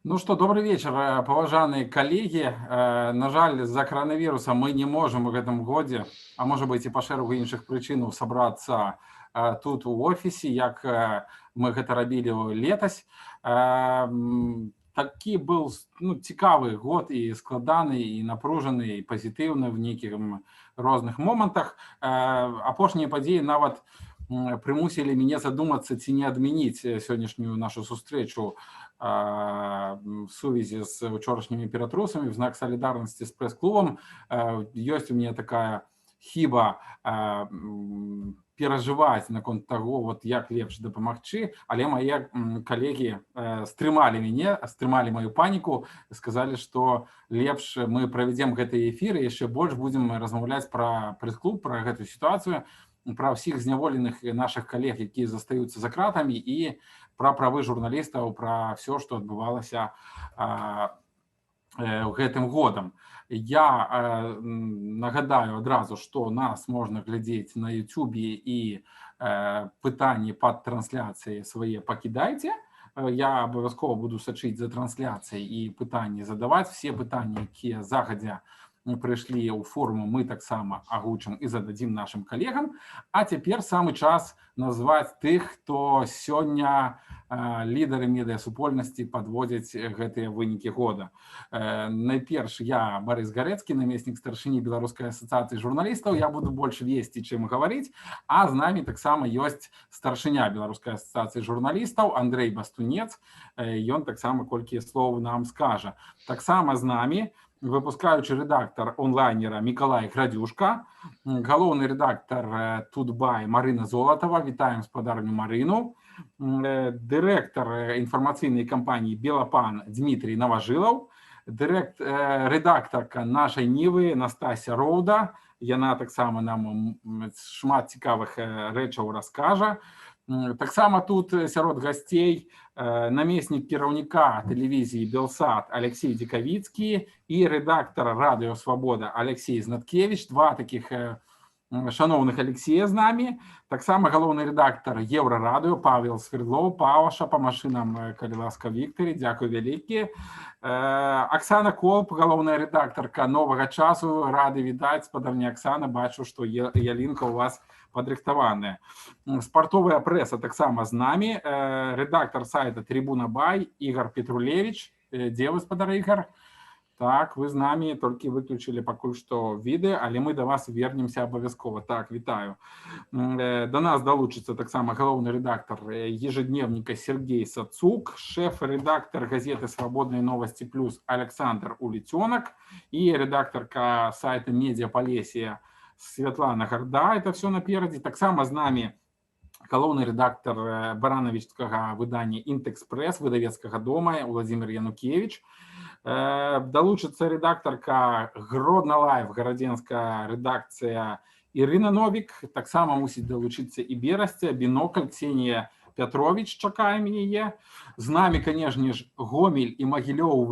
Ну что, добрый вечер, поважаныя коллеги. На жаль, з-за коронавируса мы не можем в этом годзе, а может быть и по шэрагу іншых прычынаў сабрацца тут у офісе, як мы гэта рабілі летась. Такі быў цікавы год і складаны, і напружаны, і пазітыўны в нейкіх розных момантах. Апошнія падзеі нават прымусілі мяне задумацца, ці не адмяніць сённяшнюю нашу сустрэчу в сувязі з учорашнімі ператрусамі в знак солідарнасці з прэс-клубам. Ёсць у мяне такая хіба перажываць наконт таго, як лепш дапамагчы, але мае калегі стрымалі мяне, стрымалі маю паніку, сказалі, што лепш мы правядзем гэты эфір і яшчэ больш будзем размаўляць пра прэс-клуб, пра гэтую сітуацыю, пра ўсіх зняволеных нашых калег, якія застаюцца за кратамі, і пра правы журналістаў, пра ўсё, што адбывалася гэтым годам. Я нагадаю адразу, што нас можна глядзець на Ютубе, і пытанні пад трансляцыяй свае пакідайце. Я абавязкова буду сачыць за трансляцыяй і пытанні задаваць. Все пытанні, якія загадзя прыйшлі ў форму, мы таксама агучым і зададзім нашым калегам. А цяпер самы час назваць тых, хто сёння лідары медыасупольнасці падводзяць гэтыя вынікі года. Найперш я, Барыс Гарэцкі, намеснік старшыні Беларускай асацыяцыі журналістаў. Я буду больш весці, чым гаварыць. А з намі таксама ёсць старшыня Беларускай асацыяцыі журналістаў Андрэй Бастунец. Ён таксама колькі слоў нам скажа. Таксама з намі выпускаючы рэдактар онлайнера Мікалай Градзюшка, галоўны рэдактар Тутбай Марына Золатава. Вітаем спадарню Марыну. Дырэктар інфармацыйнай кампаніі Белапан Дмітрий Наважылаў, рэдактарка нашай Нівы Настасья Роўда. Яна таксама нам шмат цікавых рэчаў раскажа. Таксама тут сярод гасцей намеснік кіраўніка тэлевізіі Белсат Алексей Дзекавіцкі і рэдактар радыё Свабода Алексей Знаткевич. Два такіх шановных Алексея з намі. Таксама галоўны рэдактар Еўрарадыё Павел Свердлоў. Паваша па машынам, калі ласка, Віктары, дзякуй вялікі. Аксана Колб, галоўная рэдактарка Новага часу. Рады відаць, спадарня Аксана, бачу, што ялінка у вас падрыхтаваная. Спартовая прэса таксама з намі. Рэдактар сайта Трибуна Бай Ігор Петрулевич. Дзе вы, спадар Ігор? Так, вы з намі, толькі выключылі пакуль што відэа, але мы да вас вернемся абавязкова. Так, вітаю. Да нас далучыцца таксама галоўны рэдактар ежедневніка Сергей Сацук, шэф-рэдактар газеты «Свободные новости плюс» Александр Улицёнок і рэдактарка сайта «Медиаполесия» Светлана Гарда. Это все наперадзе. Таксама з намі галоўны рэдактар баранавічскага выдання «Інтэкспрэс» выдавецкага дома Владимир Янукевич. Далучыцца рэдактарка Гродна Лайв, гарадзенская рэдакцыя Ірына Новік. Таксама мусіць далучыцца і Берасця, Бінокль, Ксенія Пятрович, чакаем яе. З намі, канешне ж, Гомель і Магілёў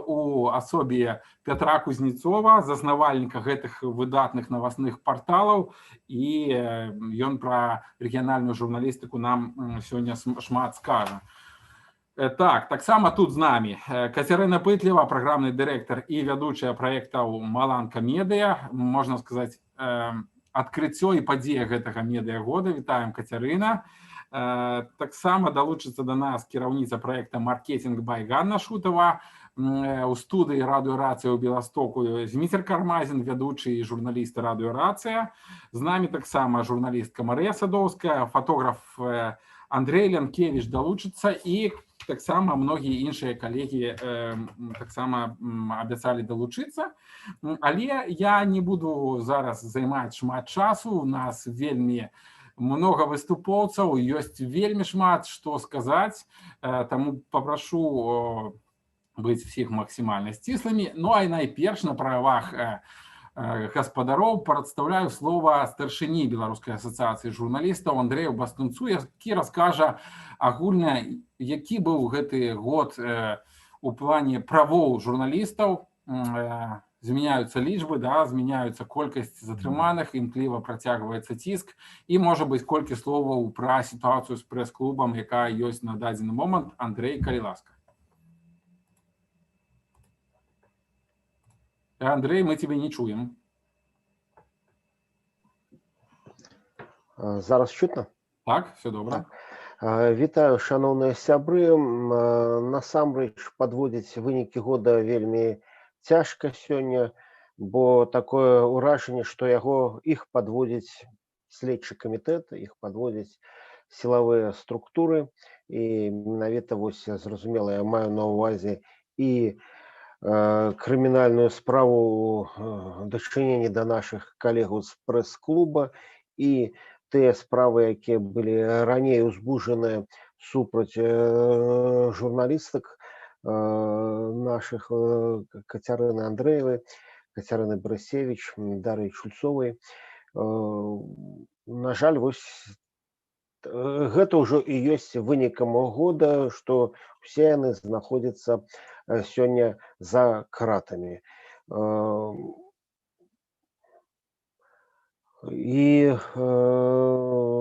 у асобе Пятра Кузнецова, заснавальніка гэтых выдатных навасных парталаў, і ён пра рэгіянальную журналістыку нам сёння шмат скажа. Так, таксама тут з намі Кацярына Пытлева, праграмны дырэктар і вядучая праектаў Маланка Медыа, можна сказаць, адкрыццё і падзея гэтага медыагода. Вітаем, Кацярына. Таксама далучыцца да нас кіраўніца праекта «Маркетинг бай» Ганна Шутова. У студыі «Радыё Рацыя» ў Беластоку Зміцер Кармазін, вядучы і журналіст «Радыё Рацыя». З намі таксама журналістка Марыя Садоўская, фотограф Андрэй Лянкевич далучыцца, і таксама многія іншыя калегі таксама абяцалі далучыцца. Але я не буду зараз займаць шмат часу. У нас вельмі много выступоўцаў, ёсць вельмі шмат што сказаць, таму папрашу быць всіх максімальна сціслымі. Ну а найперш на правах гаспадароў прадстаўляю слова старшыні Беларускай асацыяцыі журналістаў Андрэю Бастунцу, які раскажа агульна, які быў гэты год у плане правоў журналістаў. Змяняюцца лічбы, змяняюцца колькасць затрыманых, імкліва працягваецца ціск, і, можа быць, колькі словаў пра сітуацыю з прэс-клубам, якая ёсць на дадзены момант. Андрэй, калі ласка. Андрей, мы тебя не чуем. Зараз чутно? Так, все добре. Так. Вітаю, шановныя сябры. Насамрэч падводзіць вынікі года вельмі цяжка сёння, бо такое ўражанне, што іх падводзіць следчы камітэт, іх падводзяць сілавыя структуры. І менавіта зразумела, я маю на ўвазе і крымінальную справу дачынення да нашых калегаў з прэс-клуба і тыя справы, якія былі раней узбуджаныя супраць журналістак нашых Кацярыны Андрэевай, Кацярыны Брысевіч, Дар'і Чульцовай. На жаль, гэта ўжо і ёсць вынікам года, што ўсе яны знаходзяцца сёння за кратамі. І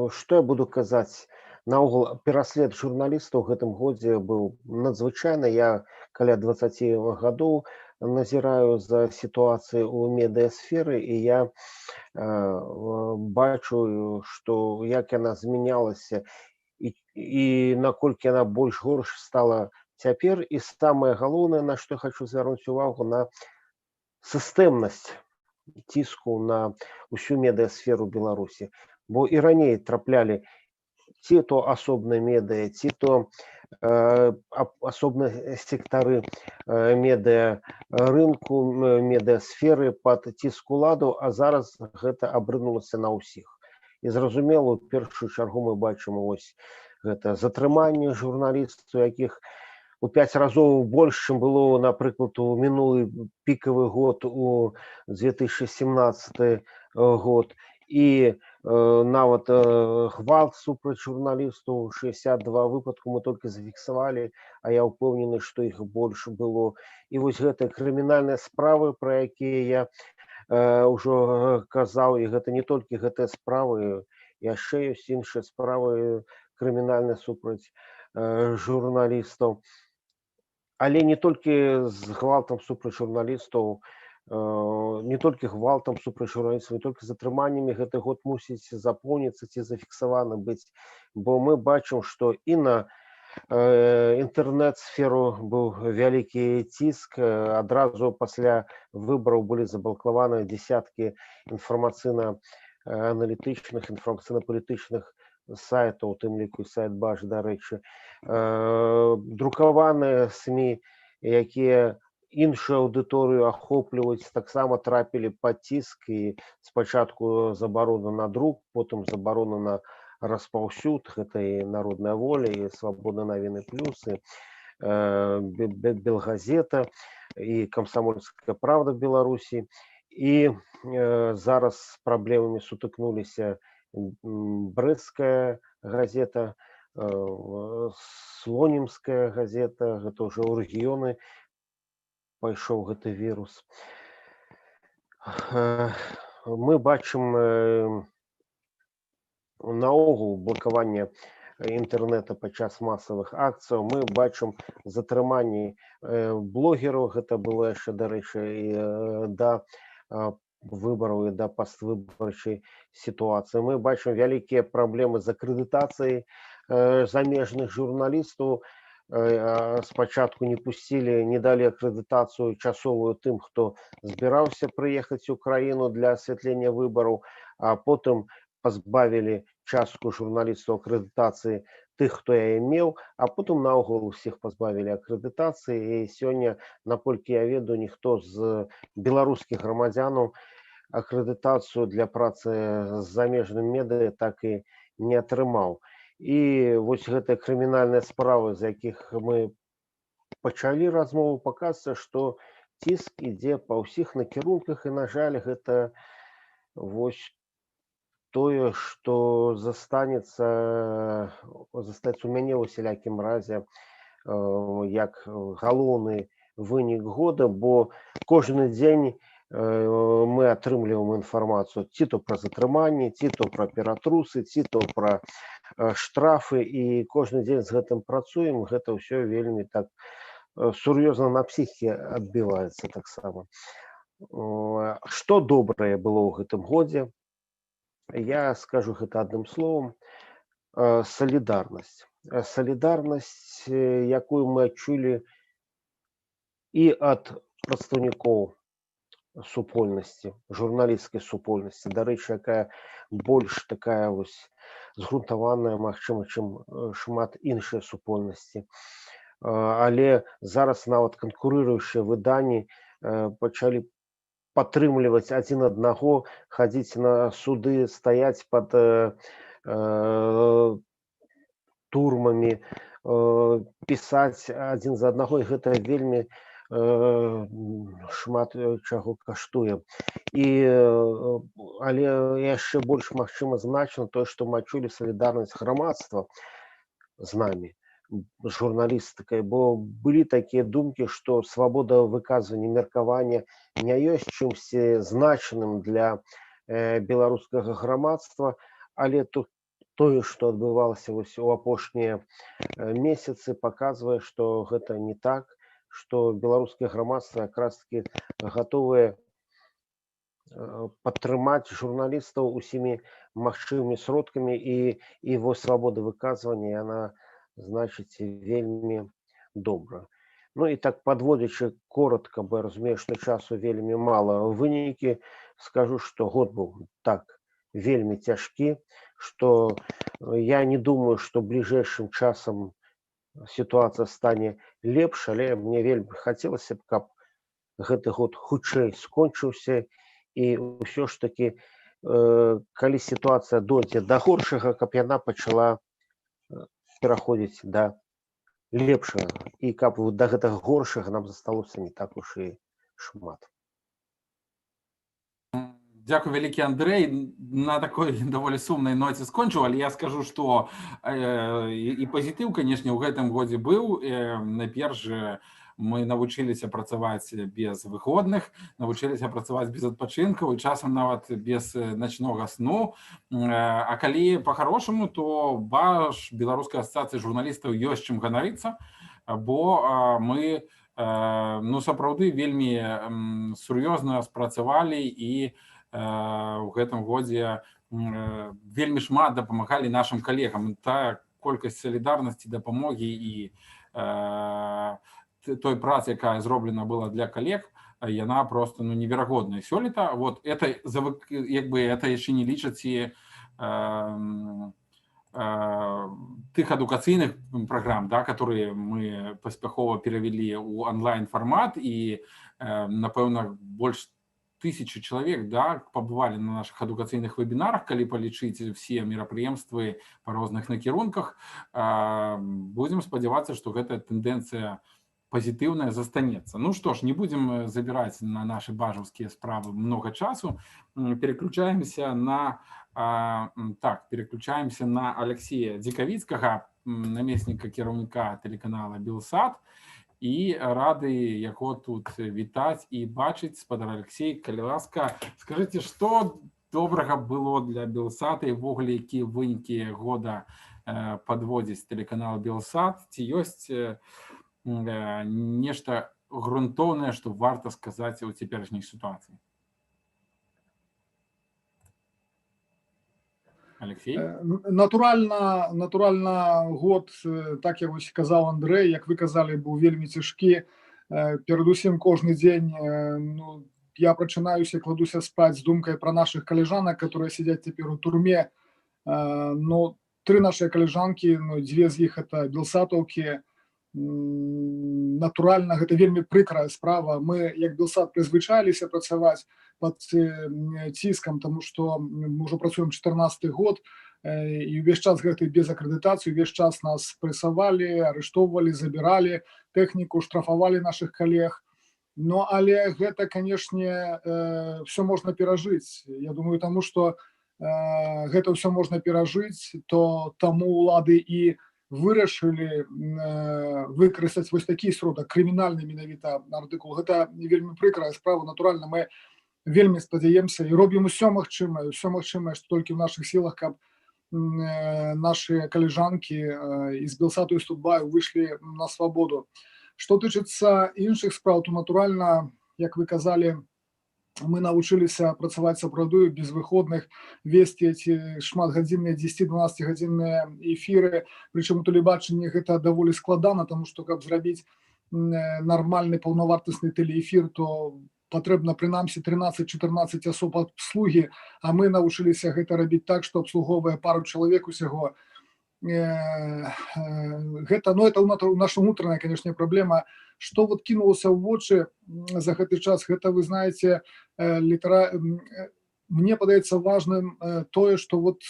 што я буду казаць? Наогул, пераслед журналістаў у гэтым годзе быў надзвычайны. Я каля 20 гадоў назіраю за сітуацыяй у медыасферы, і я бачу, што як яна змянялася і наколькі яна больш-горш стала цяпер. І самае галоўнае, на што я хочу звярнуць увагу, на сістэмнасць ціску на ўсю медыасферу Беларусі. Бо і раней траплялі ці то асобныя медыа, ці то асобныя сектары медыарынку, медыасферы пад ціск уладаў, а зараз гэта абрынулася на ўсіх. І зразумела, у першую чаргу мы бачым гэта затрыманне журналістаў, якіх у 5 разоў больш, чым было, напрыклад, у мінулы пікавы год, у 2017 год. І нават гвалт супраць журналістаў, 62 выпадку мы толькі зафіксавалі, а я ўпэўнены, што іх больш было. І гэтыя крымінальныя справы, пра якія я ўжо казаў, і гэта не толькі гэтыя справы, яшчэ ёсць іншыя справы крымінальныя супраць журналістаў. Але не толькі з гвалтам супраць журналістаў, не толькі гвалтам супраць журналістаў, не толькі затрыманнямі гэты год мусіць запомніцца ці зафіксаваны быць. Бо мы бачым, што і на інтэрнэт-сферу быў вялікі ціск. Адразу пасля выбараў былі заблакаваны дзесяткі інфармацыйна-аналітычных, інфармацыйна-палітычных сайтаў, у тым ліку сайт Баш, дарэчы. Друкаваныя СМІ, якія іншую аўдыторыю ахопліваюць, таксама трапілі пад ціск. І спачатку забарона на друк, потым забарона на распаўсюд. Гэта і Народная воля, і Свабодна навіны плюс, і Белгазета, і Камсамольская правда Беларусі. І зараз з праблемамі сутыкнуліся Брэсцкая газета, Слонімская газета, гэта ўжо ў рэгіёны пайшоў гэты вірус. Мы бачым наогул блакаванне інтэрнэта падчас масавых акцыяў, мы бачым затрыманні блогераў, гэта было яшчэ, дарэчы, і да выбараў, і да паствыбарчай сітуацыі. Мы бачым вялікія праблемы з акрэдытацыяй замежных журналістаў. Спачатку не пусцілі, не далі акрэдытацыю часовую тым, хто збіраўся прыехаць у краіну для асвятлення выбараў, а потым пазбавілі частку журналістаў акрэдытацыі тых, хто яе меў, а потым наогул усіх пазбавілі акрэдытацыі. І сёння, наколькі я ведаю, ніхто з беларускіх грамадзянаў акрэдытацыю для працы з замежным медыа так і не атрымаў. І гэтыя крымінальныя справы, з якіх мы пачалі размову, паказвае, што ціск ідзе па ўсіх накірунках, і, на жаль, гэта тое, што застанецца у мяне ў усялякім разе як галоўны вынік года, бо кожны дзень мы атрымліваем інфармацыю ці то пра затрыманні, ці то пра ператрусы, ці то пра штрафы, і кожны дзень з гэтым працуем. Гэта ўсё вельмі так сур'ёзна на псіхіке адбіваецца таксама. Што добрае было ў гэтым годзе? Я скажу гэта адным словам. Салідарнасць. Салідарнасць, якую мы адчулі і ад прадстаўнікоў супольнасці, журналісцкай супольнасці, дарэчы, якая больш такая вось згрунтаваная, магчыма, чым шмат іншыя супольнасці. Але зараз нават канкурыруючыя выданні пачалі падтрымліваць адзін аднаго, хадзіць на суды, стаяць пад турмамі, пісаць адзін за аднаго, і гэта вельмі шмат чаго каштуе. Але яшчэ больш магчыма значна тое, што мы адчулі салідарнасць грамадства з намі, з журналістыкай, бо былі такія думкі, што свабода выказвання, меркавання не ёсць чымсьці значным для беларускага грамадства, але тое, што адбывалася у апошнія месяцы, паказвае, што гэта не так, што беларускае грамадства якраз-такі гатовае падтрымаць журналістаў усімі магчымымі сродкамі, і вось свабода выказвання, яна, значыць, вельмі добра. Ну і так, падводзячы коротка, бо я разумею, што часу вельмі мала, вынікі, скажу, што год быў так вельмі цяжкі, што я не думаю, што бліжэйшым часам сітуацыя стане лепш, але мне вельмі хацелася б, каб гэты год хутчэй скончыўся, і ўсё ж такі, калі сітуацыя дойдзе да горшага, каб яна пачала пераходзіць да лепшага, і каб да гэтага горшага нам засталося не так уж і шмат. Дзякуй вялікі, Андрэй. На такой даволі сумнай ноце скончыў, але я скажу, што і пазітыў, канешне, у гэтым годзе быў. Найперш мы навучыліся працаваць без выходных, навучыліся працаваць без адпачынкаў і часам нават без начнога сну. А калі па-харошаму, то беларускай асацыяцыі журналістаў ёсць чым ганарыцца, бо мы сапраўды вельмі сур'ёзна спрацавалі і у гэтым годзе вельмі шмат дапамагалі нашым калегам. Тая колькасць салідарнасці, дапамогі і той працы, якая зроблена была для калег, яна просто неверагодная сёлета. Вот это яшчэ не лічыць тых адукацыйных праграм, которые мы паспяхова перавялі ў онлайн-фармат, і, напэўна, больш 1000 чалавек пабывалі на наших адукацыйных вебінарах, калі палічыць все мерапрыемствы па розных накірунках. Будзем спадзявацца, што гэтая тэндэнцыя пазітыўная застанецца. Ну што ж, не будзем забіраць на нашы бажаўскія справы много часу. Переключаемся на Алексея Дзікавіцкага, намесніка кіраўніка тэлеканала Белсат. І рады яго тут вітаць і бачыць. Спадар Алексей, калі ласка, скажыце, што добрага было для Белсата і ўвогуле, якія вынікі года падводзіць тэлеканал Белсат? Ці ёсць нешта грунтоўнае, што варта сказаць у цяперашняй сітуацыі? Алексей? Натуральна, год, так як казаў Андрэй, як вы казалі, быў вельмі цяжкі. Перадусім, кожны дзень я прачынаюся, кладуся спаць з думкай пра нашых калежанак, которые сядзяць цяпер у турме. 3 нашыя калежанкі, 2 з іх это белсатаўкі. Натуральна, гэта вельмі прыкрая справа. Мы, як Белсат, прызвычаіліся працаваць пад ціскам, тому што мы ўжо працуем 14-й год, і ўвесь час гэты без акрэдытацыі, увесь час нас прэсавалі, арыштоўвалі, забіралі тэхніку, штрафавалі нашых калег. Але гэта, канешне, все можна перажыць. Я думаю, таму што гэта ўсё можна перажыць, то таму ўлады і вырашылі выкарыстаць вось такі сродак, крымінальны менавіта артыкул. Гэта вельмі прыкрая справа. Натуральна, мы вельмі спадзяемся і робім усё магчымае, што толькі ў нашых сілах, каб нашыя калежанкі з Белсату і Студбаю выйшлі на свабоду. Што тычыцца іншых спраў, то, натуральна, як вы казалі, мы навучыліся працаваць сапраўды без выходных, весці эти шматгадзінныя 10-12 гадзінныя эфіры, прычым у тэлебачанні гэта даволі складана, таму што каб зрабіць нармальны паўнавартасны тэлеэфір, то патрэбна прынамсі 13-14 асоб абслугі, а мы навучыліся гэта рабіць так, што абслуговвае пару чалавек усяго. Гэта, ну, это наша ўнутраная, конечно, праблема. Што вот кінулася ў вочы за гэты час, гэта, вы знаете, мне падаецца важным тое, што вот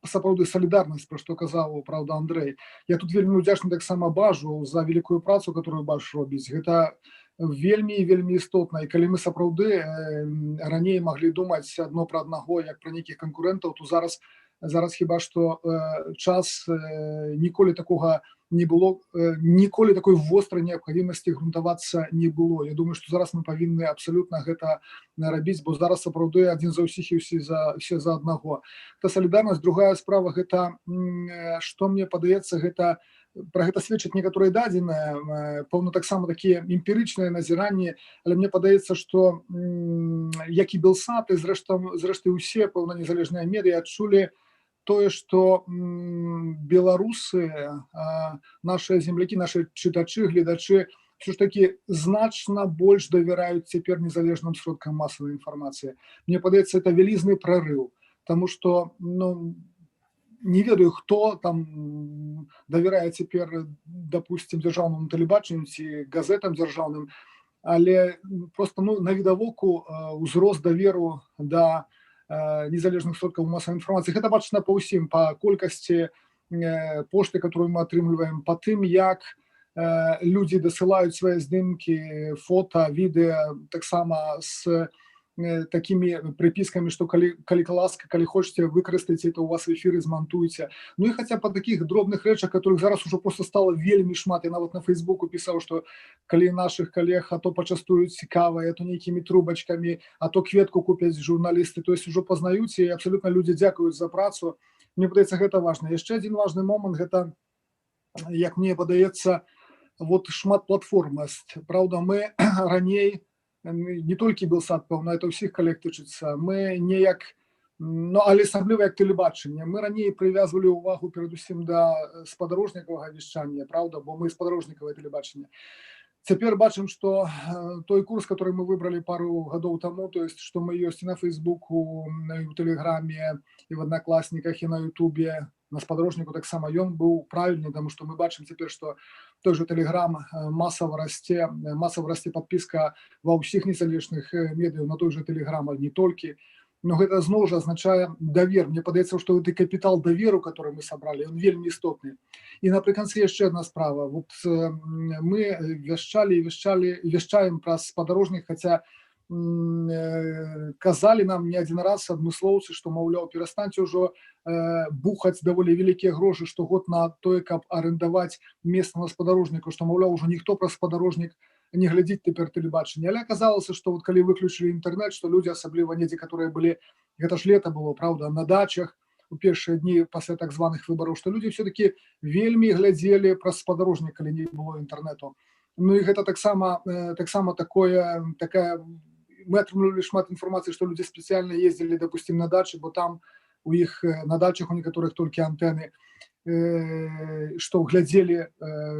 сапраўды салідарнасць, пра што казаў, правда, Андрэй. Я тут вельмі удзячны таксама Бажу за великую працу, которую Баж робіць. Гэта вельмі істотна. І калі мы сапраўды раней маглі думаць адно пра аднаго, як пра нейкіх канкурэнтаў, то зараз хіба што час ніколі такога не было, ніколі такой вострай неабходимасці грунтавацца не было. Я думаю, што зараз мы павінны абсалютна гэта рабіць, бо зараз сапраўды адзін за ўсіх і все за аднаго. Та салідарнасць. Другая справа, гэта, што мне падаецца, гэта пра гэта сведчаць некаторыя дадзеныя, пэўна таксама такія эмпірычныя назіранні, але мне падаецца, што як і Белсат, і зрэшты ўсе пэўна незалежныя медыа адчулі тое, што беларусы, наши землякі, наши чытачы, гледачы, все ж таки значна больш давяраюць цяпер незалежным сродкам масавай інфармацыі. Мне падаецца, это вялізны прарыў, таму што, ну, не ведаю, хто там давярае цяпер, допустим, дзяржаўнаму тэлебачанню ці газетам дзяржаўным, але просто, ну, навідавоку ўзрост даверу да незалежных сродкаў масавай інфармацыі. Гэта бачна па ўсім, па колькасці пошты, которую мы атрымліваем, па тым, як людзі дасылаюць свае здымкі, фота, відэа, таксама з такими приписками, что коли ласка, коли хочете, выкарыстайце это у вас в эфире, змонтуйте. Ну и хотя по таких дробных речах, которых зараз уже просто стало вельмі шмат. Я нават на Фейсбуку писал, что коли наших коллег а то почастуюць кавай, а то нейкими трубочками, а то кветку купяць журналисты. То есть уже познаюць, и абсолютно люди дзякуюць за працу. Мне падаецца, гэта важно. Яшчэ один важный момент, гэта, як мне падаецца, вот шмат платформасць. Правда, мы раней, не толькі Белсат, пэўна, это ўсіх калег тычыцца, мы неяк, ну, але асабліва як тэлебачанне, мы раней прывязвалі ўвагу перадусім да спадарожнікавага вяшчання, правда, бо мы спадарожнікавае тэлебачанне. Цяпер бачым, што той курс, который мы выбралі пару гадоў таму, то есть, што мы ёсць і на Фейсбуку, і ў Тэлеграме, і в Аднакласніках, і на Ютубе, на спадарожніку таксама ён быў правільны, таму што мы бачым цяпер, што той же Telegram массово расце подписка ва ўсіх незалежных медыяў на той же Telegram, не толькі. Но гэта зноў жа азначае давер. Мне падаецца, што гэты капітал даверу, который мы сабралі, ён вельмі істотны. І напрыканцы яшчэ адна справа. Вот мы вяшчаем праз спадарожнік, хаця казалі нам не адзін раз адмыслоўцы, што, маўляў, перастаньце ўжо бухаць даволі вялікія грошы штогод на тое, каб арендаваць месца на спадарожніку, што, маўляў, ужо ніхто праз спадарожнік не глядзіць цяпер тэлебачанне. Але аказалася, што вот калі выключылі інтэрнэт, што людзі, асабліва недзе, которые былі, гэта ж лета было, правда, на дачах у першыя дні пасля так званых выбараў, што людзі все-таки вельмі глядзелі праз спадарожнік, калі не было інтэрнету. Ну і гэта таксама такая, мы атрымлівалі шмат інфармацыі, што людзі спецыяльна ездзілі, допустим, на дачы, бо там у іх на дачах у некаторых толькі антэны, што глядзелі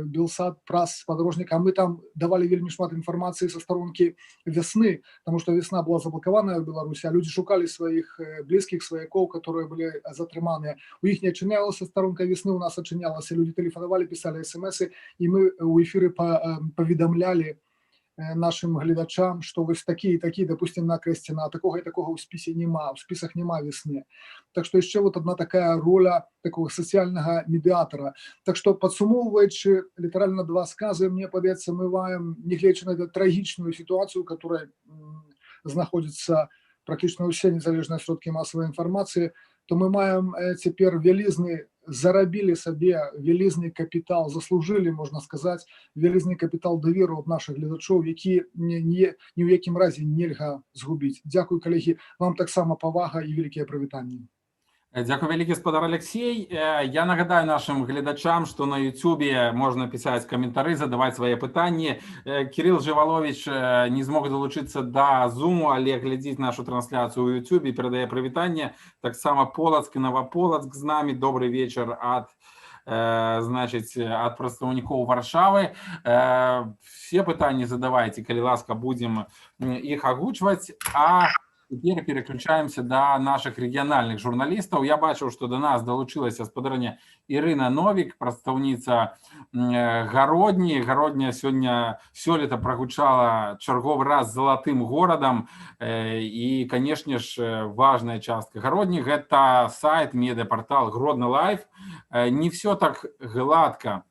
Белсат праз спадарожнік, а мы там давалі вельмі шмат інфармацыі са старонкі вясны, таму што вясна была заблакаваная ў Беларусі, а людзі шукалі сваіх блізкіх, сваякоў, которые былі затрыманыя. У іх не адчынялася старонка вясны, у нас адчынялася, людзі тэлефанавалі, пісалі смс-ы, і мы ў эфіры паведамлялі нашим глядачам, што вось такі, допустим, накрэсці на такога і такога ў спісе нема, у спісах нема весны. Так што яшчэ вот одна такая роля такого сацыяльнага медыатара. Так што, падсумоўваючы літаральна два сказы, мне падаецца, мы маем, нягледзячы на трагічную сітуацыю, у которой знаходзяцца практычна ўсе незалежныя сродкі масавай інфармацыі, то мы маем цяпер вялізны, зарабілі сабе вялізны капітал, заслужылі, можна сказаць, вялізны капітал даверу ад нашых гледачоў, які ні ў якім разе нельга згубіць. Дзякую, калегі, вам таксама павага і вялікія прывітанні. Дякую вялікі, спадар Алексей. Я нагадаю нашим гледачам, што на YouTube можна пісаць каментары, задаваць свае пытанні. Кирилл Жывалович не змог далучыцца да Zoom, але глядзіць нашу трансляцыю ў YouTube і перадае прывітанне. Таксама Полацк і Новополацк з намі. Добры вечар ад прадстаўнікоў Варшавы. Все пытанні задавайце, калі ласка, будзем іх агучваць. А теперь переключаемся до наших региональных журналистов. Я бачу, что до нас долучилась спадарня Ірына Новік, прадстаўніца Гародні. Гародня сёлета прагучала чарговы раз залатым горадам. И, конечно ж, важная частка Гародні — гэта сайт, медиапортал Гродно Лайф. Не все так гладко,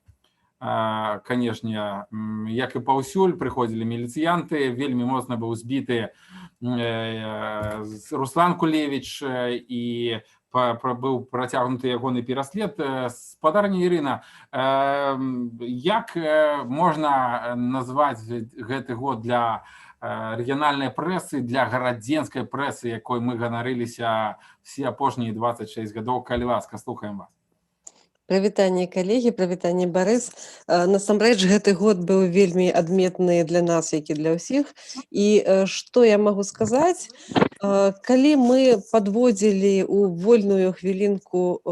конечно, як і паўсюль. Прыходзілі міліцыянты, вельмі моцна быў збіты Руслан Кулевич, і быў працягнуты ягоны пераслед. Спадарня Ірына, як можна назваць гэты год для рэгіянальнай прэсы, для гарадзенскай прэсы, якой мы ганарыліся все апошнія 26 гадоў? Калі ласка, слухаем вас. Прывітанне, калегі, прывітанне, Барыс. Насамрэч, гэты год быў вельмі адметны для нас, як і для ўсіх. І што я магу сказаць? Калі мы падводзілі ў вольную хвілінку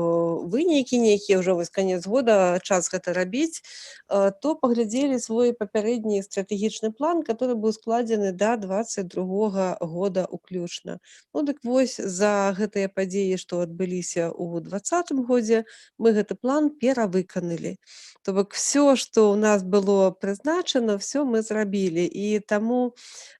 вынікі нейкія, ўжо вось канец года, час гэта рабіць, то паглядзелі свой папярэдні стратэгічны план, который быў складзены да 22 года уключна. Ну, дык вось за гэтыя падзеі, што адбыліся ў 2020 годзе, мы гэты план перавыканалі. То бок все, што ў нас было прызначана, все мы зрабілі. І таму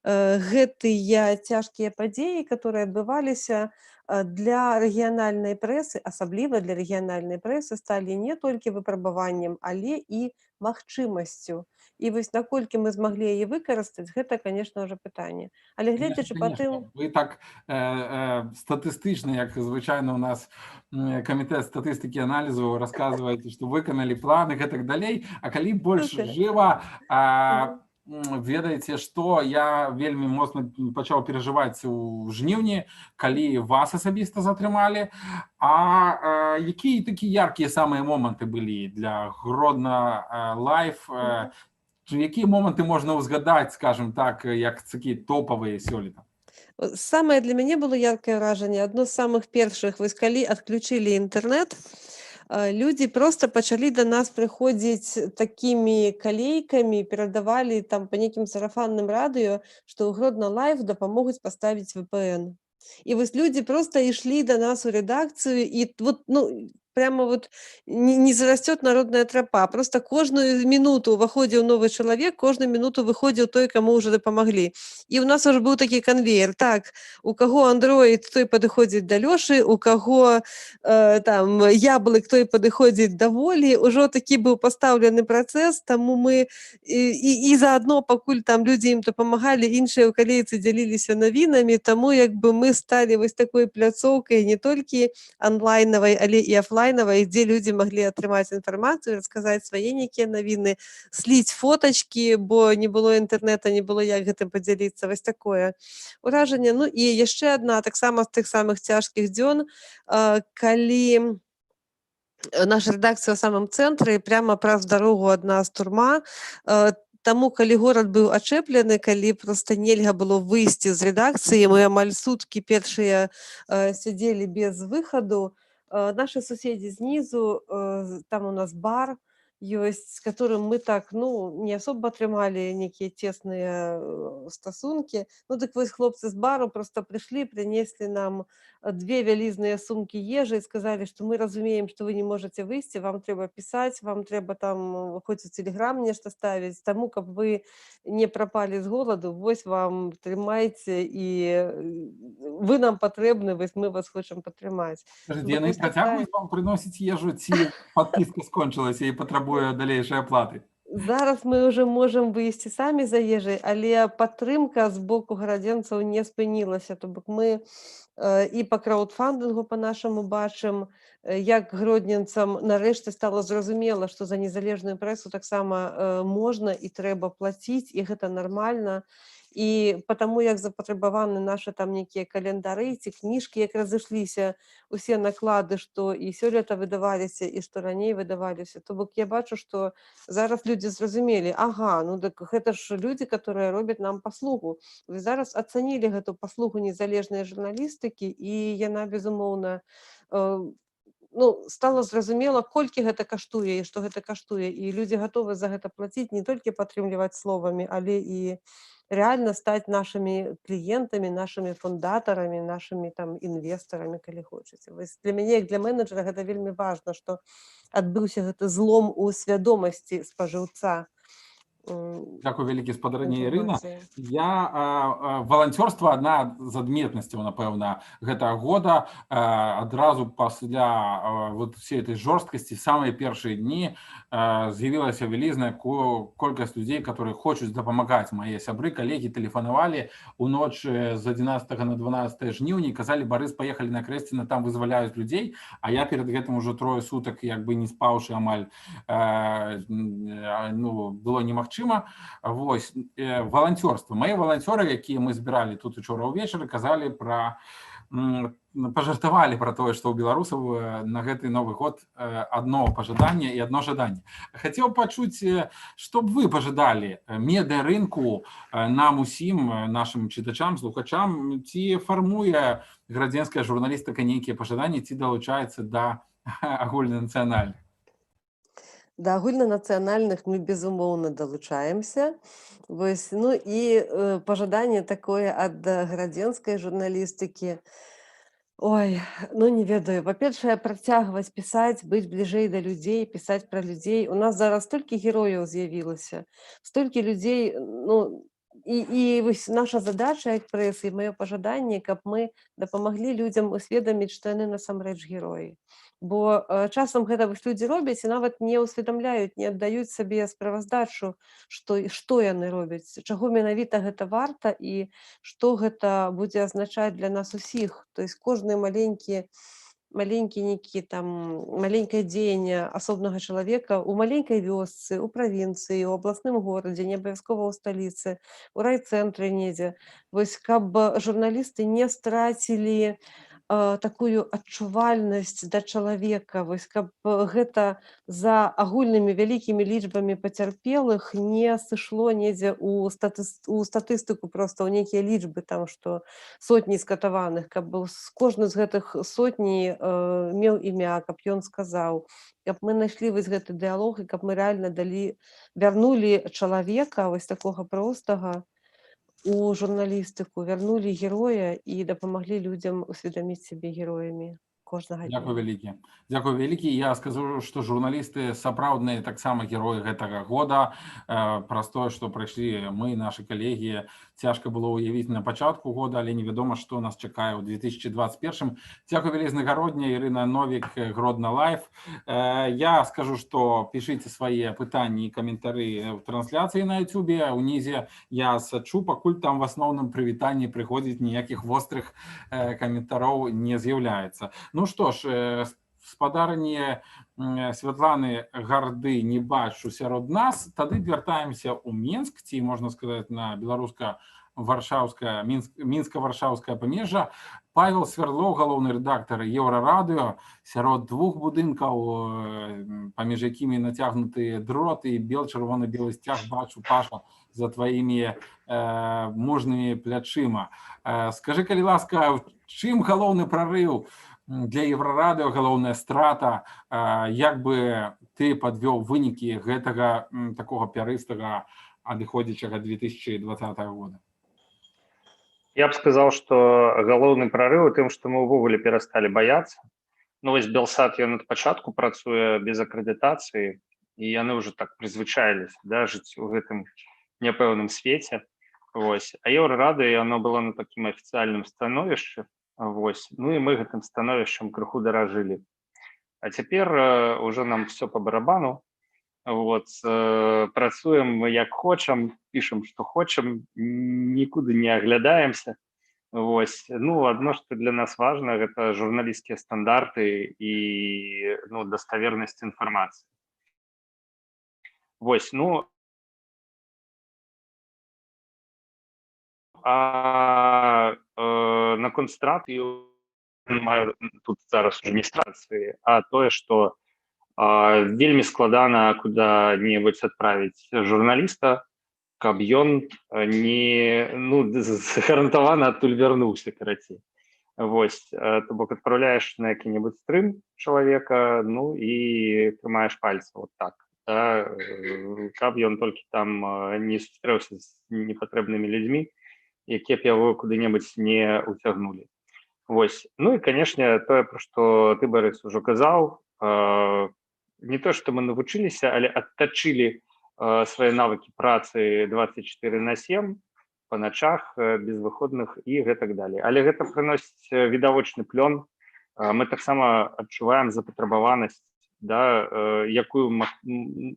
гэтыя цяжкія падзеі, которые адбываліся для рэгіянальнай прэсы, асабліва для рэгіянальнай прэсы, сталі не толькі выпрабаваннем, але і магчымасцю. І вось наколькі мы змаглі яе выкарыстаць, гэта, конечно, ўжо пытанне. Але гледзячы па тым... Вы так статыстычна, як звычайна у нас камітэт статыстыкі і аналізу, расказваеце, што выканалі планы, гэтак далей. А калі больш жыва, ведаеце, што я вельмі моцна пачаў перажываць у жніўні, калі вас асабіста затрымалі. А якія такія яркія самыя моманты былі для Гродно Лайф? Якія моманты можна ўзгадаць, скажем так, як такія топавыя сёлета? Самае для мяне было яркае ўражанне. Адно з самых першых, вось калі адключылі інтэрнэт, людзі проста пачалі да нас прыходзіць такімі калейкамі, перадавалі там па нейкім сарафанным радыё, што ў Гродно Лайф дапамогуць паставіць VPN. І вось людзі проста ішлі да нас у рэдакцыю, і вот, ну, прямо вот не зарастет народная тропа. Просто кожную минуту выходил новый человек, кожную минуту выходил той, кому уже допомогли. И у нас уже был такой конвейер. Так, у кого Android, той подходит до Лёши, у кого там яблок, той подходит до Волі. Уже такий был поставленный процесс, тому мы и заодно, покуль там люди им допомагали, іншие укалейцы делились новинами, тому якби мы стали вот такой пляцовкой не только онлайновой, але и офлайновой, где люди могли атрымаць інфармацыю, расказаць свае нейкія навіны, сліць фотачкі, бо не было інтэрнэта, не было як гэтым падзяліцца. Вось такое ўражанне. Ну і яшчэ адна, таксама з тых самых цяжкіх дзён, калі наша рэдакцыя ў самым цэнтры, прямо праз дарогу ад нас турма, таму, калі горад быў ачэплены, калі проста нельга было выйсці з рэдакцыі, мы амаль суткі першыя сядзелі без выхаду. Наши соседи снизу, там у нас бар есть, с которым мы так, ну, не особо атрымалі некие тесные стасунки. Ну, так вось хлопцы з бару просто пришли, принесли нам 2 вялізныя сумки ежи и сказали, что мы разумеем, что вы не можете выйти, вам трэба писать, вам трэба там хоть у телеграм нешта ставить, тому, каб вы не пропали с голоду, вось вам трымайце, и вы нам патрэбны, вось мы вас хочам падтрымаць. Скажите, яны працягваюць вам прыносіць ежу, ці падпіска скончылася і патрабуе далейшай аплаты? Зараз мы уже можем выйсці самі за ежай, але падтрымка з боку гарадзенцаў не спынілася. То бок мы і па краўдфандынгу па-нашаму бачым як гродненцам нарэшце стала зразумела, што за незалежную прэсу таксама можна і трэба плаціць, і гэта нармальна. І потому як запатрабаваны нашы там нейкія календары ці кніжкі, як разышліся усе наклады, што і сёлета выдаваліся, і што раней выдаваліся, то бок я бачу, што зараз людзі зразумелі, ага, ну дык гэта ж людзі, которые робяць нам паслугу. Вы зараз ацанілі гэту паслугу незалежнай журналістыкі, і яна, безумоўна, стала зразумела, колькі гэта каштуе і што гэта каштуе, і людзі гатовы за гэта плаціць, не толькі падтрымліваць словамі, але і реально стаць нашымі кліентамі, нашымі фундатарамі, нашымі там інвестарамі, калі хочаце. Вось для мяне, як для менеджера, гэта вельмі важна, што адбыўся гэты злом у свядомасці спажыўца Дзякуй вялікі, спадарыня Ірына. інфармацыі. Валанцёрства адна з адметнасцяў, напэўна, гэтага года. Адразу пасля вот всей этой жорсткасці, самыя першыя дні з'явілася вялізная колькасць людзей, которые хочуць дапамагаць. Мае сябры, калегі тэлефанавалі у ноч з 11 на 12 жніўня і казалі: Барыс, паехалі на Крэсціна, там вызваляюць людзей. А я перад гэтым ужо 3 сутак як бы не спаўшы амаль, было немагчыма. Вось, валанцёрства. Мае валанцёры, якія мы збіралі тут учора ўвечары, казалі пажартавалі пра тое, што ў беларусаў на гэты Новы год адно пажаданне і адно жаданне. Хацеў пачуць, што б вы пажадалі медыарынку, нам усім, нашым чытачам, слухачам, ці фармуе градзенская журналістыка нейкія пажаданні, ці далучаецца да агульнанацыянальных? Да агульнанацыянальных мы, безумоўна, далучаемся. Вось, ну і пажаданне такое ад градзенскай журналістыкі. Ой, ну не ведаю. Па-першае, працягваць пісаць, быць бліжэй да людзей, пісаць пра людзей. У нас зараз столькі герояў з'явілася, столькі людзей, і вось наша задача як прэсы, і маё пажаданне, каб мы дапамаглі людзям усведаміць, што яны насамрэч героі. Бо часам гэта вось людзі робяць і нават не ўсведамляюць, не аддаюць сабе справаздачу, што яны робяць, чаго менавіта гэта варта і што гэта будзе азначаць для нас усіх. То есть кожны маленькі нейкі там маленькае дзеянне асобнага чалавека у маленькай вёсцы, у правінцыі, у абласным горадзе, не абавязкова ў сталіцы, у райцэнтры недзе. Вось каб журналісты не страцілі такую адчувальнасць да чалавека, вось каб гэта за агульнымі вялікімі лічбамі пацярпелых не сышло недзе ў статыстыку, проста ў нейкія лічбы, там што сотні скатаваных, каб кожны з гэтых сотні меў імя, каб ён сказаў, каб мы знайшлі вось гэты дыялог і каб мы рэальна вярнулі чалавека вось такога простага у журналістыку, вярнулі героя і дапамаглі людзям усведаміць сябе героямі кожнага дня. Дзякуй вялікі. Дзякуй вялікі. Я скажу, што журналісты сапраўдныя таксама героі гэтага года. Праз тое, што прайшлі мы, нашы калегі, цяжка было ўявіць на пачатку года, але невядома, што нас чакае ў 2021. Дзякуй вялізны, Гародня, Ірына Новік, Гродна Лайф. Я скажу, што пішыце свае пытанні і каментары ў трансляцыі на Ютубе. Унізе я сачу, пакуль там в асноўным прывітанні прыходзіць, ніякіх вострых каментароў не з'яўляецца. Ну што ж, спадарні Святланы Гарды не бачу сярод нас, тады вяртаемся ў Мінск, ці, можна сказаць, на беларуска-варшаўскае, мінска-варшаўскае памежжа. Павел Свярлоў, галоўны рэдактар Еўрарадыё, сярод двух будынкаў, паміж якімі нацягнутыя дроты і чырвона-белы сцяг, бачу, Паша, за тваімі мужнымі плячыма. Скажы, калі ласка, чым галоўны прарыў для Еўрарадыё, галоўная страта, як бы ты падвёў вынікі гэтага такога пярыстага адыходзячага 2020 года? Я б сказаў, што галоўны прарыў у тым, што мы ўвогуле перасталі баяцца. Ну вось Белсат, ён ад пачатку працуе без акрэдытацыі, і яны ўжо так прызвычаіліся, да, жыць у гэтым няпэўным свеце. Вось. А Еўрарадыё, яно было на такім афіцыяльным становішчы. Вось. Ну і мы гэтым становішчам крыху даражылі. А цяпер уже нам все по барабану. Вот. Працуем як хочам, пішам, што хочам, нікуды не аглядаемся. Вось. Ну, одно, что для нас важно, это журналистские стандарты и, ну, достоверность информации. Вось. Ну, наконт страт маю тут зараз уже не страты, а тое, што вельмі складана куда-небудзь адправіць журналіста, каб ён не, ну, гарантавана адтуль вярнуўся, карацей. Вось, то бок адпраўляеш на які-небудзь стрым чалавека, ну і трымаеш пальцы вот так, да, каб ён толькі там не сустрэўся з непатрэбнымі людзьмі, якія б яго куды-небудзь не уцягнулі. Вось. Ну і, канешне, тое, пра што ты, Барыс, ужо казаў, не то, што мы навучыліся, але адтачылі свае навыкі працы 24/7 па начах, без выходных і гэтак далей. Але гэта прыносіць відавочны плён. Мы таксама адчуваем запатрабаванасць, да, якую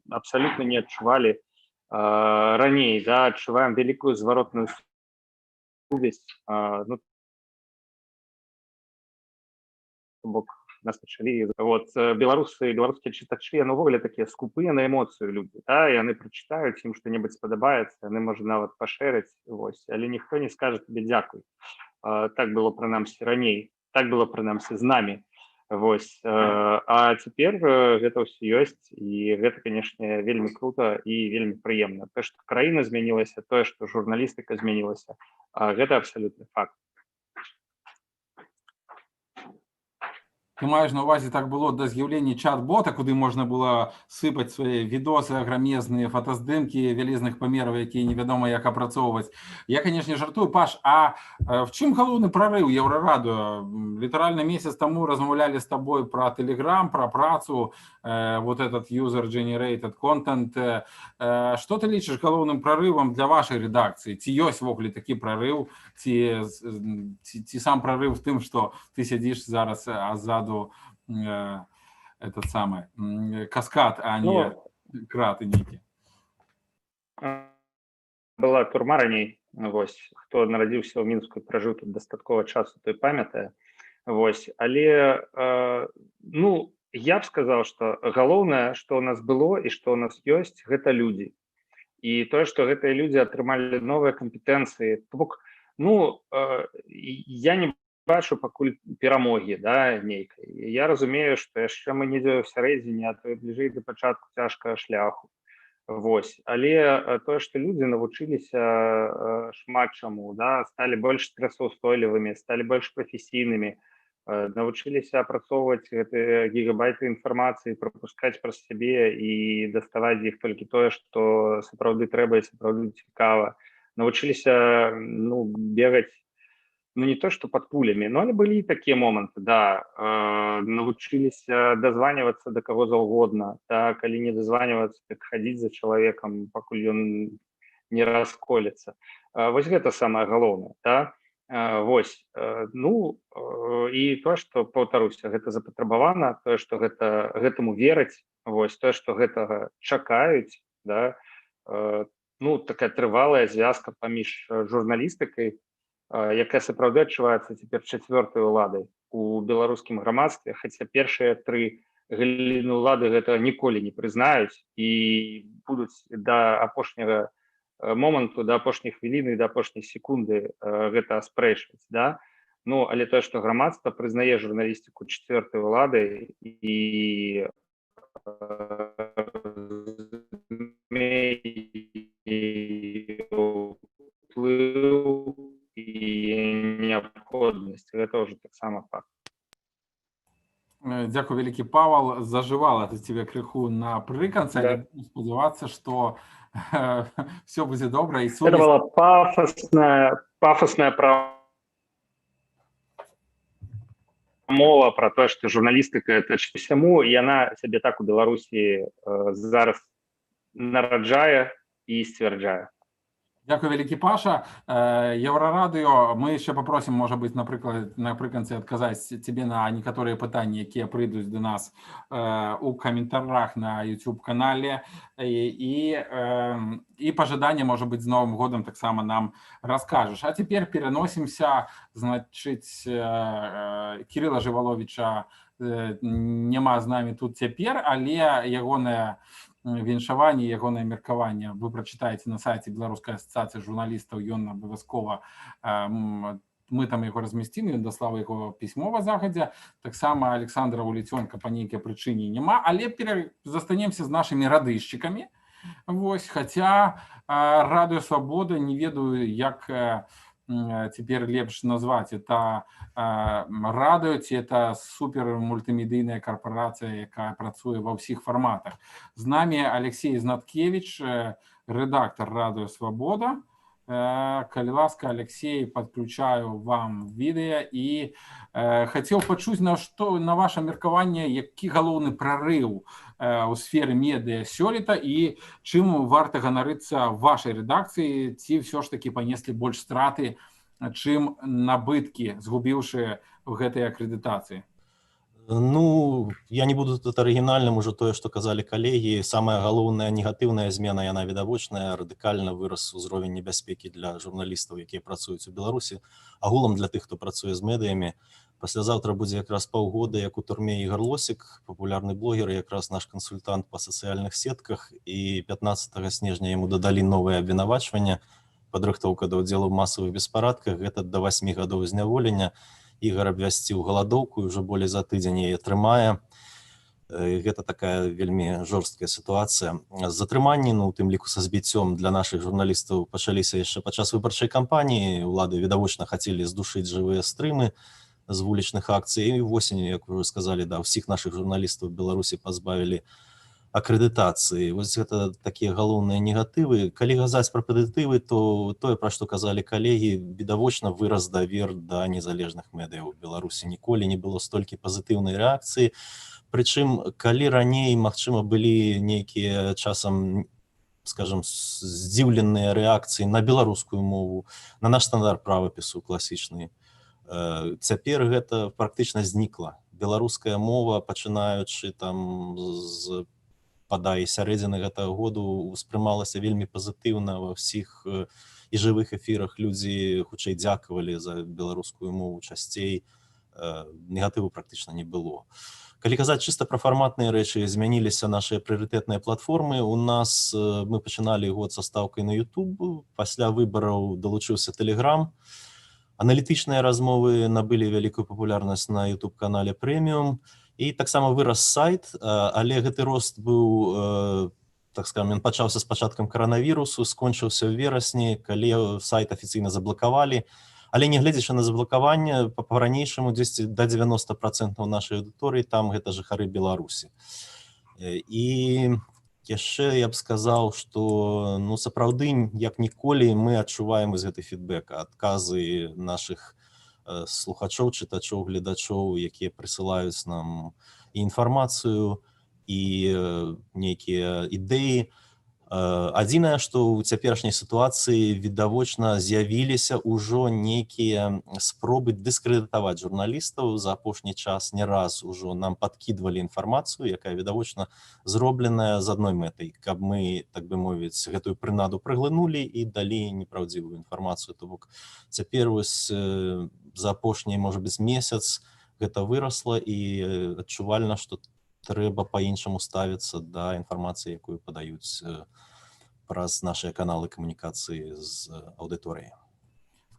абсалютна не адчувалі раней, да, адчуваем вялікую зваротную сувязь, ну, бок нас пачалі, вот, беларусы, беларускія чытачы, яны ўвогуле такія скупыя на эмоцыю людзі, да, яны прачытаюць, ім што-небудзь спадабаецца, яны, можа, нават пашэраць, вось, але ніхто не скажа табе дзякуй. Так было, прынамсі, раней, так было, прынамсі, з намі, вось, а цяпер гэта ўсё ёсць, і гэта, канешне, вельмі крута і вельмі прыемна. Тое, што краіна змянілася, тое, што журналістыка змянілася, гэта абсалютны факт. Ты маеш на ўвазе, так было да з'яўлення чат-бота, куды можна было сыпаць свае відосы аграмезныя, фотаздымкі вялізных памераў, якія невядома як апрацоўваць. Я, канешне, жартую. Паш, а в чым галоўны прарыў Еўрарадыё? Літаральна месяц таму размаўлялі з табой пра Telegram, пра працу, вот этот user-generated content. Што ты лічыш галоўным прарывам для вашай рэдакцыі? Ці ёсць ввогуле такі прарыў, ці сам прарыў в тым, што ты сядзіш зараз азаду этот самый каскад, а не краты нейкі? Была турма раней, вось, хто нарадзіўся ў Мінску, пражыў тут дастаткова часу, той памятае, вось, але, ну, я б сказаў, што галоўнае, што ў нас было і што ў нас ёсць, гэта людзі. І тое, што гэтыя людзі атрымалі новыя кампетэнцыі, то бок, ну, я не бачу пакуль перамогі, да, нейкай. Я разумею, што яшчэ мы недзе ў сярэдзіне, а то і бліжэй да пачатку цяжкага шляху. Вось. Але тое, што людзі навучыліся шмат чаму, да, сталі больш стрэсаўстойлівымі, сталі больш прафесійнымі, навучыліся апрацоўваць гэтыя гігабайты інфармацыі, прапускаць праз сябе і даставаць іх толькі тое, што сапраўды трэба і сапраўды цікава. Навучыліся, ну, бегаць, ну, не то, што пад пулямі, но але былі такія моманты, да, навучыліся дазванівацца да каго заўгодна, да, калі не дазванівацца, так хадзіць за чалавекам, пакуль ён не расколецца. Вось гэта самае галоўнае, да, вось, ну, і тое, што, паўтаруся, гэта запатрабавана, тое, што гэтаму вераць, вось, тое, што гэтага чакаюць, да, ну, такая трывалая звязка паміж журналістыкай, якая сапраўды адчуваецца цяпер чацвёртай уладай у беларускім грамадстве, хаця першыя тры галіны ўлады гэта ніколі не прызнаюць і будуць да апошняга моманту, да апошняй хвіліны, да апошняй секунды гэта аспрэчваць, да? Ну, але тое, што грамадства прызнае журналістыку чацвёртай уладай і уплыў і неабходнасць, гэта ўжо таксама факт. Дзякую вялікі, Павал. Зажывала ты тебе крыху на прыканцы, але буду спадзявацца, што все будзе добра. Это была пафосная прамова пра тое, што журналістыка это усяму, і яна сябе так у Беларусі зараз нараджае і сцвярджае. Дякую, вялікі, Паша. Еўрарадыё, мы яшчэ попросім, можа быць, напрыканцы адказаць цябе на некаторыя пытанні, якія прыйдуць да нас у каментарах на YouTube-канале. І пажаданне, можа быць, з Новым годам таксама нам раскажаш. А цяпер пераносімся, значыць, Кірыла Жываловіча няма з намі тут цяпер, але ягонае віншаванне, ягонае меркаванне вы прачытаеце на сайце Беларускай асацыяцыі журналістаў, ён абавязкова, мы там яго размясцім, ён даслаў яго пісьмова загадзя. Таксама Александра Уліцёнка па нейкай прычыне няма, але застанемся з нашымі радышчыкамі. Вось, хаця Радыё Свабода, не ведаю, як цяпер лепш назваць, это радыё ці это супер мультымедыйная карпорацыя, якая працуе ва ўсіх фарматах. З намі Алексей Знаткевич, рэдактар Радыё Свабода. Калі ласка, Алексей, падключаю вам відэа і хацеў пачуць, на ваша меркаванне, які галоўны прарыў у сферы медыа сёлета і чым варта ганарыцца вашай рэдакцыі, ці ўсё ж такі панеслі больш страты, чым набыткі, згубіўшы гэтай акрэдытацыі? Ну, я не буду тут арыгінальным, ужо тое, што казалі калегі. Самая галоўная негатыўная змена, яна відавочная, радыкальна вырас узровень небяспекі для журналістаў, якія працуюць у Беларусі, агулам для тых, хто працуе з медыямі. Паслязаўтра будзе якраз паўгода, як у турме Ігор Лосік, папулярны блогер, якраз наш кансультант па сацыяльных сетках, і 15 снежня яму дадалі новае абвінавачванне, падрыхтоўка да ўдзелу ў масавых беспарадках, гэта да 8 гадоў зняволення. Ігор абвясціў галадоўку і ўжо болей за тыдзень яе трымае. Гэта такая вельмі жорсткая сітуацыя. Затрыманні, у тым ліку са збіццём для нашых журналістаў, пачаліся яшчэ падчас выбарчай кампаніі. Улады відавочна хацелі здушыць жывыя стрымы з вулічных акцый. І восенню, як вы сказалі, ўсіх нашых журналістаў в Беларусі пазбавілі акрэдытацыі. Вось гэта такія галоўныя негатывы. Калі казаць пра пазітывы, то тое, пра што казалі калегі, відавочна вырас давер да незалежных медыяў у Беларусі. Ніколі не было столькі пазітыўнай рэакцыі. Прычым, калі раней, магчыма, былі нейкія часам, скажем, здзіўленыя рэакцыі на беларускую мову, на наш стандарт правапісу класічны, цяпер гэта практычна знікла. Беларуская мова, пачынаючы там з падай сярэдзіны гэтага году, успрымалася вельмі пазітыўна ва ўсіх і жывых эфірах. Людзі хутчэй дзякавалі за беларускую мову часцей, негатыву практычна не было. Калі казаць чыста пра фарматныя рэчы, змяніліся нашыя прыярытэтныя платформы. У нас мы пачыналі год са стаўкай на YouTube, пасля выбараў далучыўся Telegram. Аналітычныя размовы набылі вялікую папулярнасць на YouTube-канале Premium. І таксама вырас сайт, але гэты рост быў, так скажем, ён пачаўся з пачаткам каранавірусу, скончыўся ў верасні, калі сайт афіцыйна заблакавалі. Але нягледзячы на заблакаванне, па-ранейшаму дзесьці да 90% нашай аўдыторыі там гэта жыхары Беларусі. І яшчэ я б сказаў, што сапраўды, як ніколі, мы адчуваем з гэты фідбэк, адказы нашых слухачоў, чытачоў, гледачоў, якія прысылаюць нам і інфармацыю, і нейкія ідэі. Адзінае, што ў цяперашняй сітуацыі відавочна з'явіліся ўжо нейкія спробы дыскрэдытаваць журналістаў. За апошні час не раз ужо нам падкідвалі інфармацыю, якая відавочна зробленая з адной мэтай, каб мы, так бы мовіць, гэтую прынаду прыглынулі і далі непраўдзівую інфармацыю. То бок цяпер вось за апошні, можа быць, месяц гэта вырасла і адчувальна, што трэба па-іншаму ставіцца да інфармацыі, якую падаюць праз нашыя каналы камунікацыі з аўдыторыяй.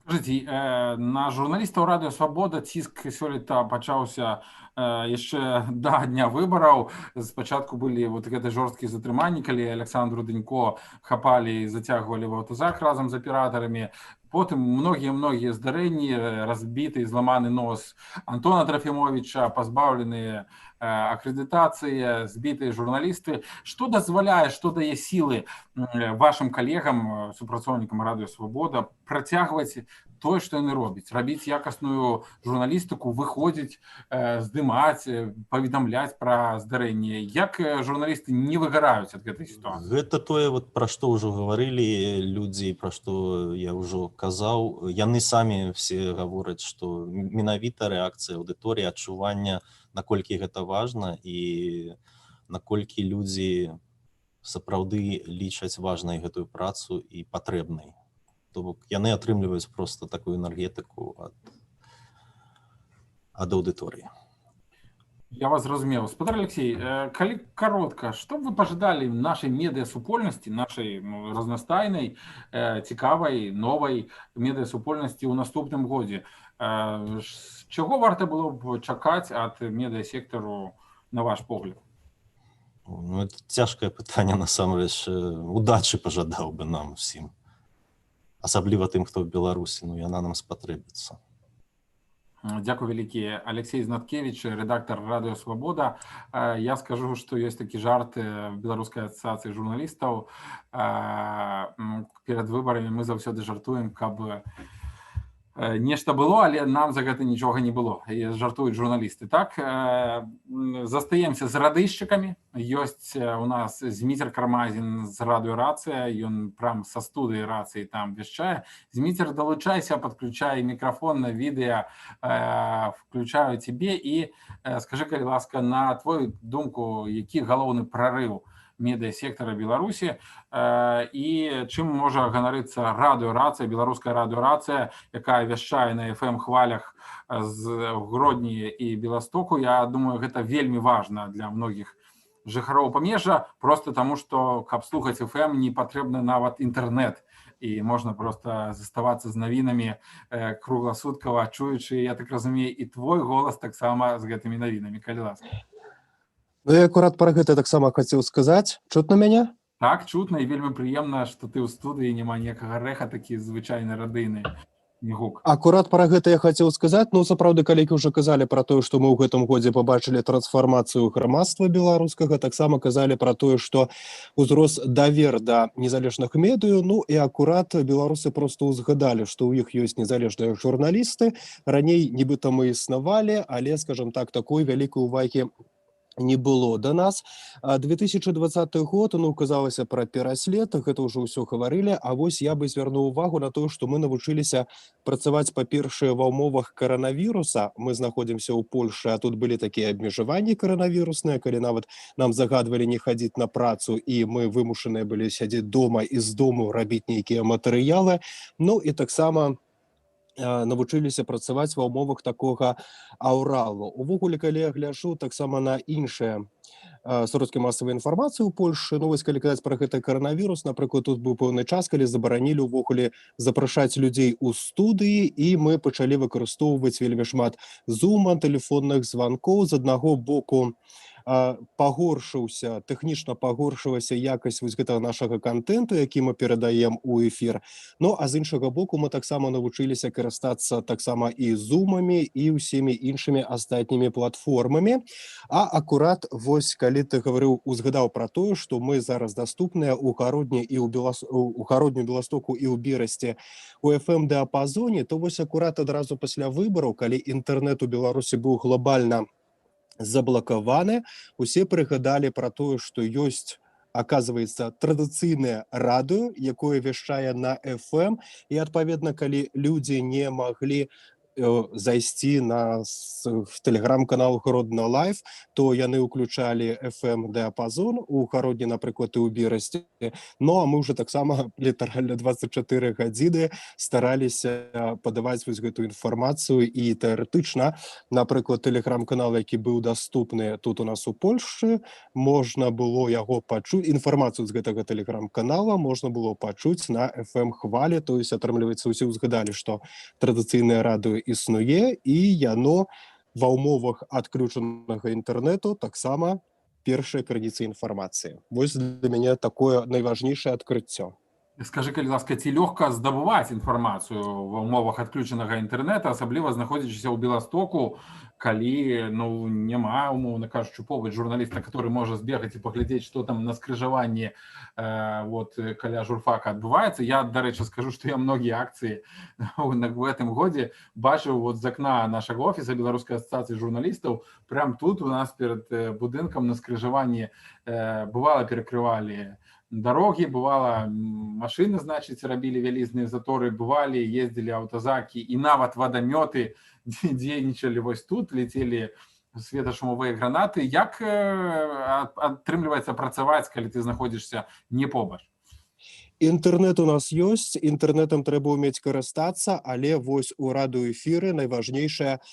Скажыце, на журналістаў Радыё Свабода ціск сёлета пачаўся яшчэ да дня выбараў. Спачатку былі гэты жорсткія затрыманні, калі Александру Дынько хапалі і зацягвалі ў аўтазак разам з аператарамі. Потым многія здарэнні, разбіты і зламаны нос Антона Трофімовича, пазбаўленыя акрэдытацыі, збітыя журналісты. Што дазваляе, што дае сілы вашым калегам, супрацоўнікам Радыё Свабода працягваць тое, што яны робяць, рабіць якасную журналістыку, выходзіць, здымаць, паведамляць пра здарэнні. Як журналісты не выгараюць ад гэтай сітуацыі? Гэта тое, вот, пра што ўжо гаварылі людзі, пра што я ўжо казаў. Яны самі все гавораць, што менавіта рэакцыя аўдыторыі, адчування, наколькі гэта важна і наколькі людзі сапраўды лічаць важнай гэтую працу і патрэбнай. То бок яны атрымліваюць проста такую энергетыку ад аўдыторыі. Я вас зразумеў. Спадар Алексей, калі каротка, што б вы пажадалі нашай медыасупольнасці, нашай разнастайнай, цікавай, новай медыасупольнасці ў наступным годзе? Чаго варта было б чакаць ад медыасектару, на ваш погляд? Ну, это цяжкае пытанне, насамрэч. Удачы пажадаў бы нам усім. Асабліва тым, хто ў Беларусі, ну, яна нам спатрэбіцца. Дякую вялікі. Алексей Знаткевич, рэдактар Радыё Свабода. Я скажу, што ёсць такі жарт Беларускай асацыяцыі журналістаў. Перад выбарамі мы заўсёды жартуем, каб нешта было, але нам за гэта нічога не было. І жартуюць журналісты. Так, застаемся з радыйшчыкамі. Ёсць у нас Зміцер Кармазін з Радыё Рацыя, ён прям са студыі Рацыі там вяшчае. Зміцер, далучайся, падключай мікрафон на відэа, включаю цябе і скажы, калі ласка, на твою думку, які галоўны прарыў медыасектара Беларусі і чым можа ганарыцца Радыё Рацыя, беларуская Радыё Рацыя, якая вяшчае на FM-хвалях з Гродні і Беластоку. Я думаю, гэта вельмі важна для многіх жыхароў памежжа, просто таму, што, каб слухаць FM, не патрэбны нават інтэрнэт. І можна проста заставацца з навінамі кругласуткава, чуючы, я так разумею, і твой голас таксама з гэтымі навінамі, калі ласка. Ну, я акурат пра гэта таксама хацеў сказаць. Чутно мяне? Так, чутна, і вельмі прыемна, што ты ў студыі, няма ніякага рэха, такі звычайны радыйны гук. Акурат пра гэта я хацеў сказаць. Ну, сапраўды, калегі ўжо казалі пра тое, што мы ў гэтым годзе пабачылі трансфармацыю грамадства беларускага, таксама казалі пра тое, што узрос давер да незалежных медыяў. Ну, і акурат беларусы проста ўзгадалі, што ў іх ёсць незалежныя журналісты. Раней нібыта мы існавалі, але, скажам так, такой вялікай увагі не было да нас. 2020 год, ну, казалася пра пераслед, гэта ўжо ўсё гаварылі, а вось я бы звярнуў увагу на тое, што мы навучыліся працаваць, па-першае, ва ўмовах каранавіруса. Мы знаходзімся ў Польшы, а тут былі такія абмежаванні каранавірусныя, калі нават нам загадвалі не хадзіць на працу, і мы вымушаныя былі сядзець дома і з дому рабіць нейкія матэрыялы. Ну, і таксама навучыліся працаваць ва ўмовах такога аўралу. Увогуле, калі я гляджу таксама на іншыя сродкі масавай інфармацыі ў Польшы, ну, вось калі казаць пра гэты каранавірус, напрыклад, тут быў пэўны час, калі забаранілі ўвогуле запрашаць людзей у студыі, і мы пачалі выкарыстоўваць вельмі шмат зума, тэлефонных званкоў. З аднаго боку, тэхнічна пагоршылася якасць вось гэтага нашага контенту, які мы перадаем у эфір. Ну, а з іншага боку, мы таксама навучыліся карыстацца таксама і зумамі, і ўсімі іншымі астатнімі платформамі. А акурат, вось, калі ты гаварыў, узгадаў пра тое, што мы зараз даступныя ў Гародні і ў Гародню, Беластоку і ў Берасці у FM-дыапазоне, то вось акурат адразу пасля выбараў, калі інтэрнэт у Беларусі быў глобальна заблакаваны, усе прыгадалі пра тое, што ёсць, аказваецца, традыцыйнае радыё, якое вяшчае на FM, і, адпаведна, калі людзі не маглі зайсці на тэлеграм-канал Гродно Лайв, то яны ўключалі FM-дыапазон у Гародні, напрыклад, і ў Берасці. Ну, а мы ўжо таксама літаральна 24 гадзіны стараліся падаваць вось гэтую інфармацыю, і тэарэтычна, напрыклад, тэлеграм-канал, які быў даступны тут у нас у Польшчы, можна было яго пачуць, інфармацыю з гэтага тэлеграм-канала можна было пачуць на FM-хвалі, то есть, атрымліваецца, усе ўзгадалі, што традыцыйнае радыё існуе, і яно ва ўмовах адключанага інтэрнэту таксама першая крыніца інфармацыі. Вось для мяне такое найважнейшае адкрыццё. Скажи, калі ласка, ці лёгка здабываць інфармацыю ва ўмовах адключанага інтэрнэта, асабліва знаходзячыся ў Беластоку, калі няма, умоўна кажучы, побач журналіста, который можа збегаць і паглядзець, што там на скрыжаванні каля журфака адбываецца. Я, дарэчы, скажу, што я многія акцыі в гэтым годзе бачыў з акна нашага офіса Беларускай асацыяцыі журналістаў. Прям тут у нас перад будынкам на скрыжаванні бывала перакрывалі дороги, бывало, машины, значит, рабілі вялізныя заторы, бывалі, ездили аўтазакі, і нават вадамёты дзейнічалі вось тут, летели светашумовыя гранаты. Як атрымліваецца працаваць, калі ты знаходзішся не побач? Інтэрнэт у нас ёсць, інтэрнэтам трэба ўмець карыстацца, але вось у радыёэфіры найважнейшае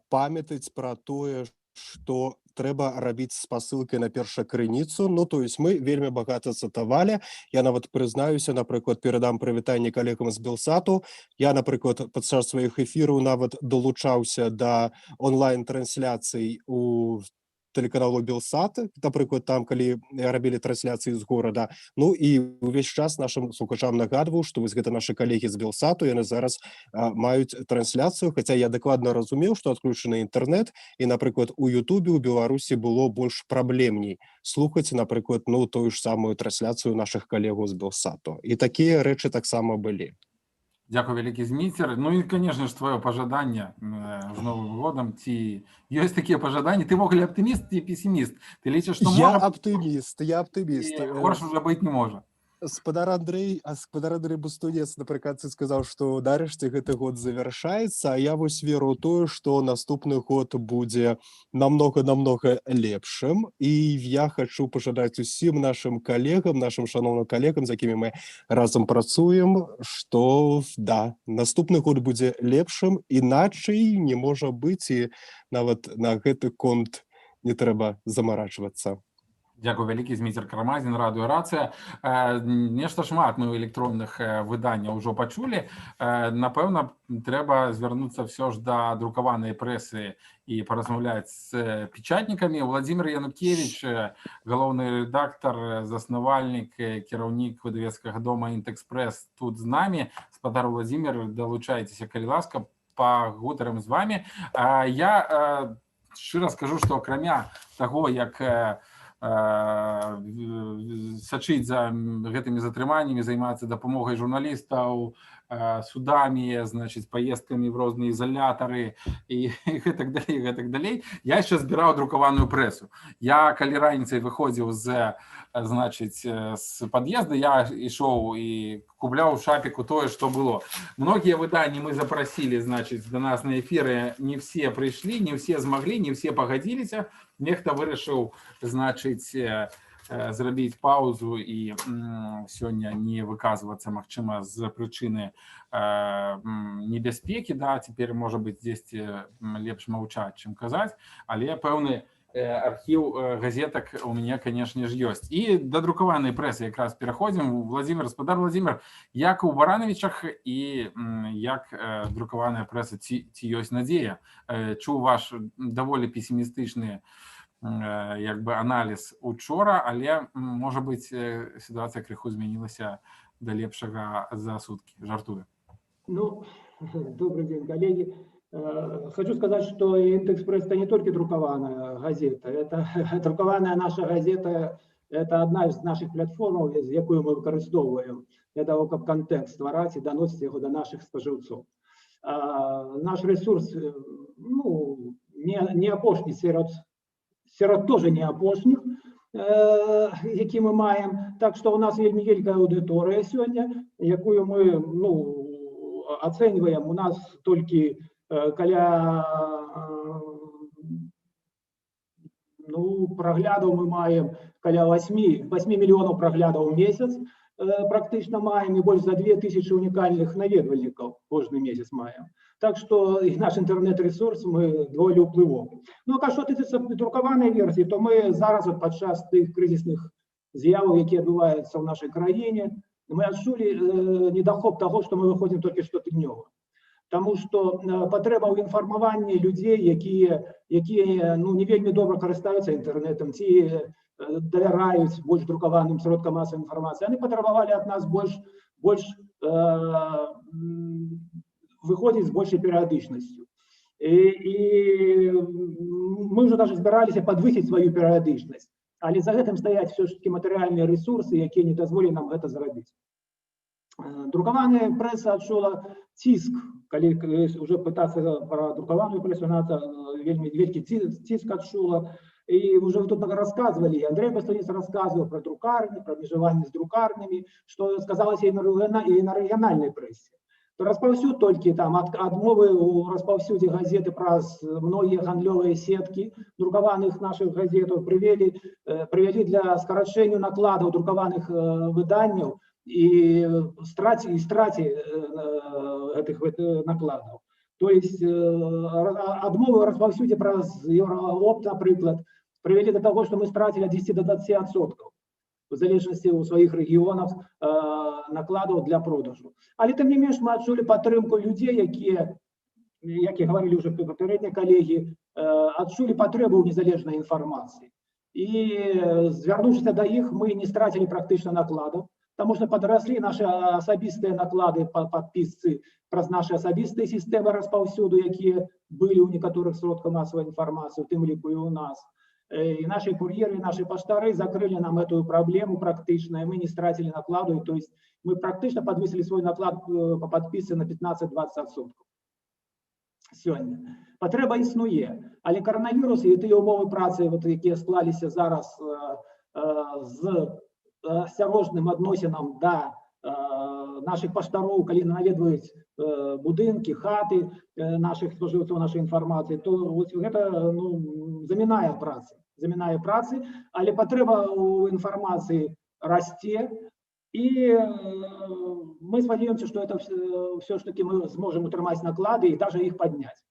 памятаць пра тое, што трэба рабіць спасылкай на першакрыніцу. Ну, то есть мы вельмі багата цытавалі. Я нават прызнаюся, напрыклад, перадам прывітанне калегам з Белсату. Я, напрыклад, падчас сваіх эфіраў нават далучаўся да онлайн-трансляцый у тэлеканалу Белсат, напрыклад, там, калі рабілі трансляцыі з горада. Ну, і ўвесь час нашым слухачам нагадваў, што вось гэта нашы калегі з Белсату, яны зараз маюць трансляцыю, хаця я дакладна разумеў, што адключаны інтэрнэт, і, напрыклад, у Ютубе ў Беларусі было больш праблемней слухаць, напрыклад, тую ж самую трансляцыю нашых калегаў з Белсату. І такія рэчы таксама былі. Дякую, вялікі Зміцер. Ну і, конечно ж, твоё пажаданне з Новым годам. Ці ёсць такія пажаданні? Ты ввогуле аптыміст ці песіміст? Ты лічыш, што Я можа... аптыміст. Горш уже быць не можа. Спадар Андрэй Бустунец напрыканцы сказаў, што нарэшце гэты год завяршаецца, а я вось веру ў тое, што наступны год будзе намнога лепшым, і я хачу пажадаць усім нашым калегам, нашым шаноўным калегам, з якімі мы разам працуем, што да, наступны год будзе лепшым, іначай не можа быць, і нават на гэты конт не трэба замарачвацца. Дякую, вялікі Зміцер Карамазін, радыё Рацыя. Нешта шмат мы ў электронных выданняў ужо пачулі. Напэўна, трэба звярнуцца ўсё ж да друкаванай прэсы і паразмаўляць з печатнікамі. Владзімир Янукевіч, галоўны рэдактар, заснавальнік, кіраўнік выдавецкага дома «Інтэкспрэс» тут з намі. Спадар Владзімир, далучайцеся, калі ласка, пагутарым з вамі. Я шчыра скажу, што акрамя таго, як сачыць за гэтымі затрыманнямі, займацца дапамогай журналістаў, судамі, значыць, паездкамі в розныя ізалятары і гэтак далей. Я яшчэ збіраў друкаваную прэсу. Я, калі раніцай выходзіў з пад'езда, я ішоў і купляў шапіку тое, што было. Многія выданні мы запрасілі, значыць, да нас на эфіры, не все прыйшлі, не все змаглі, не все пагадзіліся. Нехта вырашыў, значыць, зрабіць паузу і сёння не выказвацца, магчыма, з прычыны небяспекі, да, цяпер, можа быць, дзесьці лепш маўчаць, чым казаць, але пэўны архіў газетак у мяне, канешне ж, ёсць. І да друкаванай прэсы якраз пераходзім. Владзімир, спадар Владзімир, як у Барановичах і як друкаваная прэса, ці ёсць надзея? Чуў ваш даволі песімістычны аналіз учора, але, можа быць, сітуацыя крыху змянілася да лепшага за суткі. Жартую. Ну, добрый день, коллеги. Хочу сказать, что «Интэкспрэс» — это не только друкованная газета. Это друкованная наша газета — это одна из наших платформ, якую мы выкарыстоўваем для того, как контекст ствараць и доносить его до наших споживцов. Наш ресурс, ну, не апошні сярод тоже не апошніх, які мы маем. Так что у нас вельмі вялікая аўдыторыя сёння, якую мы, ну, ацэньваем. У нас толькі каля праглядаў мы маем каля 8 мільёнаў праглядаў у месяц, практычна маем, і больш за 2000 унікальных наведвальнікаў кожны месяц маем. Так што і наш інтэрнэт-рэсурс мы даволі ўплывовы. Ну, а што тычыцца друкаванай версіі, то мы зараз падчас тых крызісных з'яваў, якія адбываюцца ў нашай краіне, мы адчулі недахоп таго, што мы выходзім толькі штотыднёва. Тому што патрэба ў інфармаванні людзей, якія ну, не вельмі добра карыстаюцца інтэрнэтам ці давяраюць больш друкаваным сродкам масавай інфармацыі, яны патрабавалі ад нас больш выходзіць з большай перыядычнасцю. І мы ўжо даже збіраліся падвысіць сваю перыядычнасць, але за гэтым стаяць все ж таки матэрыяльныя рэсурсы, якія не дазволілі нам гэта зрабіць. Друкаваная прэса адчула ціск, калі уже пытацца пра друкаваную прэсу, вельмі вялікі ціск адчула. І уже тут рассказывали, и Андрей Бастуніц рассказывал про друкарні, про межаванне з друкарнямі, што сказалася і на рэгіянальнай прэсе. Распаўсюд толькі там адмовы ў распаўсюдзе газеты праз многія гандлёвыя сеткі друкаваных нашых газетаў прывялі для скарачэння накладаў друкаваных выданняў і страце гэтых накладаў. То есть адмовы ў распаўсюдзе праз Еўраопт, напрыклад, прывялі да таго, што мы страцілі ад 10 до 20% в залежнасці ў сваіх рэгіёнах накладаў для продажу. Але тым не менш мы адчулі падтрымку людзей, якія, як і гаварылі ўжо папярэднія калегі, адчулі патрэбу ў незалежнай інфармацыі. І звярнуўшыся да іх, мы не страцілі практычна накладаў, таму што падраслі нашы асабістыя наклады па падпісцы праз нашы асабістыя сістэмы распаўсюду, якія былі ў некаторых сродках масавай інфармацыі, у тым ліку і ў нас. И наши курьеры, наши поштары закрыли нам эту проблему практично, и мы не стратили накладу, то есть мы практично подвесили свой наклад по подписке на 15-20%. Сегодня. Потреба існує, але коронавірус і ті умови праці, які склалися зараз з асцярожним адносінам до наших поштароў, калі наведваюць будынкі, хаты наших спажыўцоў нашай інфармацыі, то гэта замінае працы, але патрэба ў інфармацыі расце, і мы спадзяёмся, што это все ж таки мы зможам утрымаць наклады і даже іх падняць.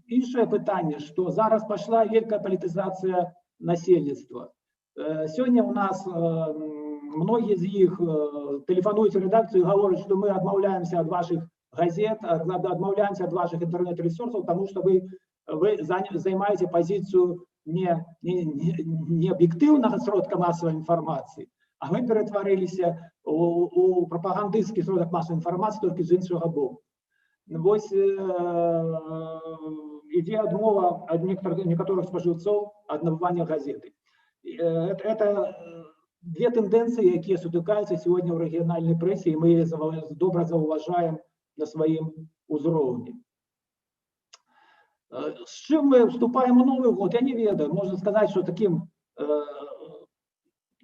Іншае пытанне, што зараз пашла вялікая палітызацыя насельніцтва. Сёння у нас многие из них телефонуют в редакцию и говорят, что мы отмовляемся от ваших газет, отмовляемся от ваших интернет-ресурсов, потому что вы занимаете позицию не объективного сродка массовой информации, а вы перетворились у пропагандистский сродок массовой информации только з іншого боку. Вось ідзе адмова ад некаторых спажыўцоў ад набывання газеты. Это две тенденции, якія сутыкаюцца сегодня ў рэгіянальнай прэсе, і мы добра заўважаем на сваім узроўні. З чым мы вступаем у Новый год, я не ведаю. Можно сказать, что таким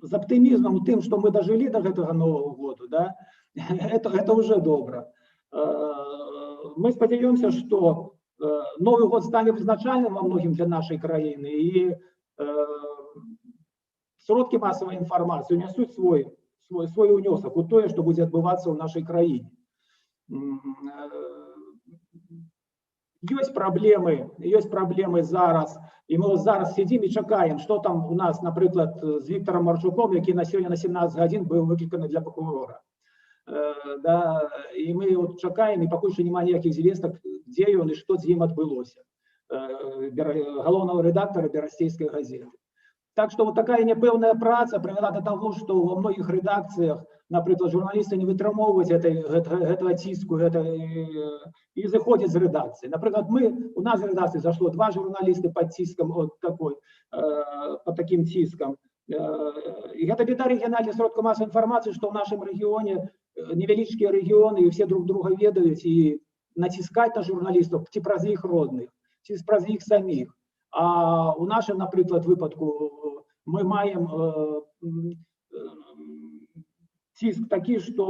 з аптымізмам тым, што мы дажылі до гэтага Нового года, да? это уже добра. Мы спадзяёмся, што Новый год стане вызначальным во многім для нашай краіны, і сродкі масавай інфармацыі унесуць свой унёсак у тое, што будзе адбывацца ў нашай краіне. Ёсць праблемы зараз, і мы зараз сидзім і чакаем, што там у нас, напрыклад, з Віктарам Марчуком, які на сёння на 17 гадзін быў выкліканы для прокурора. І мы чакаем, і пакуль што няма ніякіх звестак, дзе ён і што з ім адбылося. Галоўнага рэдактара берасцейскай газеты. Так что вот такая непэўная праца прывяла до того, что во многих редакциях, например, журналисты не вытрымоўваюць этого ціску и заходят з редакции. Например, у нас в редакции зашло 2 журналиста под циском, под таким циском. И это беда региональных сродкаў массовой информации, что в нашем регионе невеличкие регионы, и все друг друга ведают, и натискать на журналистов ці праз іх родных, ці праз іх самих. А у нашым, напрыклад, выпадку мы маем ціск такі, што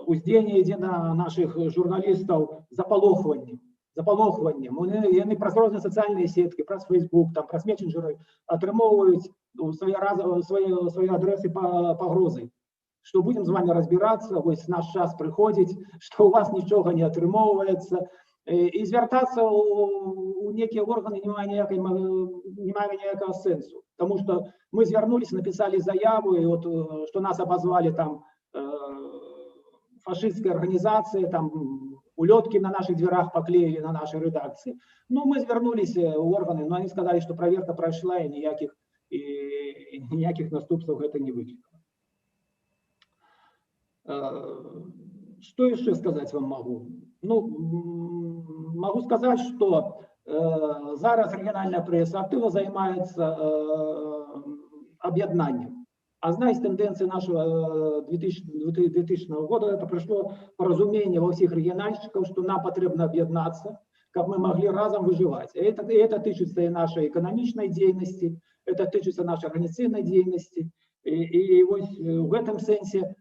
уздзеянне ідзе на нашых журналістаў запалохваннем. Яны праз розныя сацыяльныя сеткі, праз Facebook, праз месенджеры атрымоўваюць свае адрэсы пагрозы. Што будзем з вами разбірацца, вось наш час прыходзіць, што у вас нічога не атрымоўваецца. І звяртацца ў некія органы не мае ніякага сэнсу. Таму што мы звярнуліся, напісалі заяву, і што нас абазвалі там фашистской организации, там улетки на наших дверях поклеили на нашей редакции. Ну, мы звернулись в органы, но они сказали, что проверка прошла и никаких наступств это не выкликало. Что еще сказать вам могу? Ну, могу сказать, что зараз региональная пресса активно займается объединением. Одна из тенденций нашего 2000 года, это пришло поразумение во всех региональщиков, что нам потребно объединяться, как мы могли разом выживать. Это тычется и нашей экономичной деятельности, это тычется нашей организационной деятельности. И в этом сенсе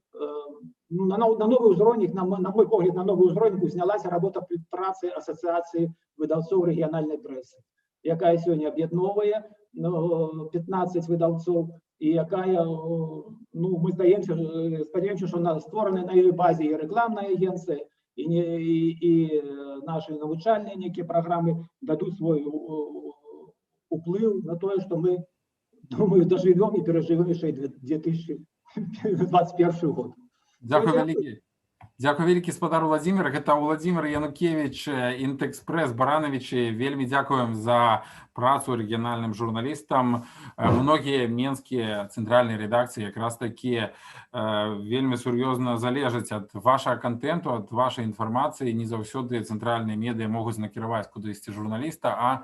на новый узровень, на мой погляд, на новый узровень узнялась работа працы Асоціації видавців регіональної преси, яка сьогодні об'єдновує 15 видавців, і яка, ну, ми сподіваємося, що створена на її базі і рекламна агенція, і наші навчальні які програми дадуть свій вплив на те, що ми, думаю, доживемо і переживемо ще й 2021 год. Дякую вялікі спадару Владзімір. Гэта Владзімір Янукевич, Інтэкспрэс Барановичы. Вельмі дзякуем за працу рэгіянальным журналістам. Многія менскія цэнтральныя рэдакцыі якраз такі вельмі сур'ёзна залежаць ад вашага контенту, ад вашай інфармацыі. Не заўсёды цэнтральныя медыа могуць накіраваць кудысьці журналіста, а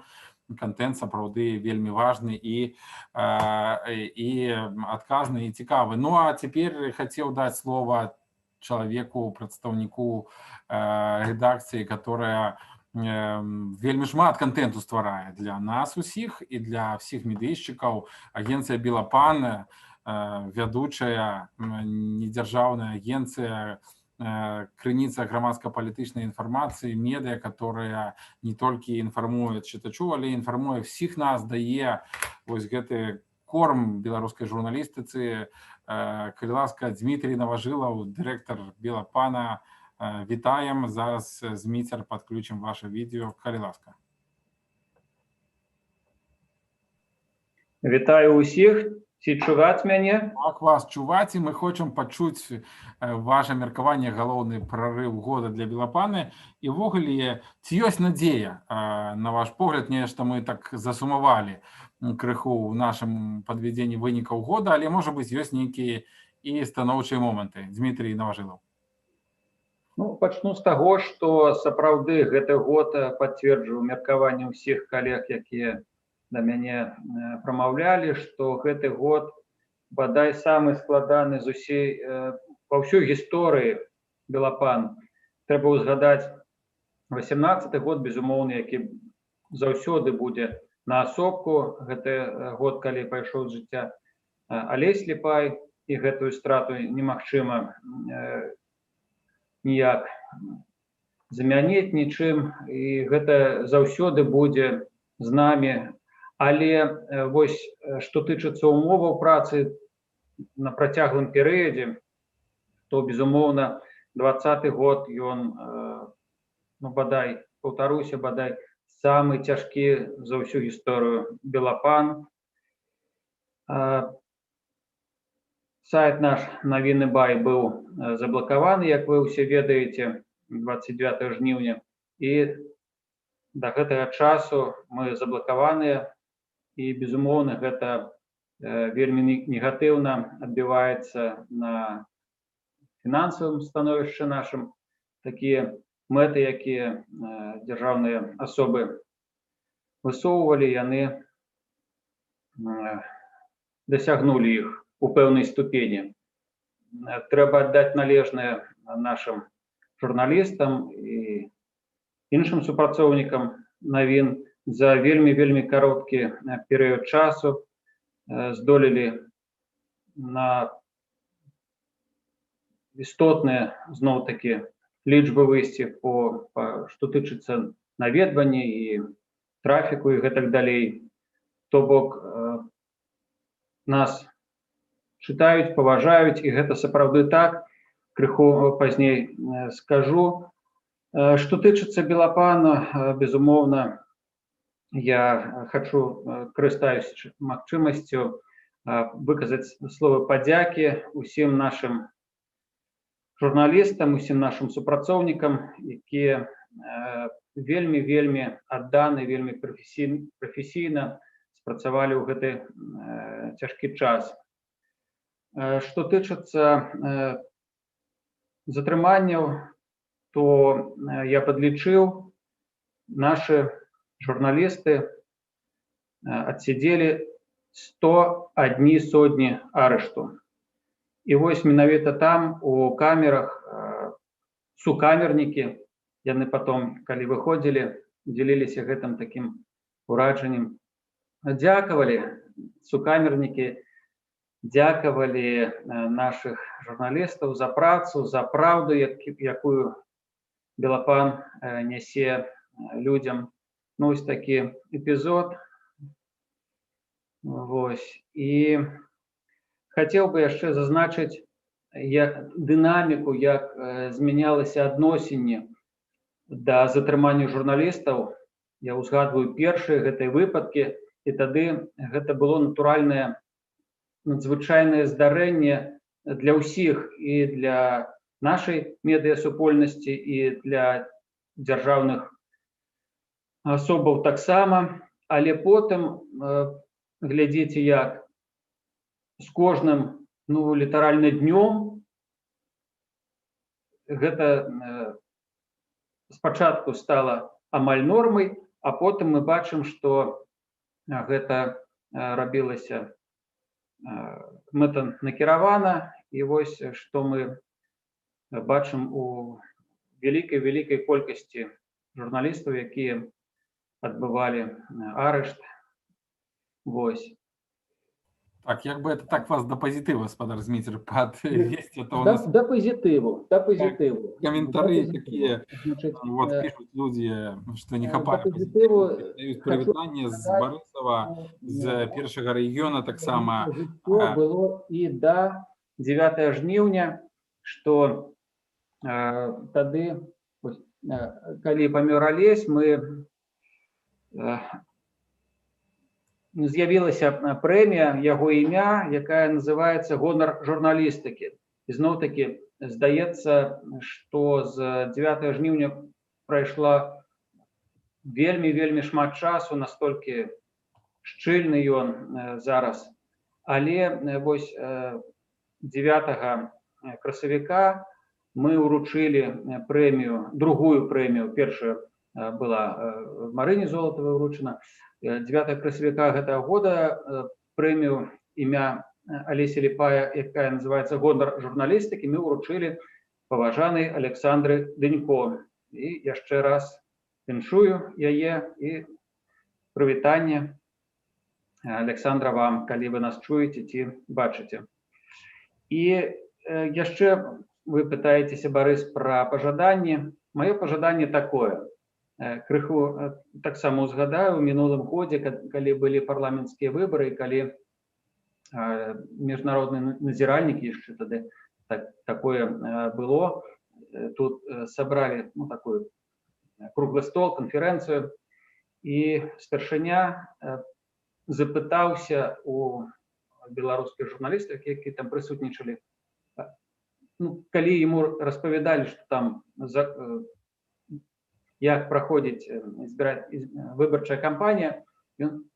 контент сапраўды вельмі важны і адказны і цікавы. Ну а цяпер хацеў даць слова человеку, прадстаўніку редакцыі, которая вельмі шмат контенту стварае для нас усіх і для всіх медыйшчыкаў. Агенцыя Белапан, вядучая недзяржаўная агенцыя, крыніца грамадска-палітычнай інфармацыі, медыа, которая не толькі інфармуе чытачоў, але інфармуе всіх нас, дае вось гэты корм беларускай журналістыцы. Калі ласка, Дмітрий Новажылаў, дырэктар Белапана. Вітаем. Зараз, Зміцер, падключым ваше відео. Калі ласка. Вітаю ўсіх. Ці чуваць мяне? Так, вас чуваць, і мы хочам пачуць ваше меркаванне, галоўны прарыў года для Белапаны. І ўвогуле, ці ёсць надзея, на ваш погляд? Нешта мы так засумавалі крыху ў нашым падвядзенні вынікаў года, але, можа быць, ёсць нейкія і станоўчыя моманты. Дмітрий Новажылаў. Ну, пачну з таго, што сапраўды гэты год пацверджваў меркаванне ўсіх калег, якія на мяне прамаўлялі, што гэты год бадай самы складаны з усей па ўсёй гісторыі Белапан. Трэба ўзгадаць 18-й год, безумоўна, які заўсёды будзе на асобку. Гэты год, калі пайшоў з жыцця Алесь Ліпай, і гэтую страту немагчыма ніяк замяніць нічым, і гэта заўсёды будзе з намі. Але вось, што тычыцца умоваў працы на працяглым перыядзе, то, безумоўна, 20-й год, ён, ну, бадай, паўтаруся, бадай, самы цяжкі за ўсю гісторыю Белапан. Сайт наш Навіны Бай быў заблакаваны, як вы ўсе ведаеце, 29 жніўня. І да гэтага часу мы заблакаваныя. І, безумоўна, гэта вельмі негатыўна адбіваецца на фінансавым становішчы нашым. Такія мэты, якія дзяржаўныя асобы высоўвалі, яны дасягнулі іх у пэўнай ступені. Трэба аддаць належнае нашым журналістам і іншым супрацоўнікам навін. За вельмі кароткі перыяд часу здолелі на істотныя, зноў-такі, лічбы выйсці, што тычыцца наведвання і трафіку і гэтак далей. То бок, нас чытаюць, паважаюць, і гэта сапраўды так. Крыху пазней скажу. Што тычыцца Белапана, безумоўна, я хочу, карыстаюсь магчымасцю, выказаць словы падзякі ўсім нашым журналістам, усім нашим супрацоўнікам, якія вельмі адданы, вельмі прафесійна спрацавалі ў гэты цяжкі час. Што тычыцца затрыманняў, то я падлічыў, нашы журналісты адсядзелі 101 сотні арышту. І вось менавіта там, у камерах, сукамернікі, яны потом, калі выходзілі, дзяліліся гэтым такім уражаннем. Дзякавалі сукамернікі, дзякавалі наших журналістаў за працу, за правду, якую Белапан нясе людям. Ну, ось такі эпізод. Вось. І хацеў бы яшчэ зазначыць дынаміку, як змянялася адносінне да затрымання журналістаў. Я узгадваю першыя гэтыя выпадкі, і тады гэта было натуральнае, надзвычайнае здарэнне для ўсіх, і для нашай медыасупольнасці, і для дзяржаўных асобаў таксама. Але потым, глядзіце як, з кожным, літаральна днём, гэта спачатку стала амаль нормай, а потым мы бачым, што гэта рабілася мэтанакіравана, і вось што мы бачым у вялікай колькасці журналістаў, якія адбывалі арышт. Вось. Так, як бы это так вас до позитива, господар Зміцер, подвести, то у нас До позитиву. комментарии такие, вот пишут люди, что не хапает позитиву. Привітання з Борисова, з першого регіону, так само. Жыццё было і до 9 жніўня, што тады, калі памёр Алесь, з'явілася прэмія, яго імя, якая называецца «Гонар журналістыкі». І зноў-такі, здаецца, што з 9 жніўня прайшла вельмі шмат часу, настолькі шчыльны ён зараз. Але вось 9 красавіка мы ўручылі прэмію, другую прэмію, першая была Марыне Золатавай ўручана, 9 красавіка гэтага года прэмію імя Алеся Ліпая, якая называецца «Гонар журналістыкі», мы ўручылі паважанай Александры Дынько. І яшчэ раз віншую яе і прывітанне, Александра, вам, калі вы нас чуеце ці бачыце. І яшчэ вы пытаецеся, Барыс, пра пажаданні. Маё пажаданне такое. Крыху таксама узгадаю, у мінулым годзе, калі былі парламенцкія выбары, калі міжнародныя назіральнікі яшчэ тады такое было, тут сабралі такой круглы стол, канферэнцыю, і старшыня запытаўся у беларускіх журналістаў, які там прысутнічалі, калі яму распавядалі, што там як праходзіць выбарчая кампанія, ён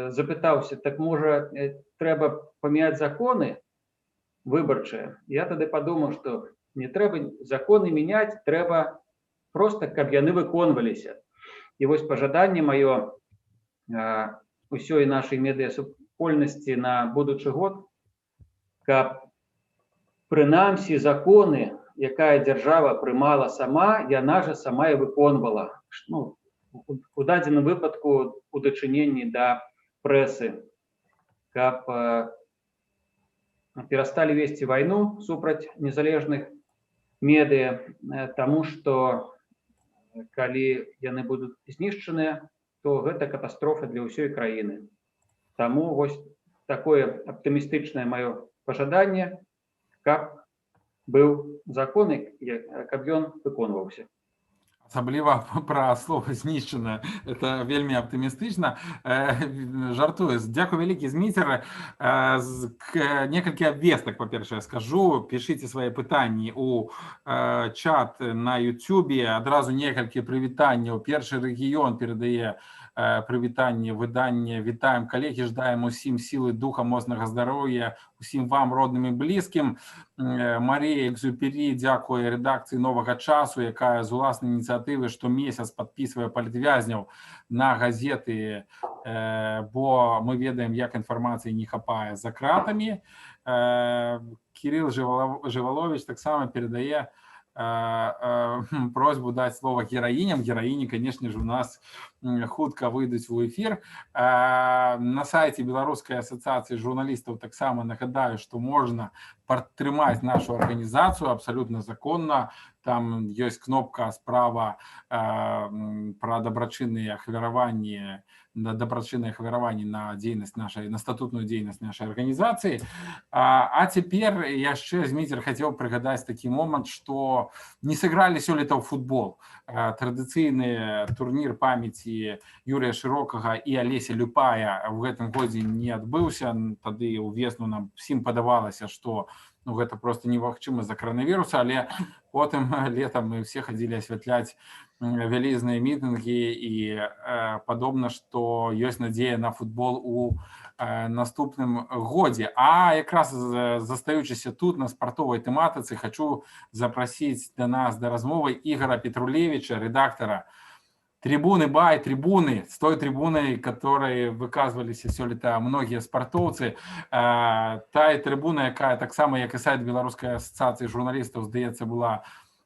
запытаўся, так можа трэба памяняць законы выбарчыя. Я тады падумаў, што не трэба законы мяняць, трэба проста, каб яны выконваліся. І вось пажаданне маё усёй нашай медыасупольнасці на будучы год, каб прынамсі законы, якая дзяржава прымала сама, яна жа сама і выконвала. У дадзеным выпадку у дачыненні да прэсы, каб перасталі весці вайну супраць незалежных медыа, таму што калі яны будуць знішчаныя, то гэта катастрофа для ўсёй краіны. Таму вось такое аптымістычнае маё пажаданне, каб быў закон, каб ён выконваўся. Асабліва пра слова знішчана, это вельмі аптымістычна. Жартую. Дзякуй вялікі, Зміцер. Некалькі абвестак, па-першае, скажу. Пішыце свае пытанні ў чат на Ютубе. Адразу некалькі прывітанняў. Першы рэгіён перадае прывітанне выдання. Вітаем калегі, жадаем усім сілы духа, моцнага здароўя, усім вам, родным і блізкім. Марія Экзюпері дзякуе рэдакцыі «Новага часу», якая з уласнай ініцыятывы штомесяц падпісвае палітвязняў на газеты, бо мы ведаем, як інфармацыі не хапае за кратамі. Кирилл Жывалович таксама перадае просьбу даць слова гераіням. Гераіні, канешне ж, у нас хутка выйдуць у эфір. На сайце Беларускай асацыяцыі журналістаў таксама нагадаю, што можна падтрымаць нашу арганізацыю абсалютна законна. Там ёсць кнопка справа пра дабрачынныя ахвяраванні, на дзейнасць нашай, на статутную дзейнасць нашай арганізацыі. А цяпер яшчэ, Зміцер, хацеў прыгадаць такі момант, што не сыгралі сёлета ў футбол. Традыцыйны турнір памяці Юрія Шырокага і Алеся Люпая в гэтым годзе не адбыўся. Тады ўвесну нам всім падавалася, што гэта просто немагчыма з-за коронавіруса, але потым летам мы все хадзілі асвятляць вялізныя мітынгі і падобна, што ёсць надзея на футбол у наступным годзе. А якраз застаючыся тут на спартовай тэматыцы, хочу запрасіць да нас да размовы Ігора Петрулевича, рэдактара «Трибуны бай», «Трибуны», с той трибуной, которой выказывались сёлета многие спартовцы. Та трибуна, якая таксама, як і сайт Беларускай асацыяцыі журналістаў, здаецца, была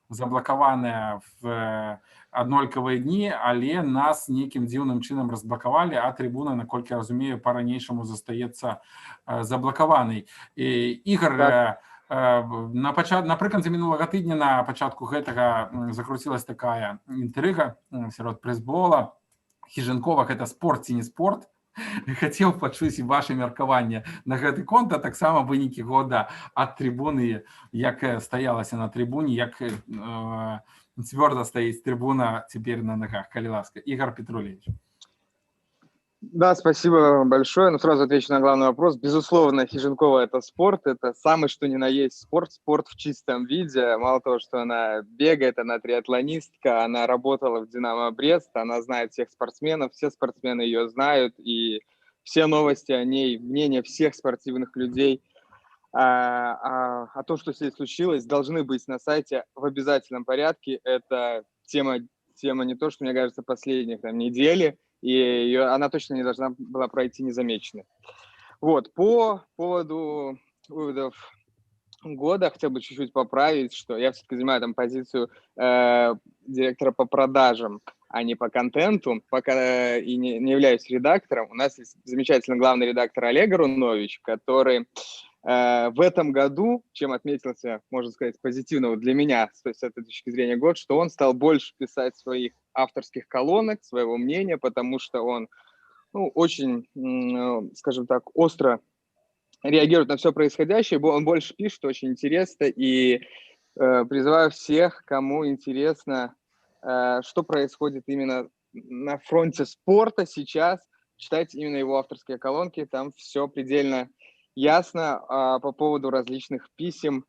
заблакаваная в аднолькавыя дні, але нас нейкім дзіўным чынам разблакавалі, а трибуна, наколькі разумею, па-ранейшаму застаецца заблакаванай. Ігор, напрыканцы мінулага тыдня на пачатку гэтага закруцілась такая інтрыга сярод прэсбола. Хіжанкова гэта спорт ці не спорт? Хацеў пачуць вашы меркаванне на гэты конт, а таксама вынікі года ад трыбуны, як стаялася на трыбуне, як цвёрда стаіць трибуна теперь на ногах. Калі ласка. Игорь Петрулевич. Да, спасибо большое. Ну, сразу отвечу на главный вопрос. Безусловно, Хиженкова – это спорт. Это самый что ни на есть спорт. Спорт в чистом виде. Мало того, что она бегает, она триатлонистка, она работала в «Динамо Брест», она знает всех спортсменов, все спортсмены ее знают, и все новости о ней, мнение всех спортивных людей о том, что с ней случилось, должны быть на сайте в обязательном порядке. Это тема не то, что, мне кажется, последних недели, и она точно не должна была пройти незамеченной. Вот, по поводу выводов года хотел бы чуть-чуть поправить, что я все-таки занимаю там позицию директора по продажам, а не по контенту, пока и не являюсь редактором. У нас есть замечательный главный редактор Олег Арунович, который в этом году, чем отметился, можно сказать, позитивного для меня с этой точки зрения год, что он стал больше писать своих авторских колонок, своего мнения, потому что он очень, скажем так, остро реагирует на все происходящее, он больше пишет, очень интересно, и призываю всех, кому интересно, что происходит именно на фронте спорта сейчас, читайте именно его авторские колонки, там все предельно ясно по поводу различных писем,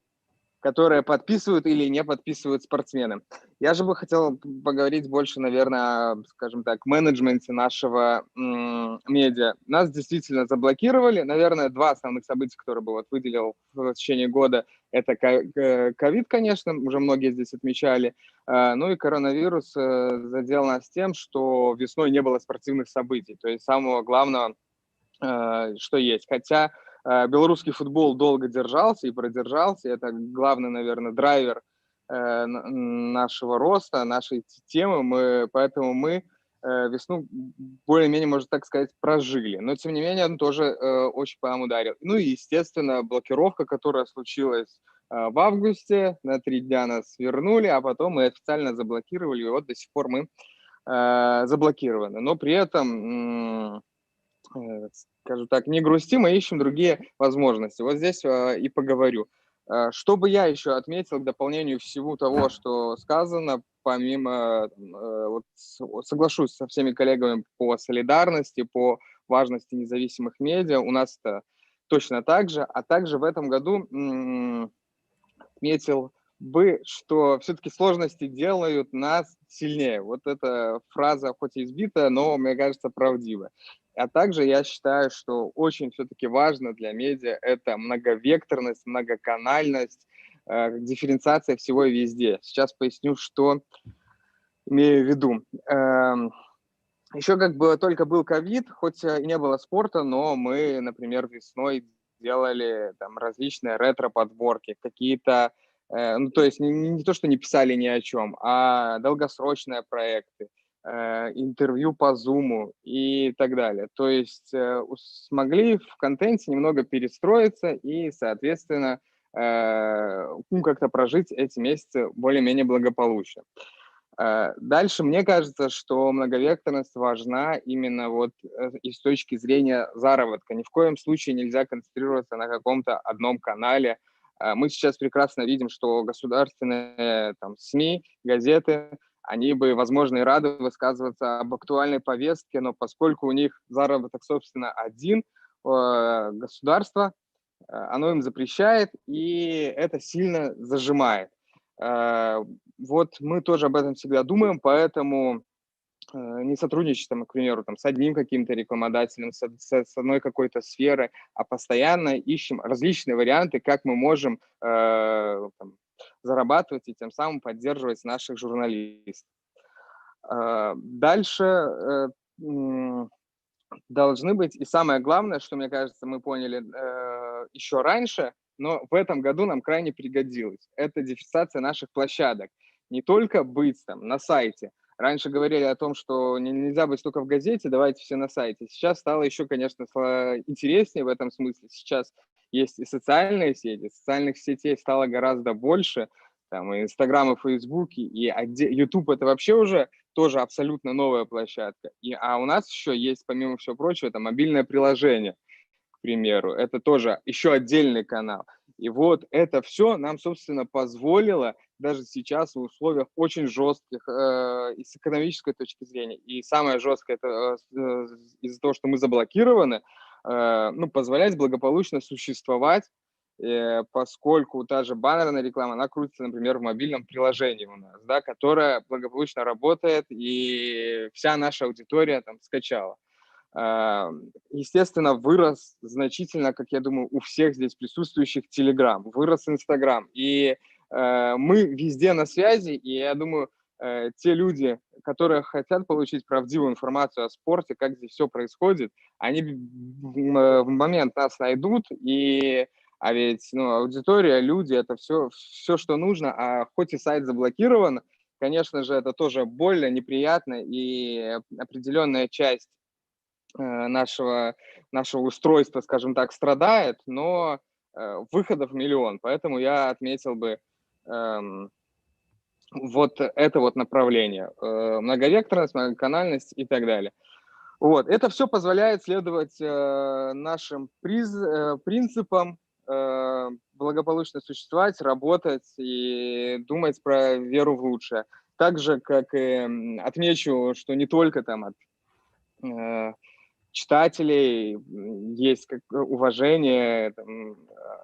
которые подписывают или не подписывают спортсмены. Я же бы хотел поговорить больше, наверное, скажем так, менеджменте нашего медиа. Нас действительно заблокировали. Наверное, два основных события, которые бы выделил в течение года, это ковид, конечно, уже многие здесь отмечали. Ну и коронавирус задел нас тем, что весной не было спортивных событий. То есть самого главного, что есть. Хотя белорусский футбол долго держался и продержался. Это главный, наверное, драйвер нашего роста, нашей темы. Поэтому мы весну более-менее, можно так сказать, прожили. Но, тем не менее, он тоже очень по нам ударил. Ну и, естественно, блокировка, которая случилась в августе. На 3 дня нас вернули, а потом мы официально заблокировали. И вот до сих пор мы заблокированы. Но при этом... скажем так, не грустим, а ищем другие возможности. Вот здесь и поговорю. Что бы я еще отметил к дополнению всего того, что сказано, помимо, вот, соглашусь со всеми коллегами по солидарности, по важности независимых медиа, у нас это точно так же, а также в этом году отметил бы, что все-таки сложности делают нас сильнее. Вот эта фраза хоть и избитая, но, мне кажется, правдивая. А также я считаю, что очень все-таки важно для медиа это многовекторность, многоканальность, дифференциация всего и везде. Сейчас поясню, что имею в виду. Еще как бы только был ковид, хоть и не было спорта, но мы, например, весной делали там различные ретро-подборки, какие-то, ну, то есть не то, что не писали ни о чем, а долгосрочные проекты, интервью по Zoom и так далее. То есть смогли в контенте немного перестроиться и, соответственно, ну, как-то прожить эти месяцы более-менее благополучно. Дальше мне кажется, что многовекторность важна именно вот и с точки зрения заработка. Ни в коем случае нельзя концентрироваться на каком-то одном канале. Мы сейчас прекрасно видим, что государственные там, СМИ, газеты, они бы, возможно, и рады высказываться об актуальной повестке, но поскольку у них заработок, собственно, один, государство, оно им запрещает, и это сильно зажимает. Вот мы тоже об этом всегда думаем, поэтому не сотрудничать, там, к примеру, там, с одним каким-то рекламодателем, с одной какой-то сферой, а постоянно ищем различные варианты, как мы можем там, зарабатывать и тем самым поддерживать наших журналистов. Дальше должны быть, и самое главное, что, мне кажется, мы поняли еще раньше, но в этом году нам крайне пригодилось. Это дифференциация наших площадок. Не только быть там на сайте. Раньше говорили о том, что нельзя быть только в газете, давайте все на сайте. Сейчас стало еще, конечно, интереснее в этом смысле. Сейчас есть и социальные сети, социальных сетей стало гораздо больше. Там и Инстаграм, и Фейсбук, и YouTube это вообще уже тоже абсолютно новая площадка. А у нас еще есть, помимо всего прочего, это мобильное приложение, к примеру. Это тоже еще отдельный канал. И вот это все нам, собственно, позволило даже сейчас в условиях очень жестких и с экономической точки зрения, и самое жесткое это из-за того, что мы заблокированы, ну, позволять благополучно существовать, поскольку та же баннерная реклама, она крутится, например, в мобильном приложении у нас, да, которая благополучно работает, и вся наша аудитория там скачала. Естественно, вырос значительно, как я думаю, у всех здесь присутствующих Telegram, вырос Instagram, и мы везде на связи, и я думаю, те люди, которые хотят получить правдивую информацию о спорте, как здесь все происходит, они в момент нас найдут, а ведь аудитория, люди, это все, что нужно, а хоть и сайт заблокирован, конечно же, это тоже больно, неприятно, и определенная часть нашего устройства, скажем так, страдает, но выходов миллион, поэтому я отметил бы вот это вот направление, многовекторность, многоканальность и так далее. Вот, это все позволяет следовать нашим принципам, благополучно существовать, работать и думать про веру в лучшее. Так же, как и отмечу, что не только там от читателей есть уважение, там,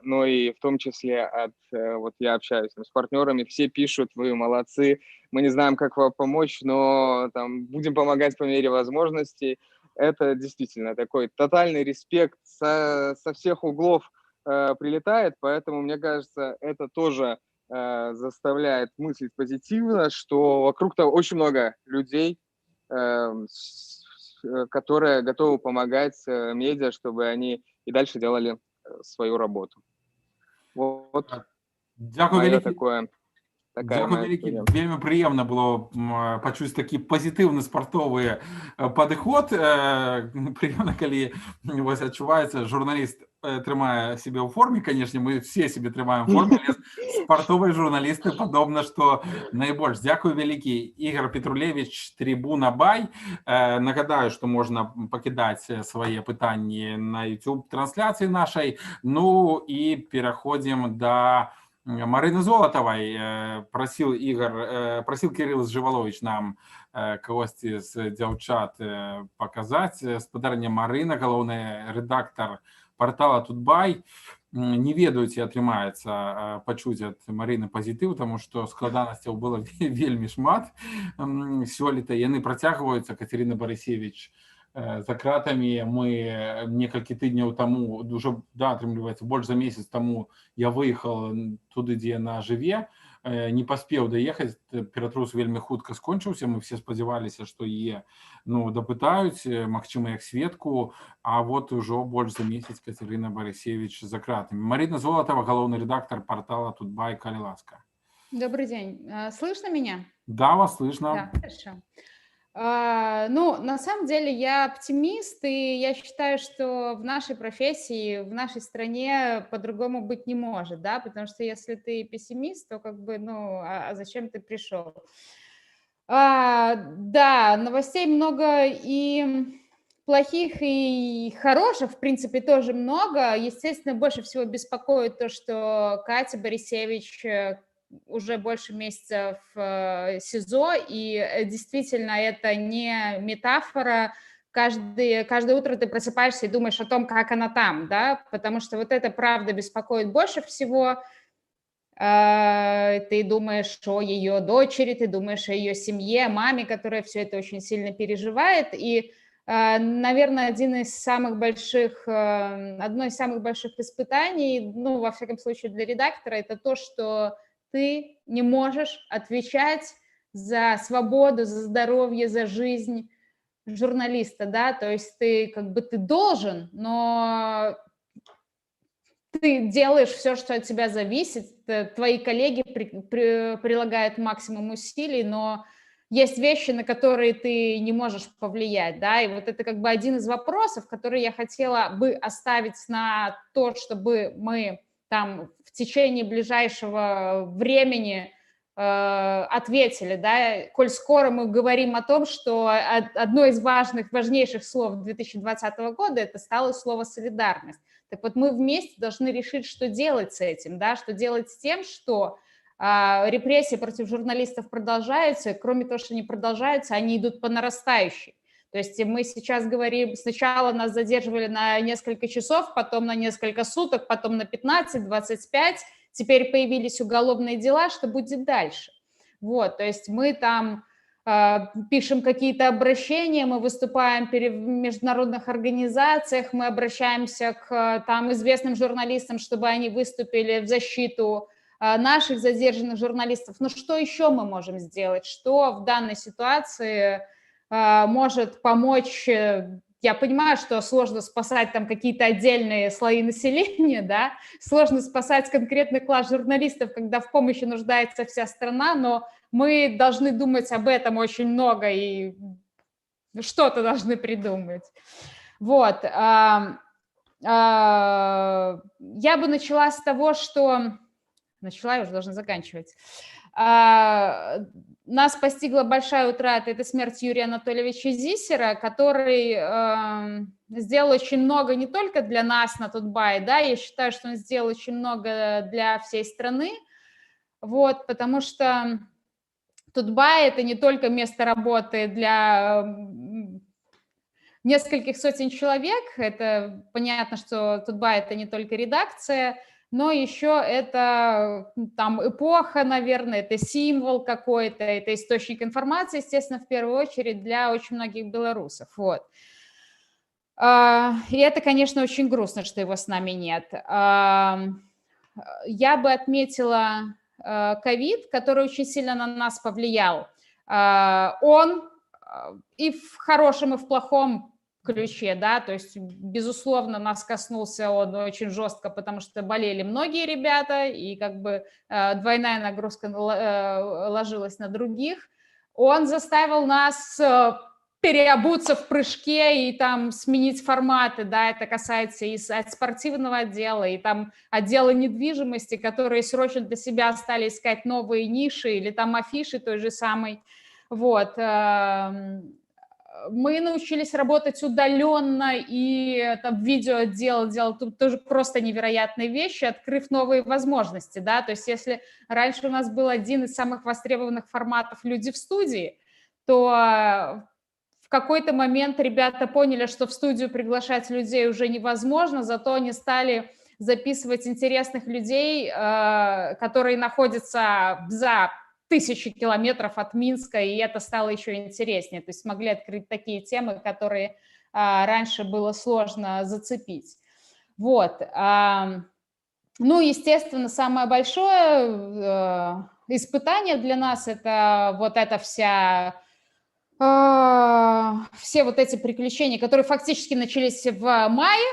но и в том числе вот я общаюсь там, с партнерами, все пишут, вы молодцы, мы не знаем, как вам помочь, но там, будем помогать по мере возможностей. Это действительно такой тотальный респект со всех углов прилетает, поэтому, мне кажется, это тоже заставляет мыслить позитивно, что вокруг-то очень много людей, которые готовы помогать медиа, чтобы они и дальше делали свою работу. Вот Дякую мое велике. такое такая Дякую моя вялікі. история. Вельмі прыемна было пачуць такі пазітыўны спартовы падыход. Прыемна, калі вось адчуваецца, журналіст трымае сябе ў форме, канешне, мы все сябе трымаем у форме, але спартовыя журналісты падобна, што найбольш. Дзякую вялікі. Ігор Петрулевич, Трибуна Бай. Нагадаю, што можна пакідаць свае пытанні на YouTube-трансляцыі нашай. Ну і пераходзім да Марины Золотовой. Просил Кирилл Жывалович нам кагосьці з дзяўчат показать. Спадарня Марына, галоўны рэдактар портала Тутбай. Не ведаю, ці атрымаецца пачуць ад Марыны пазітыў, таму што складанасцяў было вельмі шмат. Сёлета яны працягваюцца. Катерина Борисевич за кратамі. Мы некалькі тыдняў таму, уже, да, атрымліваецца, больш за месяц таму я выехал туды, дзе яна жыве, не паспеў даехаць, ператрус вельмі хутка скончыўся, мы все спадзяваліся, што яе дапытаюць, магчыма, як сведку, а вот ужо больш за месяц Катерина Борисевич за кратамі. Марина Золотова, галоўны редактор портала Тутбай, калі ласка. Добрый день. Слышно меня? Да, вас слышно. Да, хорошо. Ну, на самом деле я оптимист, и я считаю, что в нашей профессии, в нашей стране по-другому быть не может, да, потому что если ты пессимист, то как бы, ну, а зачем ты пришел? Да, новостей много и плохих, и хороших, в принципе, тоже много. Естественно, больше всего беспокоит то, что Катя Борисевич уже больше месяца в СИЗО, и действительно это не метафора. Каждое утро ты просыпаешься и думаешь о том, как она там, да, потому что вот это правда беспокоит больше всего. Ты думаешь о ее дочери, ты думаешь о ее семье, маме, которая все это очень сильно переживает, и, наверное, одно из самых больших испытаний, ну, во всяком случае для редактора, это то, что ты не можешь отвечать за свободу, за здоровье, за жизнь журналиста, да, то есть ты должен, но ты делаешь все, что от тебя зависит, твои коллеги прилагают максимум усилий, но есть вещи, на которые ты не можешь повлиять, да, и вот это как бы один из вопросов, который я хотела бы оставить на то, чтобы мы там в течение ближайшего времени ответили, да, коль скоро мы говорим о том, что одно из важнейших слов 2020 года это стало слово «солидарность». Так вот мы вместе должны решить, что делать с этим, да, что делать с тем, что репрессии против журналистов продолжаются, кроме того, что они продолжаются, они идут по нарастающей. То есть мы сейчас говорим, сначала нас задерживали на несколько часов, потом на несколько суток, потом на 15, 25, теперь появились уголовные дела, что будет дальше? Вот, то есть мы там пишем какие-то обращения, мы выступаем в международных организациях, мы обращаемся к там известным журналистам, чтобы они выступили в защиту наших задержанных журналистов. Но что еще мы можем сделать? Что в данной ситуации может помочь? Я понимаю, что сложно спасать там какие-то отдельные слои населения, да, сложно спасать конкретный класс журналистов, когда в помощи нуждается вся страна, но мы должны думать об этом очень много и что-то должны придумать. Вот. Я бы начала с того, что... Начала, я уже должна заканчивать. Нас постигла большая утрата, это смерть Юрия Анатольевича Зисера, который сделал очень много не только для нас на Тутбай, да, я считаю, что он сделал очень много для всей страны, вот, потому что Тутбай – это не только место работы для нескольких сотен человек, это понятно, что Тутбай – это не только редакция, но еще это там эпоха, наверное, это символ какой-то, это источник информации, естественно, в первую очередь для очень многих белорусов. Вот. И это, конечно, очень грустно, что его с нами нет. Я бы отметила ковид, который очень сильно на нас повлиял. Он и в хорошем, и в плохом ключе, да, то есть, безусловно, нас коснулся он очень жестко, потому что болели многие ребята, и как бы двойная нагрузка ложилась на других. Он заставил нас переобуться в прыжке и там сменить форматы, да, это касается и от спортивного отдела, и там отдела недвижимости, которые срочно для себя стали искать новые ниши или там афиши той же самой, вот. Мы научились работать удаленно, и там видеоотдел делал тут тоже просто невероятные вещи, открыв новые возможности, да, то есть если раньше у нас был один из самых востребованных форматов «Люди в студии», то в какой-то момент ребята поняли, что в студию приглашать людей уже невозможно, зато они стали записывать интересных людей, которые находятся за 1000 километров от Минска, и это стало еще интереснее. То есть смогли открыть такие темы, которые раньше было сложно зацепить. Вот. Ну, естественно, самое большое испытание для нас – это вот эта все вот эти приключения, которые фактически начались в мае.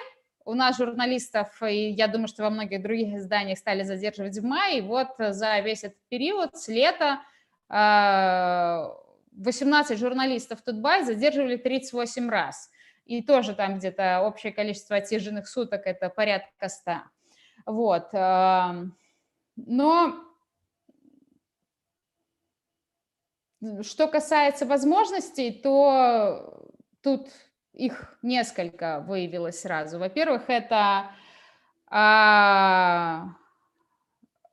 У нас журналистов, и я думаю, что во многих других изданиях стали задерживать в мае. И вот за весь этот период, с лета, 18 журналистов Тутбай задерживали 38 раз. И тоже там где-то общее количество отсиженных суток – это порядка 100. Вот. Но что касается возможностей, то тут их несколько выявилось сразу. Во-первых, это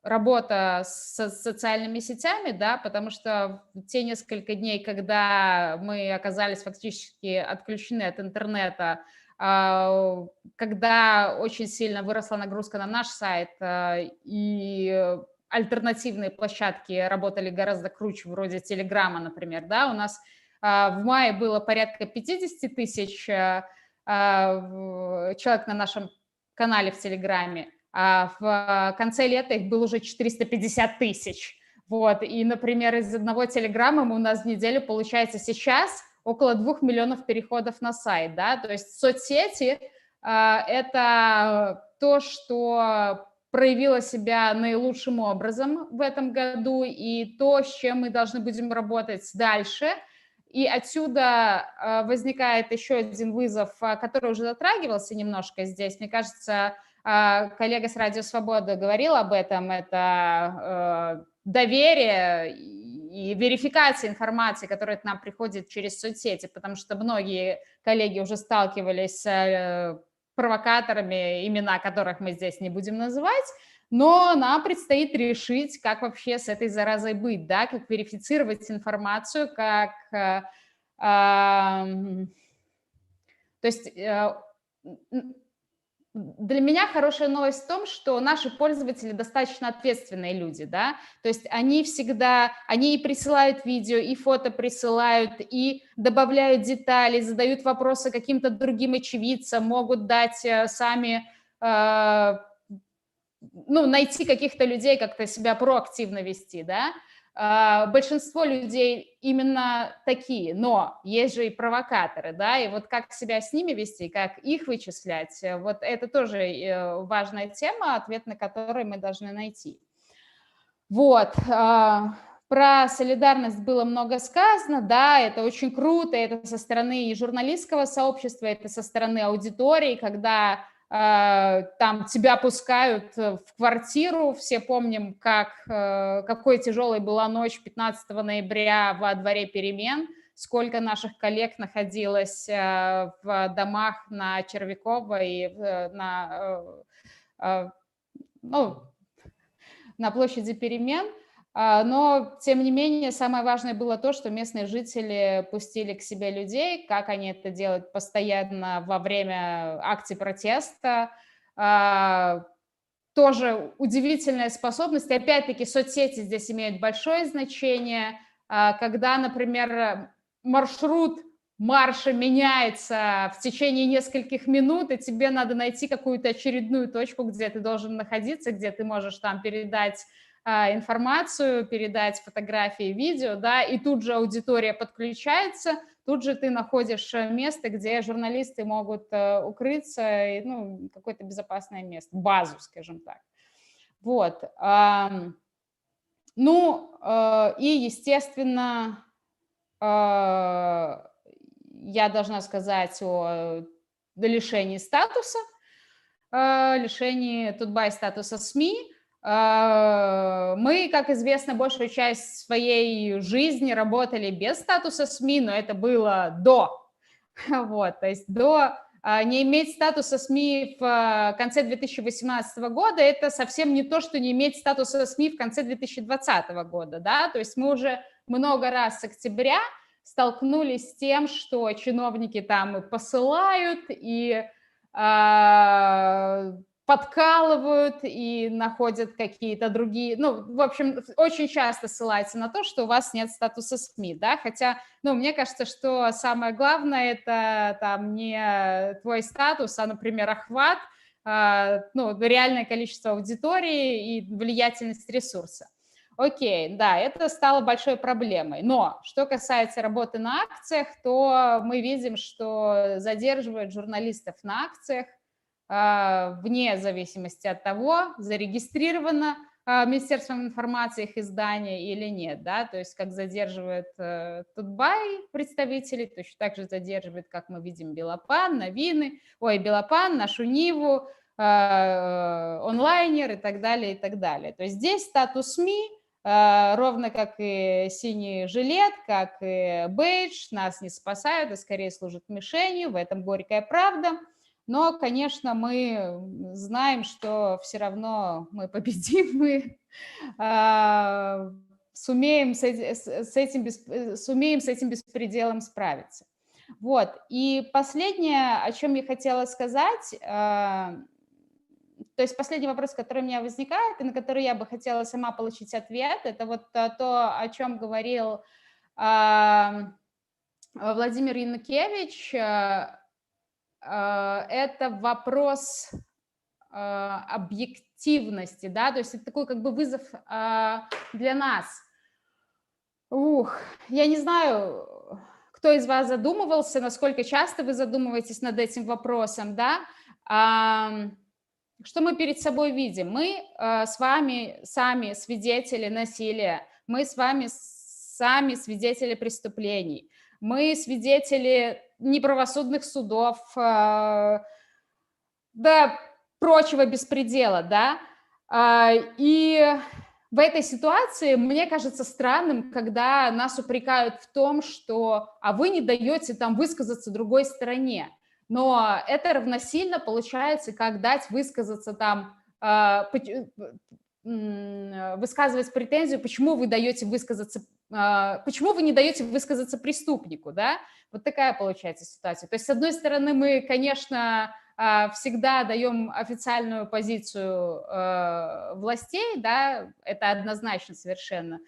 работа с социальными сетями, да, потому что в те несколько дней, когда мы оказались фактически отключены от интернета, когда очень сильно выросла нагрузка на наш сайт, и альтернативные площадки работали гораздо круче, вроде Телеграма, например, да, у нас в мае было порядка 50 тысяч человек на нашем канале в Телеграме, а в конце лета их было уже 450 тысяч. Вот. И, например, из одного Телеграма у нас в неделю получается сейчас около 2 миллионов переходов на сайт. Да? То есть соцсети – это то, что проявило себя наилучшим образом в этом году, и то, с чем мы должны будем работать дальше. И отсюда возникает еще один вызов, который уже затрагивался немножко здесь. Мне кажется, коллега с Радио Свобода говорил об этом. Это доверие и верификация информации, которая к нам приходит через соцсети, потому что многие коллеги уже сталкивались с провокаторами, имена которых мы здесь не будем называть, но нам предстоит решить, как вообще с этой заразой быть, да, как верифицировать информацию, как... То есть для меня хорошая новость в том, что наши пользователи достаточно ответственные люди, да, то есть они всегда, они и присылают видео, и фото присылают, и добавляют детали, задают вопросы каким-то другим очевидцам, могут дать сами... найти каких-то людей, как-то себя проактивно вести, да. Большинство людей именно такие, но есть же и провокаторы, да, и вот как себя с ними вести, как их вычислять, вот это тоже важная тема, ответ на который мы должны найти. Вот, про солидарность было много сказано, да, это очень круто, это со стороны и журналистского сообщества, это со стороны аудитории, когда... там тебя пускают в квартиру, все помним, какой тяжелой была ночь 15 ноября во дворе перемен, сколько наших коллег находилось в домах на Червякова и на площади перемен. Но, тем не менее, самое важное было то, что местные жители пустили к себе людей, как они это делают постоянно во время акций протеста. Тоже удивительная способность. И опять-таки, соцсети здесь имеют большое значение. Когда, например, маршрут марша меняется в течение нескольких минут, и тебе надо найти какую-то очередную точку, где ты должен находиться, где ты можешь там передать информацию, передать фотографии, видео, да, и тут же аудитория подключается, тут же ты находишь место, где журналисты могут укрыться, ну, какое-то безопасное место, базу, скажем так. Вот. Ну, и, естественно, я должна сказать о лишении статуса, лишении Тутбай статуса СМИ. Мы, как известно, большую часть своей жизни работали без статуса СМИ, но это было до. Вот, то есть до не иметь статуса СМИ в конце 2018 года, это совсем не то, что не иметь статуса СМИ в конце 2020 года, да, то есть мы уже много раз с октября столкнулись с тем, что чиновники там и посылают, и подкалывают и находят какие-то другие, ну, в общем, очень часто ссылаются на то, что у вас нет статуса СМИ, да, хотя, ну, мне кажется, что самое главное – это там не твой статус, а, например, охват, ну, реальное количество аудитории и влиятельность ресурса. Окей, да, это стало большой проблемой, но что касается работы на акциях, то мы видим, что задерживают журналистов на акциях, вне зависимости от того, зарегистрировано Министерством информации их издание или нет, да, то есть как задерживает Тутбай представителей, точно так же задерживает, как мы видим, Белопан, Новины, Белопан, нашу Ниву, онлайнер и так далее, и так далее. То есть здесь статус СМИ, ровно как и синий жилет, как и бейдж, нас не спасают, а скорее служат мишенью, в этом горькая правда. Но, конечно, мы знаем, что все равно мы победим, мы сумеем с этим беспределом справиться. Вот. И последнее, о чем я хотела сказать, то есть последний вопрос, который у меня возникает, и на который я бы хотела сама получить ответ, это вот то, о чем говорил Владимир Янукевич. Это вопрос объективности, да, то есть это такой как бы вызов для нас. Я не знаю, кто из вас задумывался, насколько часто вы задумываетесь над этим вопросом, да, что мы перед собой видим? Мы с вами сами свидетели насилия, мы с вами сами свидетели преступлений, мы свидетели неправосудных судов, да, прочего беспредела, да, и в этой ситуации мне кажется странным, когда нас упрекают в том, что вы не даете там высказаться другой стороне, но это равносильно получается, как дать высказаться там, высказывать претензию, почему вы даете высказаться, почему вы не даете высказаться преступнику, да? Вот такая получается ситуация. То есть, с одной стороны, мы, конечно, всегда даем официальную позицию властей, да, это однозначно совершенно.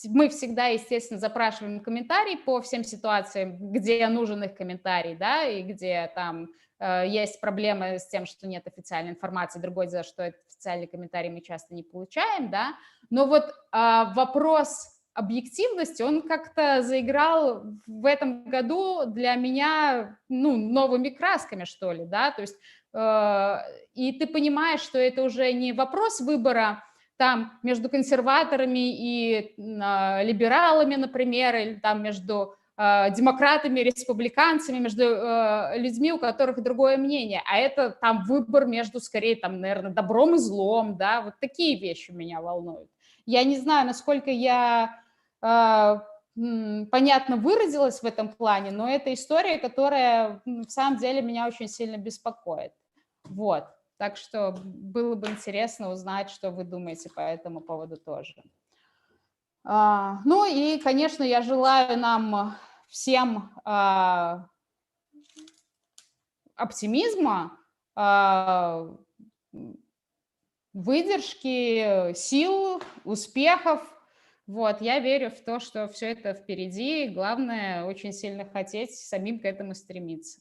Мы всегда, естественно, запрашиваем комментарий по всем ситуациям, где нужен их комментарий, да, и где там есть проблемы с тем, что нет официальной информации, другое дело, что этот официальный комментарий мы часто не получаем, да, но вот вопрос объективности, он как-то заиграл в этом году для меня, ну, новыми красками, что ли, да, то есть, и ты понимаешь, что это уже не вопрос выбора там между консерваторами и либералами, например, или там между демократами, республиканцами, между людьми, у которых другое мнение, а это там выбор между, скорее, там, наверное, добром и злом, да, вот такие вещи меня волнуют. Я не знаю, насколько я понятно выразилась в этом плане, но это история, которая в самом деле меня очень сильно беспокоит. Вот, так что было бы интересно узнать, что вы думаете по этому поводу тоже. Ну и, конечно, я желаю нам всем оптимизма, выдержки, сил, успехов. Вот, я верю в то, что все это впереди, главное очень сильно хотеть самим к этому стремиться.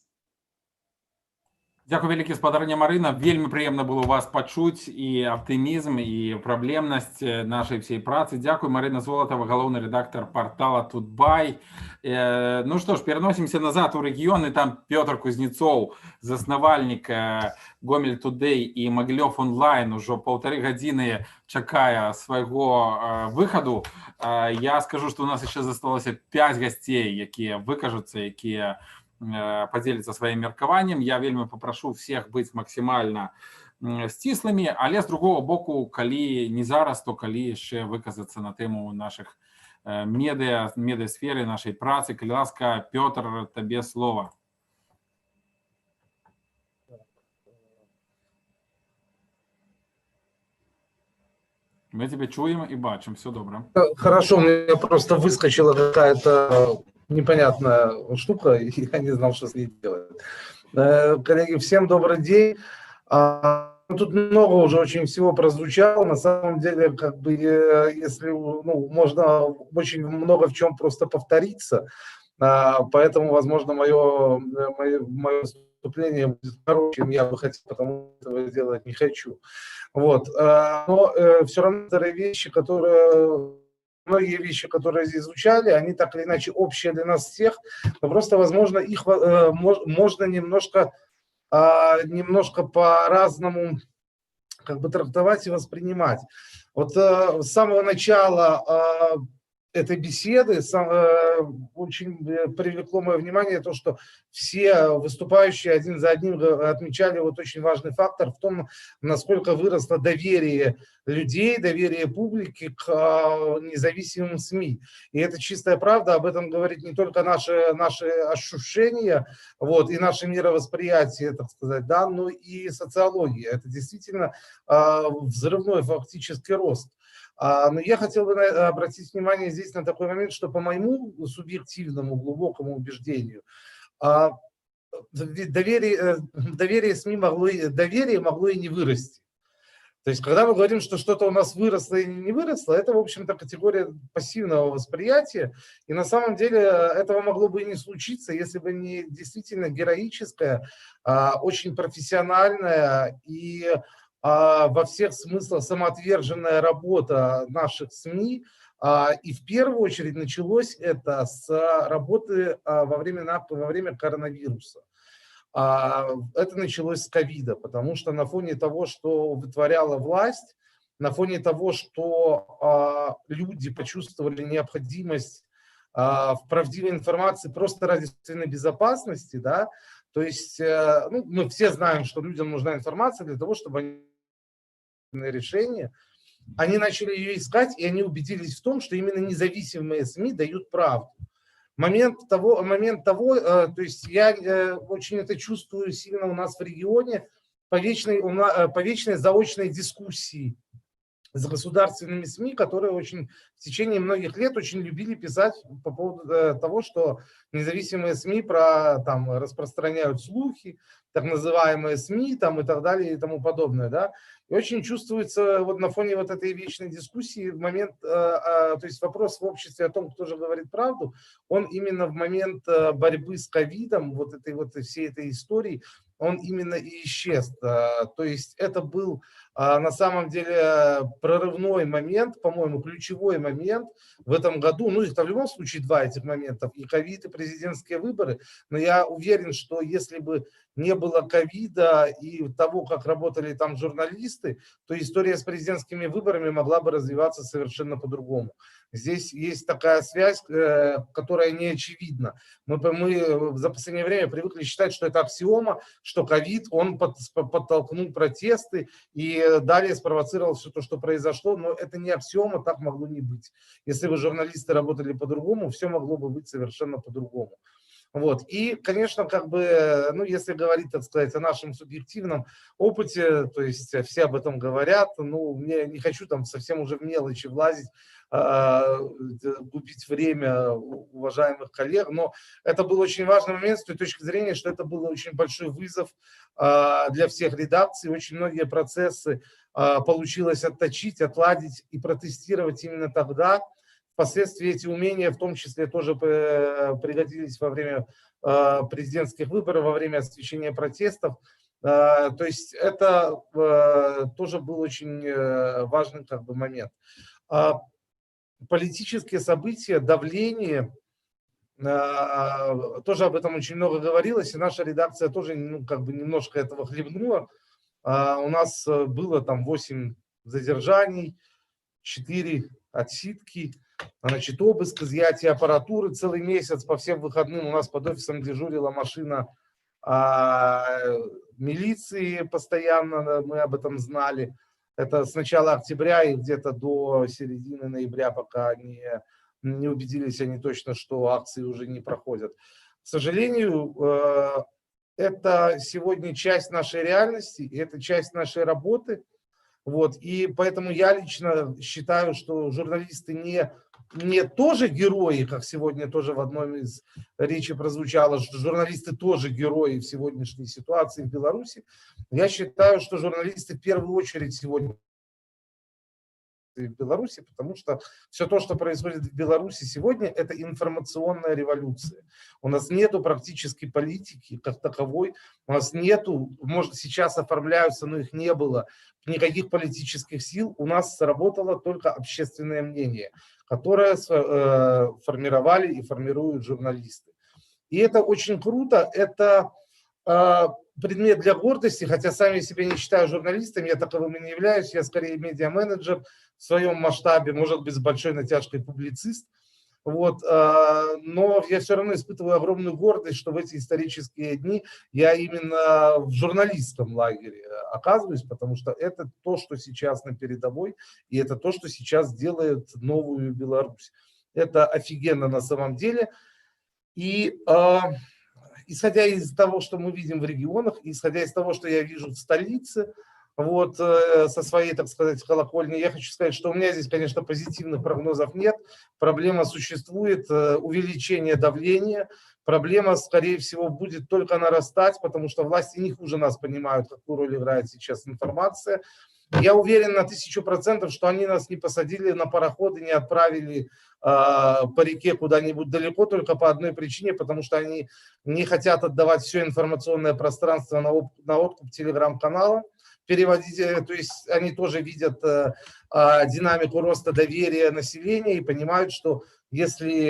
Дзякуй вялікі, спадарня Марына. Вельмі прыемна было вас пачуць, і аптымізм, і праблемнасць нашай всей працы. Дзякуй, Марына Золатова, галоўны рэдактар портала Тутбай. Ну што ж, пераносімся назад у рэгіён, і там Пётр Кузнецоў, заснавальнік Гомель Тудэй і Магілёв онлайн, ужо 1,5 гадзіны чакае свайго выхаду. Я скажу, што у нас яшчэ засталося 5 гасцей, якія выкажуцца, якія подзеліцца сваім меркаваннем. Я вельмі папрашу всех быць максімальна сціслымі, але з другого боку, калі не зараз, то калі яшчэ выказацца на тэму нашых медыасферы, нашай працы. Калі ласка, Пётр, табе слова. Мы тебя чуем и бачим, все добро. Хорошо, у меня просто выскочила какая-то непонятная штука, и я не знал, что с ней делать. Коллеги, всем добрый день. Тут много уже очень всего прозвучало. На самом деле, как бы, если, можно очень много в чем просто повториться. Поэтому, возможно, мое выступление будет короче, чем я бы хотел, потому что этого делать не хочу. Вот. Но все равно многие вещи, которые здесь звучали, они так или иначе общие для нас всех, но просто, возможно, их можно немножко по-разному как бы трактовать и воспринимать. Вот с самого начала этой беседы очень привлекло мое внимание то, что все выступающие один за одним отмечали вот очень важный фактор в том, насколько выросло доверие людей, доверие публики к независимым СМИ. И это чистая правда, об этом говорит не только наши ощущения, вот, и наше мировосприятие, так сказать, да, но и социология. Это действительно взрывной фактически рост. Но я хотел бы обратить внимание здесь на такой момент, что по моему субъективному глубокому убеждению доверие СМИ могло и не вырасти. То есть, когда мы говорим, что что-то у нас выросло или не выросло, это, в общем-то, категория пассивного восприятия. И на самом деле этого могло бы и не случиться, если бы не действительно героическая, очень профессиональная и во всех смыслах самоотверженная работа наших СМИ. И в первую очередь началось это с работы во время коронавируса. Это началось с ковида, потому что на фоне того, что вытворяла власть, на фоне того, что люди почувствовали необходимость в правдивой информации просто ради собственной безопасности, да, то есть мы все знаем, что людям нужна информация для того, чтобы они решения, они начали ее искать, и они убедились в том, что именно независимые СМИ дают правду. Момент того, то есть я очень это чувствую сильно у нас в регионе по вечной заочной дискуссии с государственными СМИ, которые в течение многих лет очень любили писать по поводу того, что независимые СМИ распространяют слухи, так называемые СМИ там, и так далее и тому подобное. Да? И очень чувствуется вот на фоне вот этой вечной дискуссии то есть вопрос в обществе о том, кто же говорит правду, он именно в момент борьбы с ковидом, всей этой истории, он именно и исчез. То есть это был на самом деле прорывной момент, по-моему, ключевой момент в этом году. Ну, их-то в любом случае два этих момента, и ковид, и президентские выборы. Но я уверен, что если бы не было ковида и того, как работали там журналисты, то история с президентскими выборами могла бы развиваться совершенно по-другому. Здесь есть такая связь, которая не очевидна. Мы за последнее время привыкли считать, что это аксиома, что ковид, он подтолкнул протесты и далее спровоцировал все то, что произошло, но это не аксиома, так могло не быть. Если бы журналисты работали по-другому, все могло бы быть совершенно по-другому. Вот. И, конечно, если говорить, так сказать, о нашем субъективном опыте, то есть все об этом говорят, мне не хочу там совсем уже в мелочи влазить, губить время уважаемых коллег, но это был очень важный момент с той точки зрения, что это был очень большой вызов для всех редакций, очень многие процессы получилось отточить, отладить и протестировать именно тогда. Впоследствии эти умения в том числе тоже пригодились во время президентских выборов, во время освещения протестов. То есть это тоже был очень важный как бы момент. Политические события, давление, тоже об этом очень много говорилось, и наша редакция тоже как бы немножко этого хлебнула. У нас было там 8 задержаний, 4 отсидки, значит, обыск, изъятие аппаратуры целый месяц, по всем выходным у нас под офисом дежурила машина милиции постоянно, мы об этом знали. Это с начала октября и где-то до середины ноября, пока не убедились они точно, что акции уже не проходят. К сожалению, это сегодня часть нашей реальности, и это часть нашей работы. Вот, и поэтому я лично считаю, что журналисты не тоже герои, как сегодня тоже в одной из речи прозвучало, что журналисты тоже герои в сегодняшней ситуации в Беларуси. Я считаю, что журналисты в первую очередь сегодня в Беларуси, потому что все то, что происходит в Беларуси сегодня, это информационная революция. У нас нету практически политики как таковой, у нас нету, может сейчас оформляются, но их не было, никаких политических сил, у нас сработало только общественное мнение, которое формировали и формируют журналисты. И это очень круто, это предмет для гордости, хотя сам я себя не считаю журналистом, я таковым и не являюсь, я скорее медиа-менеджер в своем масштабе, может быть, с большой натяжкой публицист. Вот, но я все равно испытываю огромную гордость, что в эти исторические дни я именно в журналистском лагере оказываюсь, потому что это то, что сейчас на передовой, и это то, что сейчас делает новую Беларусь. Это офигенно на самом деле. И исходя из того, что мы видим в регионах, исходя из того, что я вижу в столице, вот со своей, так сказать, колокольни, я хочу сказать, что у меня здесь, конечно, позитивных прогнозов нет. Проблема существует, увеличение давления. Проблема, скорее всего, будет только нарастать, потому что власти не хуже нас понимают, какую роль играет сейчас информация. Я уверен на 1000%, что они нас не посадили на пароходы, не отправили по реке куда-нибудь далеко, только по одной причине, потому что они не хотят отдавать все информационное пространство на откуп телеграм-каналам, переводить, то есть они тоже видят динамику роста доверия населения и понимают, что если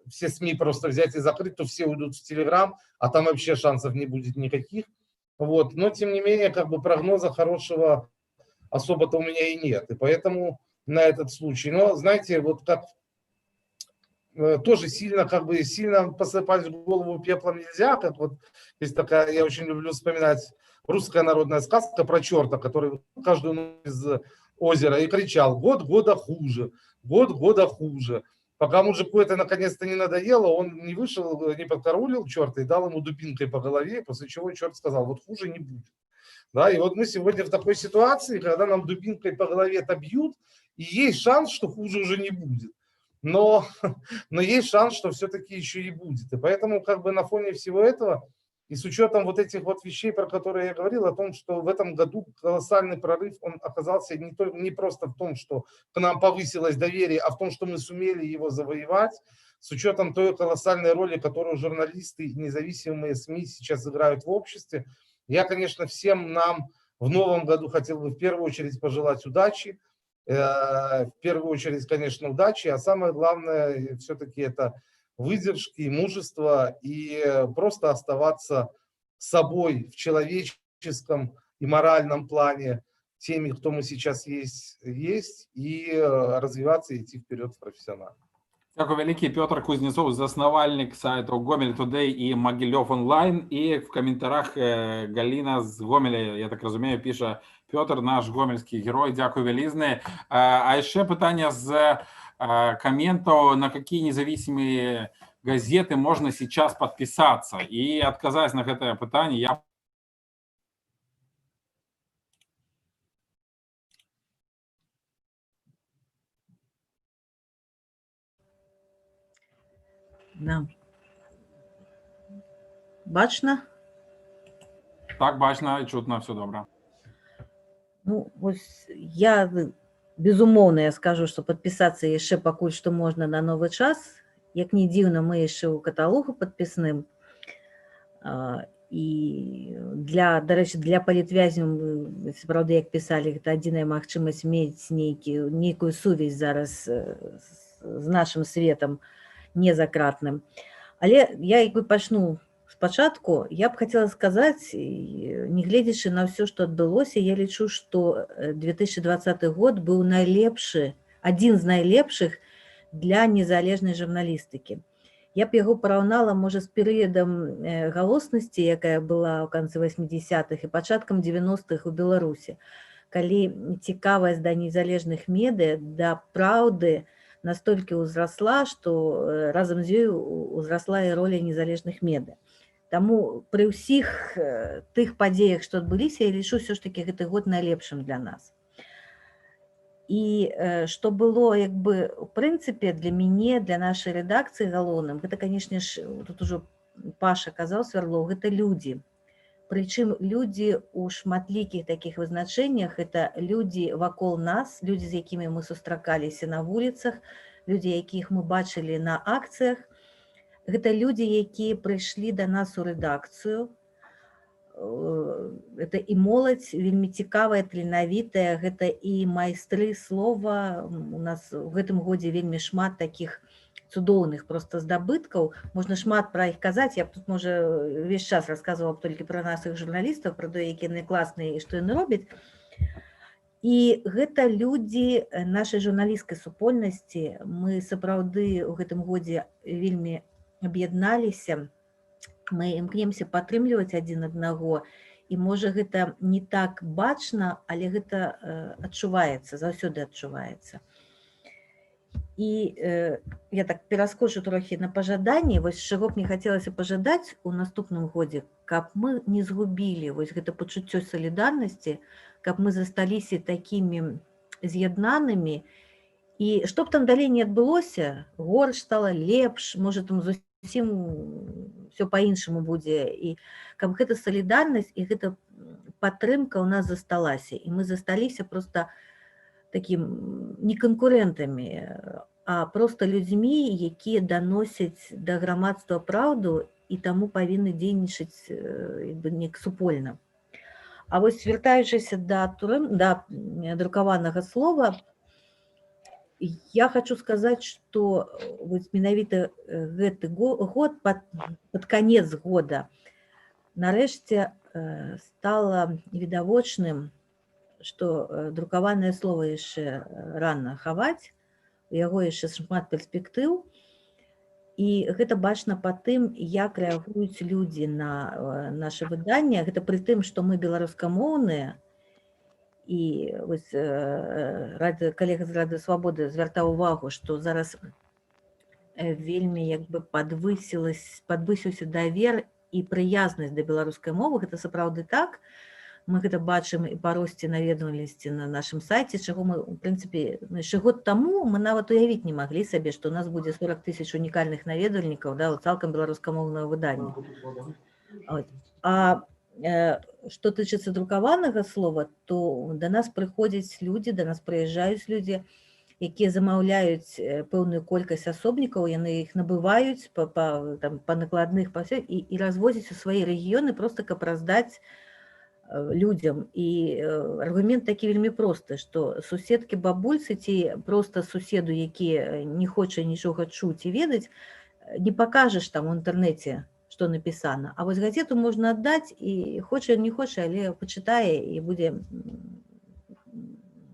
все СМИ просто взять и закрыть, то все уйдут в телеграм, а там вообще шансов не будет никаких. Вот. Но, тем не менее, как бы прогноза хорошего особо-то у меня и нет. И поэтому на этот случай. Но, знаете, вот как тоже сильно посыпать голову пеплом нельзя. Как вот есть такая, я очень люблю вспоминать русская народная сказка про черта, который каждую ночь из озера и кричал: год года хуже, год года хуже. Пока мужику это наконец-то не надоело, он не вышел, не подкараулил черта и дал ему дубинкой по голове, после чего черт сказал: вот хуже не будет. Да, и вот мы сегодня в такой ситуации, когда нам дубинкой по голове-то бьют, и есть шанс, что хуже уже не будет. Но есть шанс, что все-таки еще и будет. И поэтому как бы на фоне всего этого, и с учетом вот этих вот вещей, про которые я говорил, о том, что в этом году колоссальный прорыв, он оказался не просто в том, что к нам повысилось доверие, а в том, что мы сумели его завоевать, с учетом той колоссальной роли, которую журналисты и независимые СМИ сейчас играют в обществе. Я, конечно, всем нам в новом году хотел бы в первую очередь пожелать удачи. В первую очередь, конечно, удачи, а самое главное все-таки это выдержки, мужества и просто оставаться собой в человеческом и моральном плане теми, кто мы сейчас есть и развиваться и идти вперед профессионально. Дякую великий. Петр Кузнецов, заснавальник сайту Гомель Today і Могилев Онлайн. І в коментарях Галина з Гомеля, я так розумію, пише: Петр, наш гомельський герой. Дякую велизне. А ще питання з комментов, на какие независимые газеты можно сейчас подписаться. И отказать на это питание, я... Да. Бачно? Так, бачно, чутно, все добре. Ну, ось я, безумоўна, я скажу, што падпісацца яшчэ пакуль што можна на новы час. Як не дзіўна, мы яшчэ ў каталогу падпісным. І до речі, для палітвязняў, сапраўды, як пісалі, гэта адзіная магчымасць мець нейкую сувязь зараз з нашым светам незакратным. Але я як бы пачну спачатку. Я б хацела сказаць, не гледзячы на ўсё, што адбылося, я лічу, што 2020 год быў адзін з найлепшых для незалежнай журналістыкі. Я б яго параўнала, можа, з перыядам галоснасці, якая была ў канцы 80-х і пачаткам 90-х у Беларусі, калі цікавасць да незалежных медыя, да праўды настолькі ўзрасла, што разам з ёй ўзрасла і роля незалежных медыя. Таму пры ўсіх тых падзеях, што адбыліся, я лічу ўсё ж такі гэты год найлепшым для нас. І што было, як бы, у прынцыпе, для мяне, для нашай рэдакцыі галоўным, гэта, канешне ж, тут ужо Паша казаў, Свярлоў, гэта людзі. Прычым людзі ў шматлікіх такіх вызначэннях, гэта людзі вакол нас, людзі, з якімі мы сустракаліся на вуліцах, людзі, якіх мы бачылі на акцыях. Гэта людзі, якія прыйшлі да нас у рэдакцыю. Это і моладзь вельмі цікавая, таленавітая, гэта і майстры слова. У нас у гэтым годзе вельмі шмат такіх цудоўных проста здабыткаў. Можна шмат пра іх казаць. Я б тут, можа, увесь час расказвала толькі пра нашых журналістаў, пра тое, якія яны класныя і што яны робяць. І гэта людзі нашай журналісцкай супольнасці. Мы сапраўды ў гэтым годзе вельмі аб'ядналіся. Мы імкнемся падтрымліваць адзін аднаго, і можа гэта не так бачна, але гэта адчуваецца, заўсёды адчуваецца. І я так пераскочу трохі на пажаданні, вось чаго б мне хацелася пажадаць у наступным годзе, каб мы не згубілі вось гэта пачуццё салідарнасці, каб мы засталіся такімі з'яднанымі, і што б там далей не адбылося, горш стала, лепш, можа там зусім все по-іншаму будзе, і каб гэта салідарнасць і гэта падтрымка ў нас засталася, і мы засталіся проста такім не канкурэнтамі, а проста людзьмі, якія даносяць да грамадства праўду і таму павінны дзейнічаць неяк супольна. А вось вяртаючыся да друкаванага слова, я хочу сказаць, што менавіта гэты год, пад канец года, нарэшце стала відавочным, што друкаванае слова яшчэ рана хаваць, у яго яшчэ шмат перспектыў, і гэта бачна па тым, як рэагуюць людзі на наše выданне. Гэта пры тым, што мы беларускамоўныя. І вось калега з Рады Свабоды звяртаў увагу, што зараз вельмі як бы падвысіўся давер і прыязнасць да беларускай мовы. Гэта сапраўды так. Мы гэта бачым і па росце наведвальнасці на нашым сайце, чаго мы, у прынцыпе, яшчэ год таму мы нават уявіць не маглі сабе, што ў нас будзе 40 000 унікальных наведвальнікаў, цалкам беларускамоўнага выдання. А што тычыцца друкаванага слова, то да нас прыходзяць людзі, да нас прыязджаюць людзі, якія замаўляюць пэўную колькасць асобнікаў, яны іх набываюць па накладных і развозяць у свае рэгіёны проста каб раздаць людзям. І аргумент такі вельмі просты, што суседкі бабульцы ці проста суседу, які не хоча нічога чуць і ведаць, не пакажаш там у інтэрнэце, што напісана. А вось газету можна аддаць, і хоча, не хоча, але пачытае і будзе,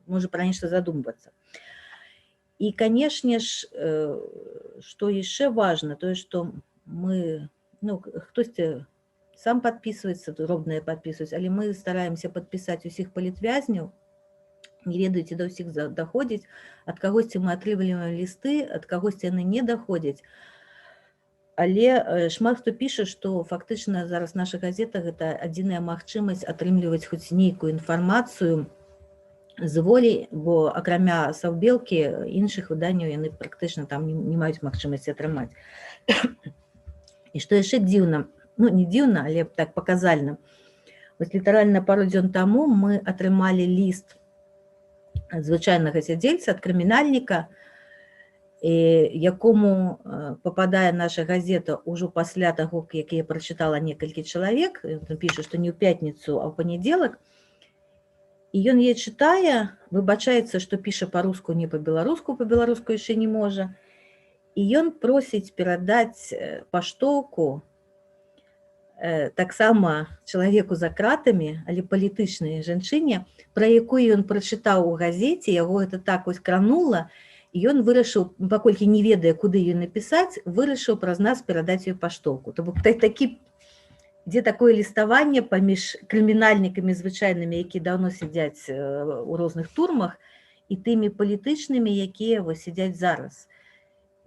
можа, пра нешта задумвацца. І, канешне ж, што яшчэ важна, тое, што мы, хтосьці сам падпісваецца, дробныя падпісваюць, але мы стараемся падпісаць усіх палітвязняў, не ведаеце, да ўсіх даходзіць, ад кагосьці мы атрымліваем лісты, ад кагосьці яны не даходзяць. Але шмат хто піша, што фактычна зараз наша газета гэта адзіная магчымасць атрымліваць хоць нейкую інфармацыю з волі, бо акрамя Саўбелкі іншых выданняў яны практычна там не маюць магчымасці атрымаць. І што яшчэ дзіўна, не дзіўна, але так паказальна. Вось літаральна пару дзён таму мы атрымалі ліст звычайнага сядзельца ад крымінальніка, якому попадае наша газета ўжо пасля таго, як я прачытала некалькі чалавек, ён піша, што не ў пятніцу, а ў панядзелак, і ён яе чытае, выбачаецца, што піша па-руску, не па-беларуску яшчэ не можа, і ён просіць перадаць паштоўку таксама чалавеку за кратамі, але палітычнай жанчыне, пра якую ён прачытаў у газеце, яго гэта так вось кранула, і ён вырашыў, паколькі не ведае, куды ёй напісаць, вырашыў праз нас перадаць ёй паштоўку. То бок такі, дзе такое ліставанне паміж крымінальнікамі звычайнымі, якія даўно сядзяць у розных турмах, і тымі палітычнымі, якія вось сядзяць зараз.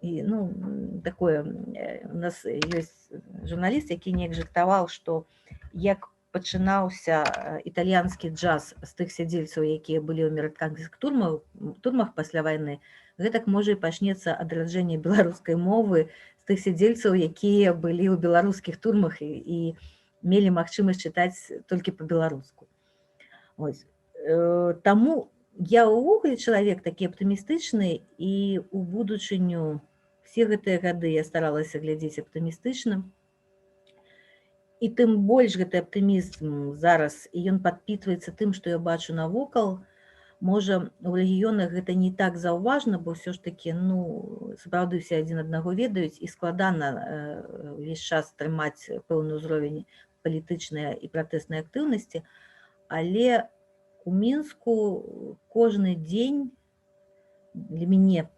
І, ну, такое, у нас ёсць журналіст, які неяк жартаваў, што як пачынаўся італьянскі джаз з тых сядзельцаў, якія былі ў амерыканскіх турмах пасля вайны, гэтак можа і пачнецца адраджэнне беларускай мовы з тых сядзельцаў, якія былі ў беларускіх турмах і мелі магчымасць чытаць толькі па-беларуску. Таму я ўвогуле чалавек такі аптымістычны, і ў будучыню все гэтыя гады я старалася глядзець аптымістычна. І тым больш гэты аптымізм зараз, і ён падпітваецца тым, што я бачу навокал. Можа, у рэгіёнах гэта не так заўважна, бо ўсё ж такі, ну, сапраўды все адзін аднаго ведаюць, і складана ўвесь час трымаць пэўны ўзровень палітычнай і пратэснай актыўнасці, але у Мінску кожны дзень для мяне,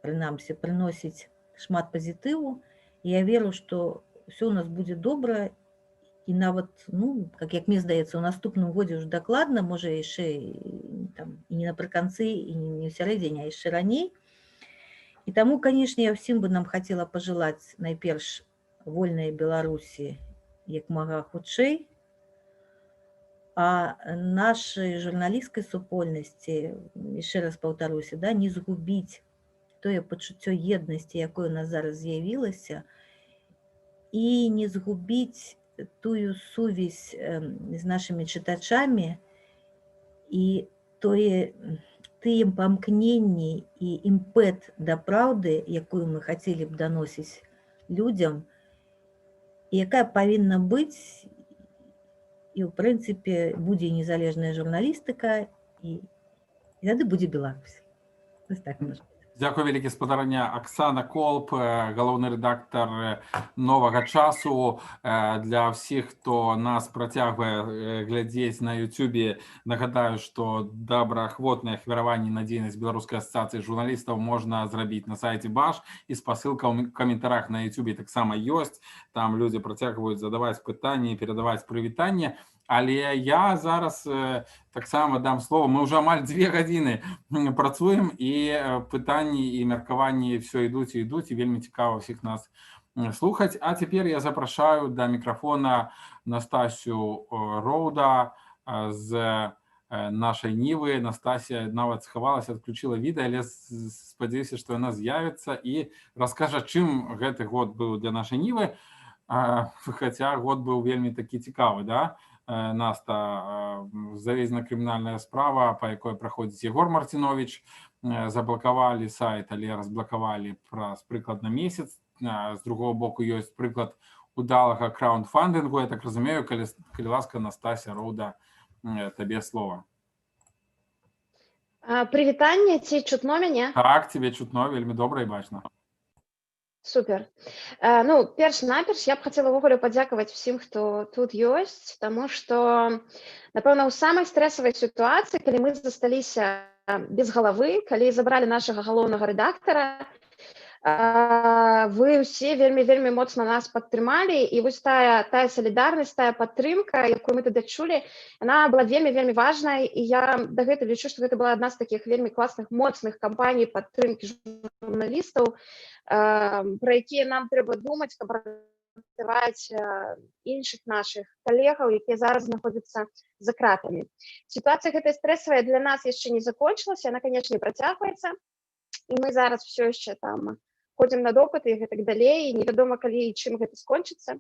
прынамсі, прыносіць шмат пазітыву, і я веру, што ўсё у нас будзе добра, і нават, ну, як мне здаецца, у наступным годзе ўжо дакладна, можа, яшчэ і не напрыканцы, і не ў сярэдзіне, а яшчэ раней. І таму, канешне, я ўсім бы нам хацела пажелаць найперш вольнай Беларусі як мага хутчэй, а нашай журналісцкай супольнасці, яшчэ раз паўтаруся, не згубіць тое пачуццё еднасці, якое у нас зараз з'явілася, і не згубіць тую сувязь з нашымі чытачамі і тыя памкненні і імпэт да праўды, якую мы хацелі б даносіць людзям, і якая павінна быць, і ў прынцыпе будзе незалежная журналістыка, і тады будзе Беларусь. Вось так можна. Дзякуй вялікі, спадарня. Аксана Колп, галоўны рэдактар «Новага часу». Для ўсіх, хто нас працягвае глядзець на YouTube, нагадаю, што добраахвотнае ахвяраванне на дзейнасць Беларускай асацыяцыі журналістаў можна зрабіць на сайце БАШ, і спасылка ў каментарах на YouTube таксама ёсць. Там людзі працягваюць задаваць пытанні, перадаваць прывітанне. Але я зараз таксама дам слово. Мы ўжо амаль 2 гадзіны працуем, і пытанні і меркаванні все ідуць і ідуць, і вельмі цікава ўсіх нас слухаць. А цяпер я запрашаю да мікрафона Настасю Роуда з нашай Нівы. Настасія нават схавалася, адключила відэа, але спадзяюся, што яна з'явіцца і раскажа, чым гэты год быў для нашай Нівы, хаця год быў вельмі такі цікавы, да? Наста, завезена крымінальная справа, па якой праходзіць Егор Марціновіч. Заблакавалі сайт, але разблакавалі праз прыкладна месяц. З другого боку, ёсць прыклад удалага краундфандынгу. Я так разумею, калі ласка, Настасія Роуда, табе слова. Прывітанне, ці чутно мяне? Так, тебе чутно, вельмі добра і бачна. Супер. Ну, перш-наперш я б хацела ўвогуле падзякаваць усім, хто тут ёсць, таму што, напэўна, ў самай стрэсавай сітуацыі, калі мы засталіся без галавы, калі забралі нашага галоўнага рэдактара, вы ўсе вельмі моцна нас падтрымалі, і вось тая салідарнасць, тая падтрымка, якую мы тады чулі, яна была вельмі важнай, і я дагэтуль лічу, што гэта была адна з такіх вельмі класных, моцных кампаній падтрымкі журналістаў, пра якія нам трэба думаць, каб ратаваць іншых нашых калегаў, якія зараз знаходзяцца за кратамі. Сітуацыя гэтая стрэсавая для нас яшчэ не закончылася, яна, канечне, працягваецца, і мы зараз все яшчэ там ходзім на допыты і гэтак далей, і невядома, калі і чым гэта скончыцца.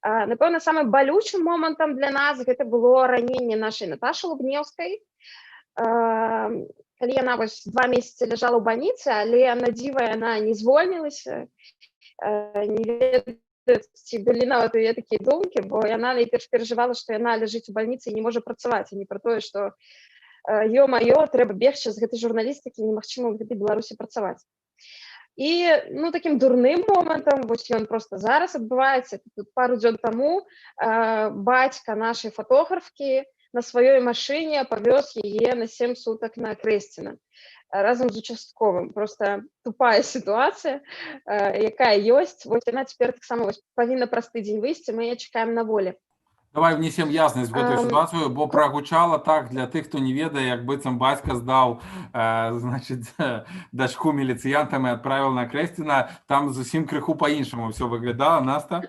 Напэўна, самым балючым момантам для нас гэта было раненне нашай Наташы Лубнеўскай. калі яна вось 2 месяцы ляжала ў бальніцы, але на дзіва яна не звольнілася, не ведаю, ці былі нават у яе такія думкі, бо яна найперш перажывала, што яна ляжыць у бальніцы і не можа працаваць, а не пра тое, што ё-маё, трэба бегчы з гэтай журналістыкі, немагчыма ў гэтай Беларусі працаваць. І ну, такім дурным момантам, вось ён проста зараз адбываецца, тут пару дзён таму бацька нашай фотографкі на сваёй машыне павёз яе на 7 сутак на Крэсціна разам з участковым. Просто тупая сітуацыя, якая ёсць. Вось яна цяпер таксама павінна праз тыдзень выйсці, мы яе чакаем на волі. Давай внесем ясность в эту ситуацию, бо прагучала так для тых, хто не ведае, як быццам бацька здаў значит, дачку міліцыянтам і адправіў на Крэсціна. Там зусім крыху па-іншаму все выглядала. Наста?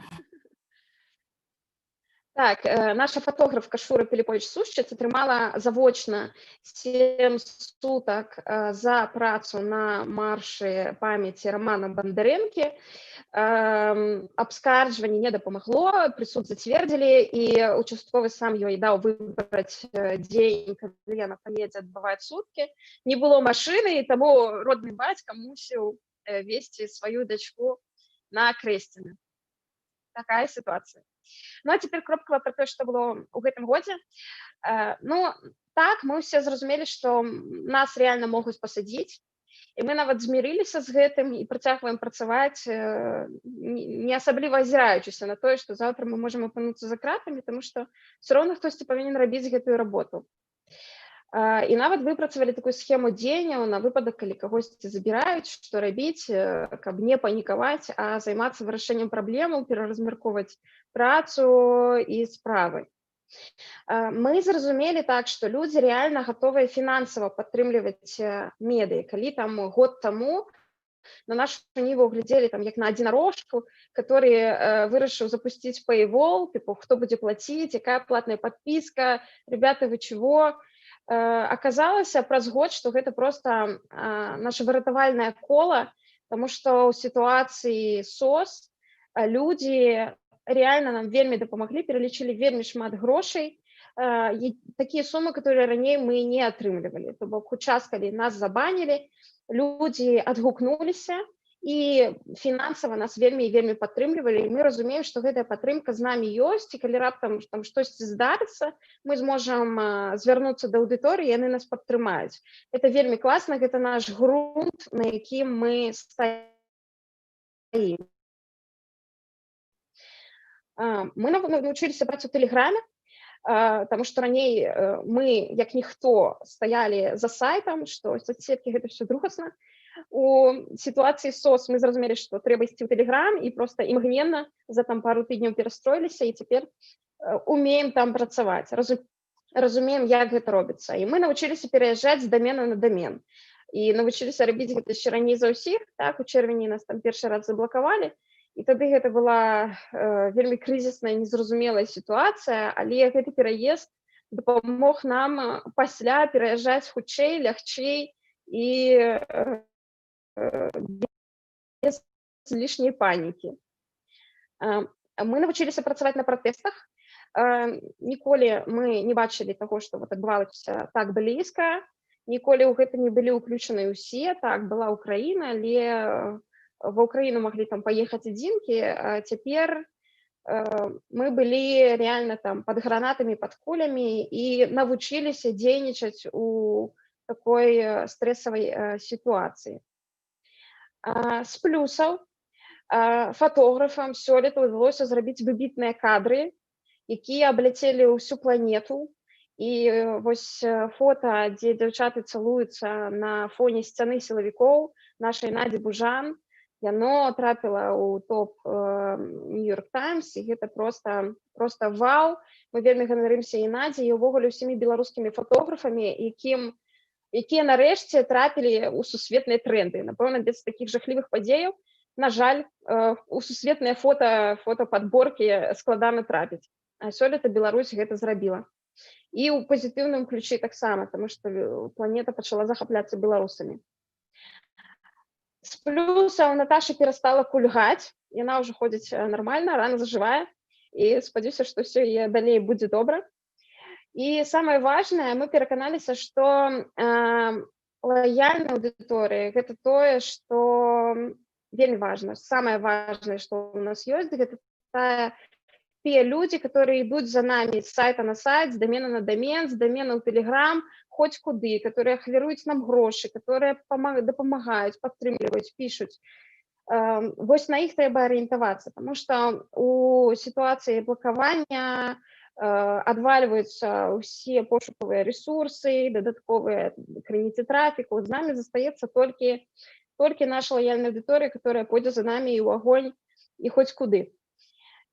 Так, наша фотографка Шура Піліповіч-Сушчыц атрымала завочна 7 сутак за працу на маршы памяці Романа Бандарэнкі. Абскарджванне не дапамагло, прысуд зацвердзілі, і участковы сам ёй даў выбраць дзень, калі яна паедзе адбываць суткі. Не было машыны, і таму родны бацька мусіў весці сваю дачку на Крэсціна. Такая ситуация. Ну, а теперь кропкава про то, что было у гэтым годзе. Ну, так, мы все зразумелі, что нас реально могуць пасадзіць, і мы нават змірыліся з гэтым і працягваем працаваць, не асабліва азіраючыся на тое, што заўтра мы можам апынуцца за кратамі, тому што все роўна хтосьці павінен рабіць гэтую работу. І нават выпрацавалі такую схему дзеянняў на выпадак, калі кагосьці забіраюць, што рабіць, каб не панікаваць, а займацца вырашэннем праблемаў, пераразмяркоўваць працу і справы. Мы зразумелі так, што людзі рэальна гатовыя фінансава падтрымліваць медыі. Калі там год таму на нашу ніву глядзелі там як на адзінарожку, который вырашыў запусціць Paywall, типу, хто будзе плаціць, якая платная падпіска, ребята, вы чего? Аказалася праз год, што гэта проста наша выратавальнае кола, таму што ў сітуацыі СОС людзі реально нам вельмі дапамаглі, пералічылі вельмі шмат грошай, такія сумы, которые раней мы не атрымлівалі. То бок у час, калі нас забанілі, людзі адгукнуліся і фінансава нас вельмі і вельмі падтрымлівалі, і мы разумеем, што гэтая падтрымка з намі ёсць, і калі раптам там штосьці здарыцца, мы зможам звярнуцца да аўдыторыі, яны нас падтрымаюць. Это вельмі класна, гэта наш грунт, на якім мы стаім. Мы навучыліся браць у Тэлеграме, таму што раней мы, як ніхто, стаялі за сайтам, што соцсеткі гэта ўсё другасна. У сітуацыі СОС мы зразумелі, што трэба ісці ў Тэлеграм, і проста імгненна за там пару тыдняў перастроіліся, і цяпер умеем там працаваць, разумеем, як гэта робіцца. І мы навучыліся пераязджаць з дамена на дамен. І навучыліся рабіць гэта яшчэ раней за ўсіх, так, у чэрвені нас там першы раз заблакавалі, і тады гэта была вельмі крызісная, незразумелая сітуацыя, але гэты пераезд дапамог нам пасля пераязджаць хутчэй, лягчэй і без лішняй панікі. Мы навучыліся працаваць на пратэстах. Ніколі мы не бачылі таго, што адбывалася так блізка, ніколі ў гэта не былі ўключаны ўсе. Так, была Украіна, але ва Украіну маглі там паехаць адзінкі, а цяпер мы былі реально там пад гранатамі, пад кулямі і навучыліся дзейнічаць у такой стрэсавай сітуацыі. З плюсаў фотографам сёлета ўдалося зрабіць выбітныя кадры, якія абляцелі ўсю планету. І вось фота, дзе дзяўчаты цалуюцца на фоне сцяны сілавікоў нашай Надзі Бужан, яно трапіла ў топ New York Times, і гэта проста вау. Мы вельмі ганарымся і Надзі, і ўвогуле ўсімі беларускімі фотографамі, якія нарэшце трапілі ў сусветныя тренды. Напэўна, без такіх жахлівых падзеяў, на жаль, у сусветныя фотападборкі складана трапіць. А сёлета Беларусь гэта зрабіла. І ў пазітыўным ключы таксама, таму што планета пачала захапляцца беларусамі. З плюсаў Наташа перастала кульгаць, яна ўжо ходзіць нармальна, рана зажывае, і спадзяюся, што ўсё яе далей будзе добра. І самае важнае, мы пераканаліся, што лояльнай аўдыторыі гэта тое, што вельмі важна. Самае важнае, што ў нас ёсць, гэта тыя людзі, которые ідуць за намі з сайта на сайт, з дамена на дамен, з дамена ў Telegram, хоць куды, которые ахвяруюць нам грошы, которые дапамагаюць, падтрымліваюць, пішуць. Вось на іх трэба арыентавацца, таму што у сітуацыі блакавання адвальваюцца ўсе пошукавыя ресурсы, дадатковыя крыніцы трафіку. З намі застаецца толькі наша лояльная аўдыторыя, которая пойдзе за намі і ў агонь, і хоць куды.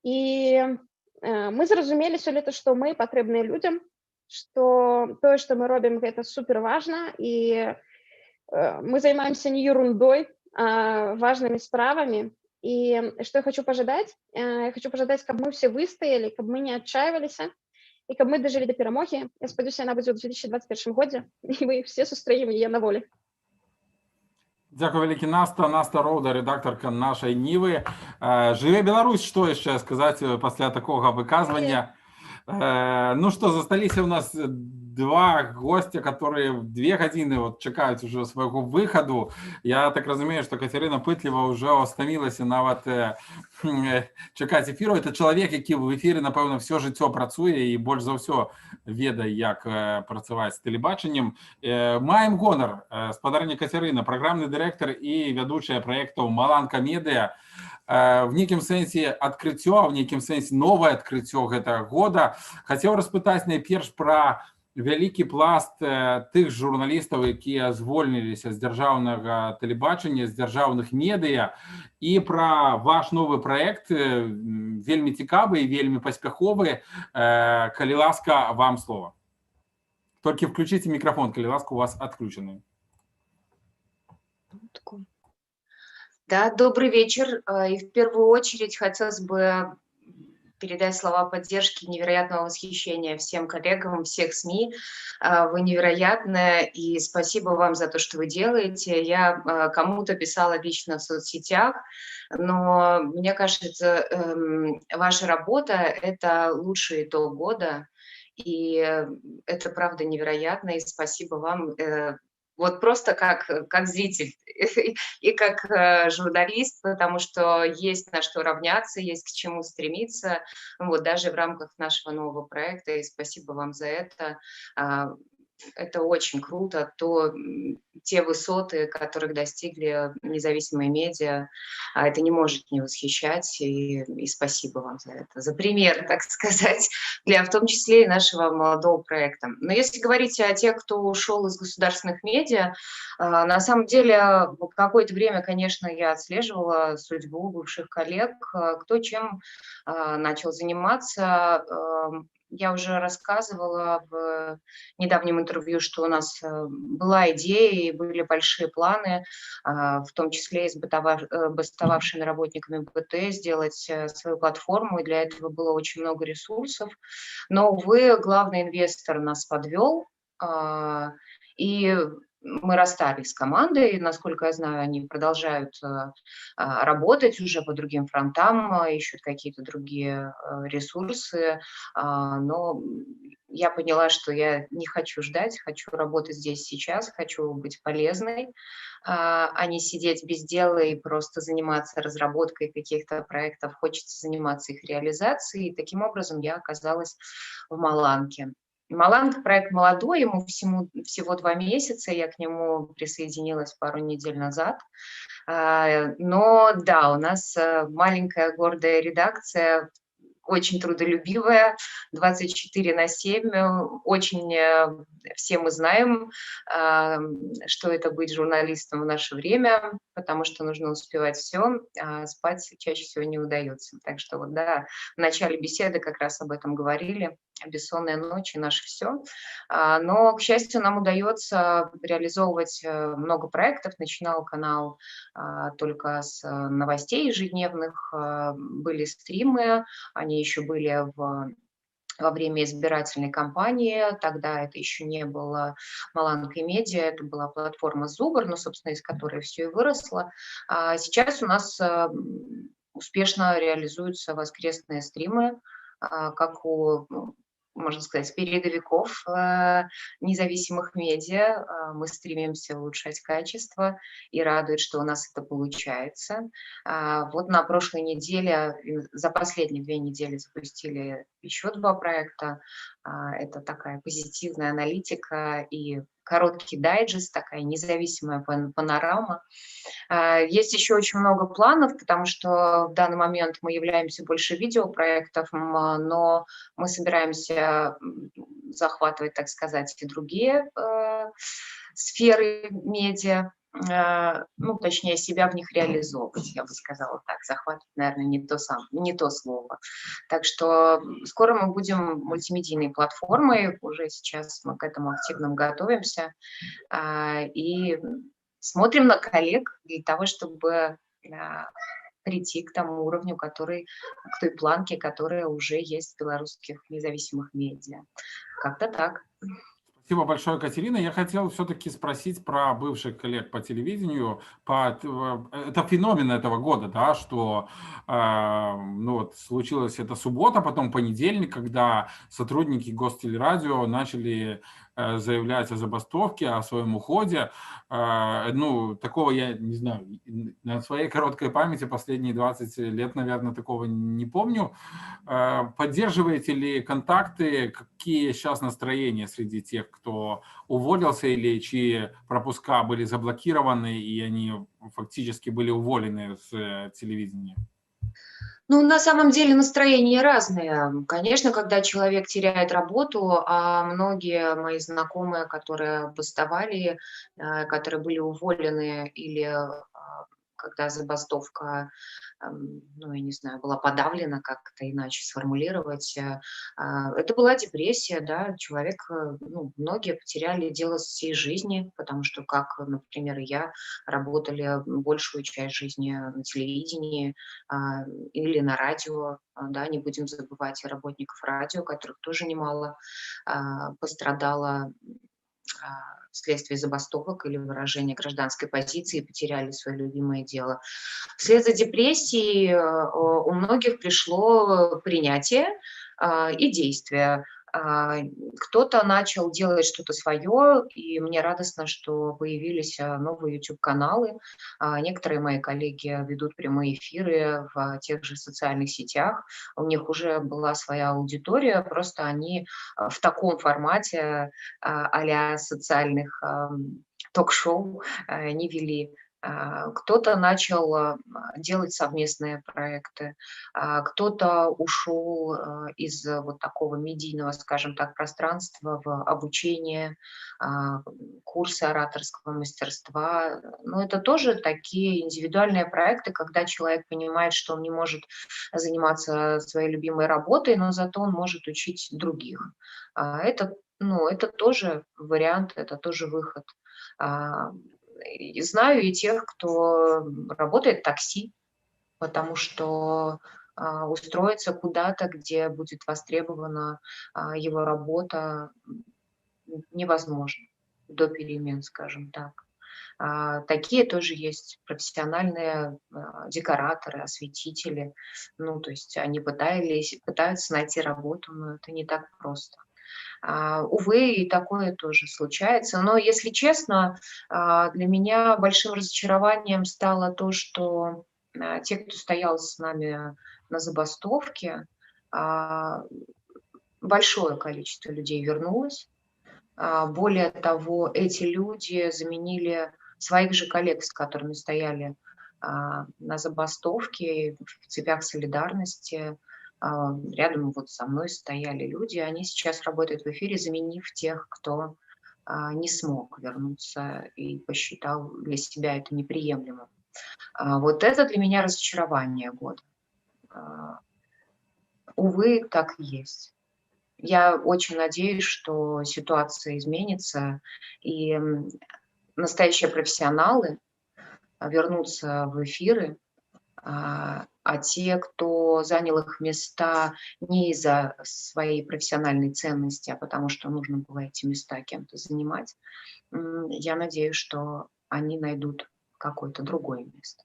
І мы зразумелі сёлета, што мы патрэбныя людзям, што тое, што мы робім, гэта суперважна, і мы займаемся не ерундой, а важнымі справамі. І што я хочу пажадаць? Я хочу пажадаць, каб мы все выстаялі, каб мы не адчайваліся, і каб мы дажылі да перамогі. Я спадзяюся, яна будзе ў 2021 годзе, і мы все сустрэем яе на волі. Дзякуй вялікі, Наста Роуда, рэдактарка нашай Нівы. Жыве Беларусь, што яшчэ сказаць пасля такога выказвання? Ну что, засталіся у нас два гостя, которые 2 гадзіны вот чакаюць уже свайго выхаду. Я так разумею, что Катерина Пытлева уже стамілася нават чакаць эфіру. Это чалавек, які в эфіры, напэўна, все жыццё працуе і больш за ўсё ведае, як працаваць з тэлебачаннем. Маем гонар, спадарня Катерина, праграмны дырэктар і вядучая праектаў Маланка Медыа. В нейкім сэнсе адкрыццё, в нейкім сэнсе новае адкрыццё гэтага года. Хацеў распытаць найперш пра вялікі пласт тых журналістаў, якія звольніліся з дзяржаўнага тэлебачання, з дзяржаўных медыа, і пра ваш новы праект, вельмі цікавы і вельмі паспяховы. Калі ласка, вам слова. Толькі включите микрофон, калі ласка, у вас отключены. Да, добрый вечер. И в первую очередь хотелось бы передать слова поддержки, невероятного восхищения всем коллегам, всех СМИ. Вы невероятные, и спасибо вам за то, что вы делаете. Я кому-то писала лично в соцсетях, но мне кажется, ваша работа – это лучший итог года, и это правда невероятно, и спасибо вам. Вот просто как зритель и как журналист, потому что есть на что равняться, есть к чему стремиться, вот даже в рамках нашего нового проекта, и спасибо вам за это. Это очень круто, те высоты, которых достигли независимые медиа, это не может не восхищать, и спасибо вам за это, за пример, так сказать, в том числе и нашего молодого проекта. Но если говорить о тех, кто ушел из государственных медиа, на самом деле какое-то время, конечно, я отслеживала судьбу бывших коллег, кто чем начал заниматься. Я уже рассказывала в недавнем интервью, что у нас была идея и были большие планы, в том числе и с бастовавшими работниками БТ, сделать свою платформу, и для этого было очень много ресурсов. Но, увы, главный инвестор нас подвел, и мы расстались с командой, насколько я знаю, они продолжают работать уже по другим фронтам, ищут какие-то другие ресурсы, но я поняла, что я не хочу ждать, хочу работать здесь сейчас, хочу быть полезной, а не сидеть без дела и просто заниматься разработкой каких-то проектов, хочется заниматься их реализацией, и таким образом я оказалась в Маланке. Маланка проект молодой, ему всего 2 месяца, я к нему присоединилась пару недель назад. Но да, у нас маленькая гордая редакция, очень трудолюбивая, 24/7, очень все мы знаем, что это быть журналистом в наше время, потому что нужно успевать все, а спать чаще всего не удается. Так что вот, да, в начале беседы как раз об этом говорили, бессонные ночи, наше все. Но, к счастью, нам удается реализовывать много проектов. Начинал канал только с новостей ежедневных, были стримы, они еще были во время избирательной кампании, тогда это еще не было Маланкой Медиа, это была платформа Зубр, ну, собственно, из которой все и выросло. А сейчас у нас успешно реализуются воскресные стримы, как у можно сказать, передовиков независимых медиа. Мы стремимся улучшать качество, и радует, что у нас это получается. Вот на прошлой неделе, за последние 2 недели запустили еще 2 проекта. Это такая позитивная аналитика и короткий дайджест, такая независимая панорама. Есть еще очень много планов, потому что в данный момент мы являемся больше видеопроектов, но мы собираемся захватывать, так сказать, и другие сферы медиа, ну, точнее, себя в них реализовывать, я бы сказала так. Захватывать, наверное, не то слово. Так что скоро мы будем мультимедийной платформой, уже сейчас мы к этому активно готовимся, и смотрим на коллег для того, чтобы прийти к тому уровню, к той планке, которая уже есть в белорусских независимых медиа. Как-то так. Спасибо большое, Катерина. Я хотел все-таки спросить про бывших коллег по телевидению. Это феномен этого года, да, что ну, вот, случилась эта суббота, потом понедельник, когда сотрудники Гостелерадио начали заявлять о забастовке, о своем уходе. Ну, такого я не знаю, на своей короткой памяти последние 20 лет, наверное, такого не помню. Поддерживаете ли контакты? Какие сейчас настроения среди тех, кто уволился или чьи пропуска были заблокированы, и они фактически были уволены с телевидения? Ну, на самом деле настроения разные. Конечно, когда человек теряет работу, а многие мои знакомые, которые бастовали, которые были уволены или когда забастовка, ну, я не знаю, была подавлена, как это иначе сформулировать, это была депрессия, да, человек, ну, многие потеряли дело всей жизни, потому что, как, например, и я, работали большую часть жизни на телевидении или на радио, да, не будем забывать и работников радио, которых тоже немало пострадало вследствие забастовок или выражения гражданской позиции, потеряли свое любимое дело. Вслед за депрессией у многих пришло принятие и действие. Кто-то начал делать что-то свое, и мне радостно, что появились новые YouTube-каналы. Некоторые мои коллеги ведут прямые эфиры в тех же социальных сетях. У них уже была своя аудитория, просто они в таком формате а-ля социальных ток-шоу не вели. Кто-то начал делать совместные проекты, кто-то ушел из вот такого медийного, скажем так, пространства в обучение, курсы ораторского мастерства. Но это тоже такие индивидуальные проекты, когда человек понимает, что он не может заниматься своей любимой работой, но зато он может учить других. Это тоже вариант, это тоже выход. И знаю и тех, кто работает в такси, потому что устроиться куда-то, где будет востребована его работа, невозможно до перемен, скажем так. Такие тоже есть профессиональные декораторы, осветители. Ну, то есть они пытаются найти работу, но это не так просто. Увы, и такое тоже случается. Но, если честно, для меня большим разочарованием стало то, что те, кто стоял с нами на забастовке, большое количество людей вернулось. Более того, эти люди заменили своих же коллег, с которыми стояли на забастовке, в цепях солидарности. Рядом вот со мной стояли люди, они сейчас работают в эфире, заменив тех, кто не смог вернуться и посчитал для себя это неприемлемым. Вот это для меня разочарование года. Увы, так и есть. Я очень надеюсь, что ситуация изменится, и настоящие профессионалы вернутся в эфиры, а те, кто занял их места не из-за своей профессиональной ценности, а потому что нужно было эти места кем-то занимать, я надеюсь, что они найдут какое-то другое место.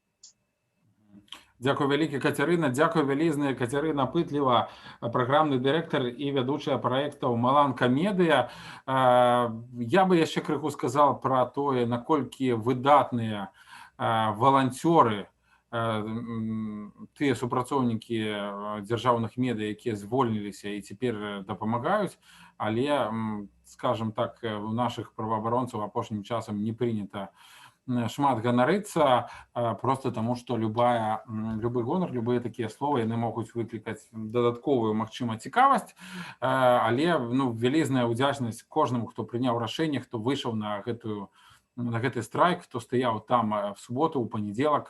Дякую вялікі, Кацярына. Дзякуй вялізная, Кацярына Пытлева, праграмны дырэктар і вядучая праектаў Маланка Медыя. Я бы яшчэ крыху сказал пра тое, наколькі выдатныя валанцёры, тыя супрацоўнікі дзяржаўных медыя, якія звольніліся і цяпер дапамагаюць, але, скажем так, у нашых праваабаронцаў апошнім часам не прынята шмат ганарыцца, просто таму, што любы гонар, любыя такія словы, яны могуць выклікаць дадатковую, магчыма, цікавасць, але вялізная ўдзячнасць кожнаму, хто прыняў рашэнне, хто выйшаў на гэты страйк, хто стаяў там в суботу, у панядзелак,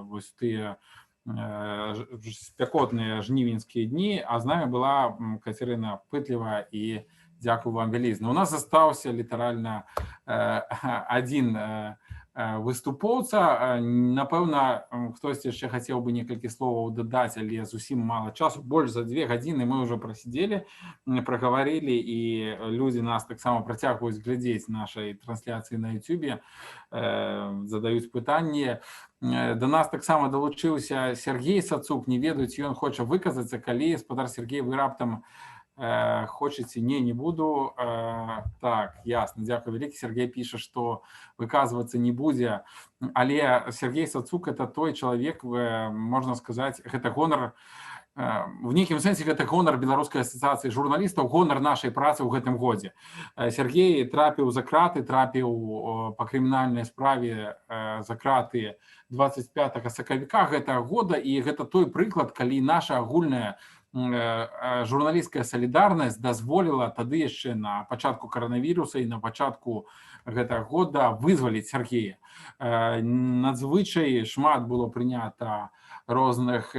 вось тыя спякотныя жнівеньскія дні, а з намі была Кацярына Пытлева, і дзякую вам вялізна. У нас застаўся літаральна адзін выступоўца. Напэўна, хтосьці яшчэ хацеў бы некалькі словаў дадаць, але зусім мала часу. Больш за 2 гадзіны мы ўжо прасидзелі, прагаварылі, і людзі нас таксама працягваюць глядзець нашай трансляцыі на YouTube, задаюць пытанні. Да нас таксама далучыўся Сергей Сацук. Не ведаю, ці ён хоча выказацца. Калі, спадар Сергей, вы раптам хочаце? Не буду. Так, ясна, дзякуй вялікі. Сергей піша, што выказвацца не будзе, але Сергей Сацук — это той чалавек, можна сказаць, гэта гонар, в нейкім сэнсе гэта гонар Беларускай асацыяцыі журналістаў, гонар нашай працы ў гэтым годзе. Сергей трапіў за краты, трапіў па крымінальнай справе за краты 25 сакавіка гэтага года, і гэта той прыклад, калі наша агульная журналістская салідарнасць дазволіла тады яшчэ на пачатку каранавіруса і на пачатку гэтага года вызваліць Сергея. Надзвычай шмат было прынята розных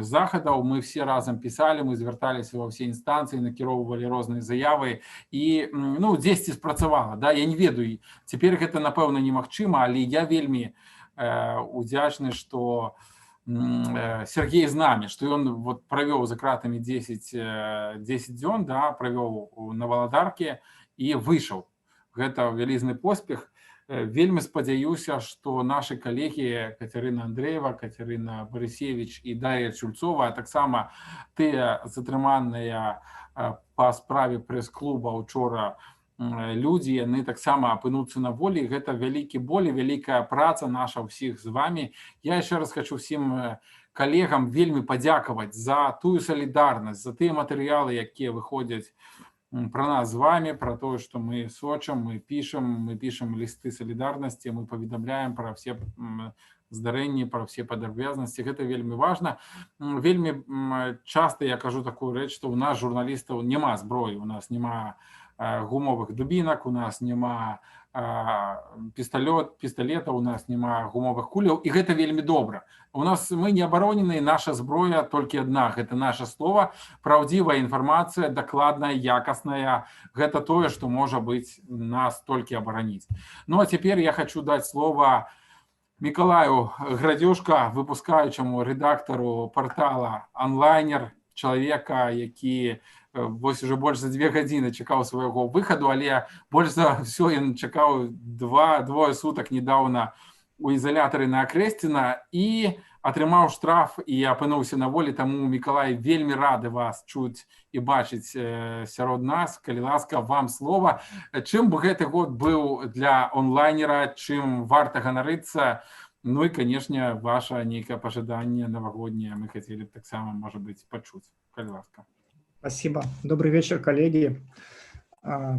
захадаў, мы все разам пісалі, мы звярталіся ва ўсе інстанцыі, накіроўвалі розныя заявы, і дзесьці спрацавала. Я не ведаю, цяпер гэта, напэўна, немагчыма, але я вельмі удзячны, што Сергей з намі, што ён правёў за кратамі 10 дзён, правёў на валадаркі і выйшаў. Гэта вялізны поспех. Вельмі спадзяюся, што нашы калегі Кацярына Андрэева, Кацярына Барысевіч і Дар'я Чульцова, а таксама тыя затрыманыя па справе прэс-клуба учора людзі, яны таксама апынуцца на волі. Гэта вялікі боль, вялікая праца наша ўсіх з вами. Я яшчэ раз хочу всім калегам вельмі падзякаваць за тую салідарнасць, за тыя матэрыялы, якія выходзяць пра нас з вами, пра тое, што мы сочым, мы пішам лісты салідарнасці, мы паведамляем пра все здарэнні, пра все падрабязнасці. Гэта вельмі важна. Вельмі часта я кажу такую рэч, што ў нас журналістаў няма зброі, у нас няма гумовых дубінак, у нас няма пісталета, у нас няма гумовых куляў, і гэта вельмі добра. У нас мы не абаронены, наша зброя толькі адна, гэта наша слова, праўдзівая інфармацыя, дакладная, якасная, гэта тое, што можа быць нас толькі абараніць. Ну а цяпер я хочу даць слова Мікалаю Градзюшка, выпускаючаму рэдактару партала «Онлайнер», чалавека, які вось уже больш за 2 гадзіны чакаў свайго выхаду, але больш за ўсё ён чакаў двое сутак недаўна у изолятары на Акрэсціна і атрымаў штраф і апынуўся на волі. Таму, Мікалай, вельмі рады вас чуць і бачыць сярод нас. Калі ласка, вам слова. Чым бы гэты год быў для онлайнера, чым варта ганарыцца? Ну і, канешне, ваша нейкае пажаданне навагодняе мы хацелі б таксама, можа быць, пачуць. Калі ласка. Спасибо. Добрый вечер, коллеги.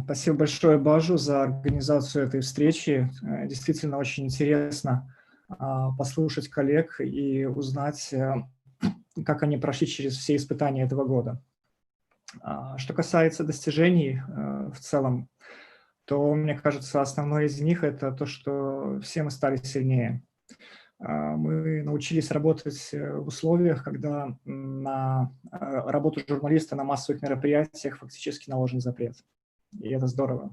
Спасибо большое Бажу за организацию этой встречи. Действительно очень интересно послушать коллег и узнать, как они прошли через все испытания этого года. Что касается достижений в целом, то, мне кажется, основное из них — это то, что все мы стали сильнее. Мы научились работать в условиях, когда на работу журналиста на массовых мероприятиях фактически наложен запрет. И это здорово.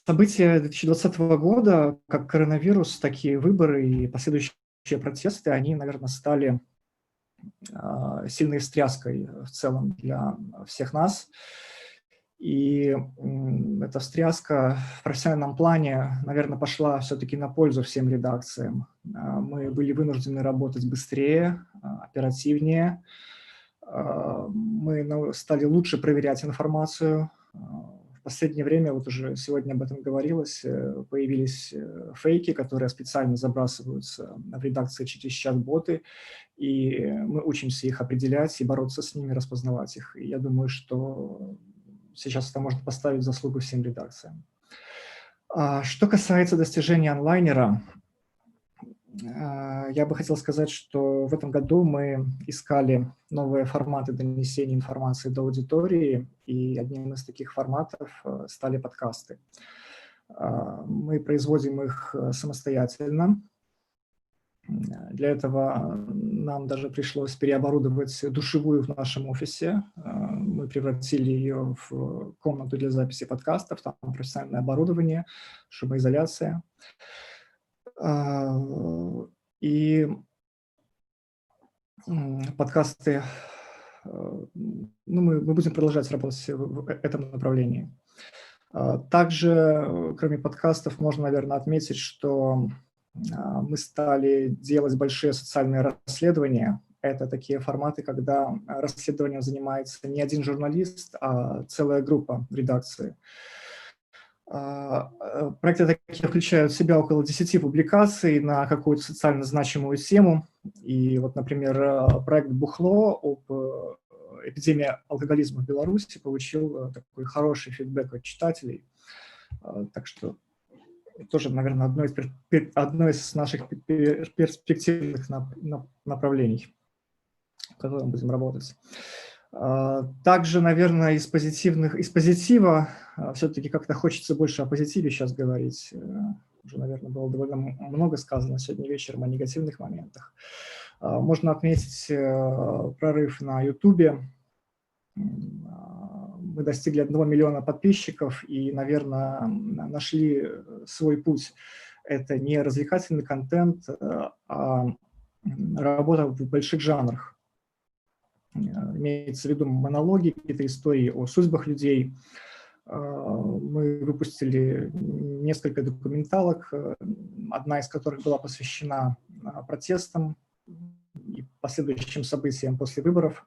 События 2020 года, как коронавирус, так и выборы и последующие протесты, они, наверное, стали сильной встряской в целом для всех нас. И эта встряска в профессиональном плане, наверное, пошла все-таки на пользу всем редакциям. Мы были вынуждены работать быстрее, оперативнее. Мы стали лучше проверять информацию. В последнее время, вот уже сегодня об этом говорилось, появились фейки, которые специально забрасываются в редакции через чат-боты, и мы учимся их определять и бороться с ними, распознавать их. И я думаю, что сейчас это можно поставить в заслугу всем редакциям. Что касается достижения онлайнера, я бы хотел сказать, что в этом году мы искали новые форматы донесения информации до аудитории, и одним из таких форматов стали подкасты. Мы производим их самостоятельно. Для этого нам даже пришлось переоборудовать душевую в нашем офисе. Мы превратили ее в комнату для записи подкастов, там профессиональное оборудование, шумоизоляция. И подкасты, мы будем продолжать работать в этом направлении. Также, кроме подкастов, можно, наверное, отметить, что мы стали делать большие социальные расследования. Это такие форматы, когда расследованием занимается не один журналист, а целая группа в редакции. Проекты такие включают в себя около 10 публикаций на какую-то социально значимую тему. И вот, например, проект «Бухло» об эпидемии алкоголизма в Беларуси получил такой хороший фидбэк от читателей. Так что тоже, наверное, одно из наших перспективных направлений, в котором будем работать. Также, наверное, из позитива, все-таки как-то хочется больше о позитиве сейчас говорить. Уже, наверное, было довольно много сказано сегодня вечером о негативных моментах. Можно отметить прорыв на YouTube. Мы достигли 1 миллиона подписчиков и, наверное, нашли свой путь. Это не развлекательный контент, а работа в больших жанрах. Имеется в виду монологи, какие-то истории о судьбах людей. Мы выпустили несколько документалок, одна из которых была посвящена протестам и последующим событиям после выборов.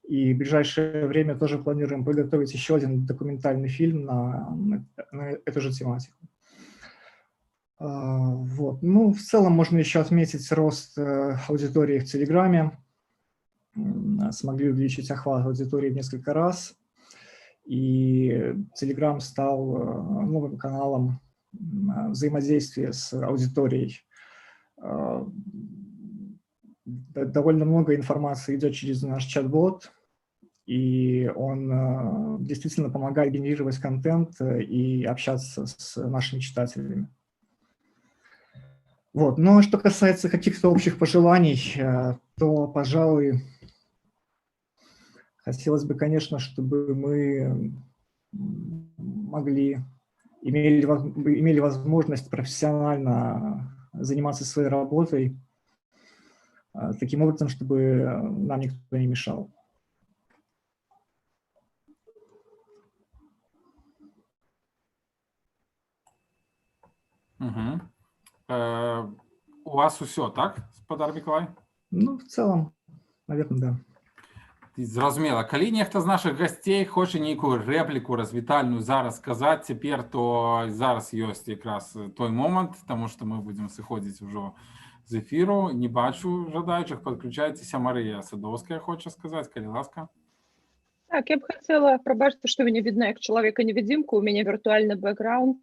И в ближайшее время тоже планируем подготовить еще один документальный фильм на эту же тематику. Вот. Ну, в целом можно еще отметить рост аудитории в Телеграме. Смогли увеличить охват аудитории в несколько раз. И Telegram стал новым каналом взаимодействия с аудиторией. Довольно много информации идет через наш чат-бот, и он действительно помогает генерировать контент и общаться с нашими читателями. Вот. Но что касается каких-то общих пожеланий, то, пожалуй, хотелось бы, конечно, чтобы мы имели возможность профессионально заниматься своей работой, таким образом, чтобы нам никто не мешал. Угу. У вас все, так, спадар Миколай? Ну, в целом, наверное, да. Зразумела, калі нехта з наших гасцей хоча нейкую рэпліку развітальную зараз сказаць цяпер, то зараз ёсць якраз той момант, таму што мы будзем сыходзіць ужо з эфіру. Не бачу жадаючых, подключайцеся. Марыя Садовская хоча сказаць, калі ласка. Так, я бы хотела, пробачьте, что меня видно как человека-невидимку, у меня виртуальный бэкграунд.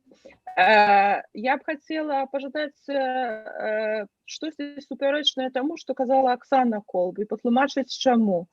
Я бы хотела пожадаць, штосьці супярэчнае таму, што казала Аксана Колб, і патлумачыць чаму.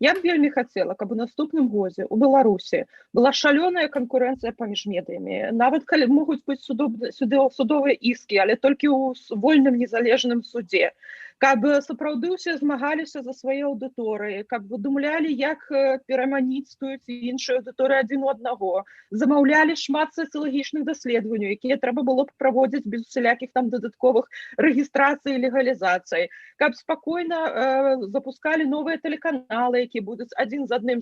Я б вельмі хотела, каб у наступным годзе у Беларусі была шалёная канкурэнцыя паміж медыямі. Нават калі могуць быць судовыя іскі, але толькі ў вольным незалежным судзе. каб сапраўды ўсе змагаліся за свае аўдыторыі, каб выдумлялі, як пераманіць тую ці іншую аўдыторыю адзін у аднаго, замаўлялі шмат сацыялагічных даследаванняў, якія трэба было б праводзіць без усялякіх там дадатковых рэгістрацый і легалізацый, каб спакойна запускалі новыя тэлеканалы, якія будуць адзін з адным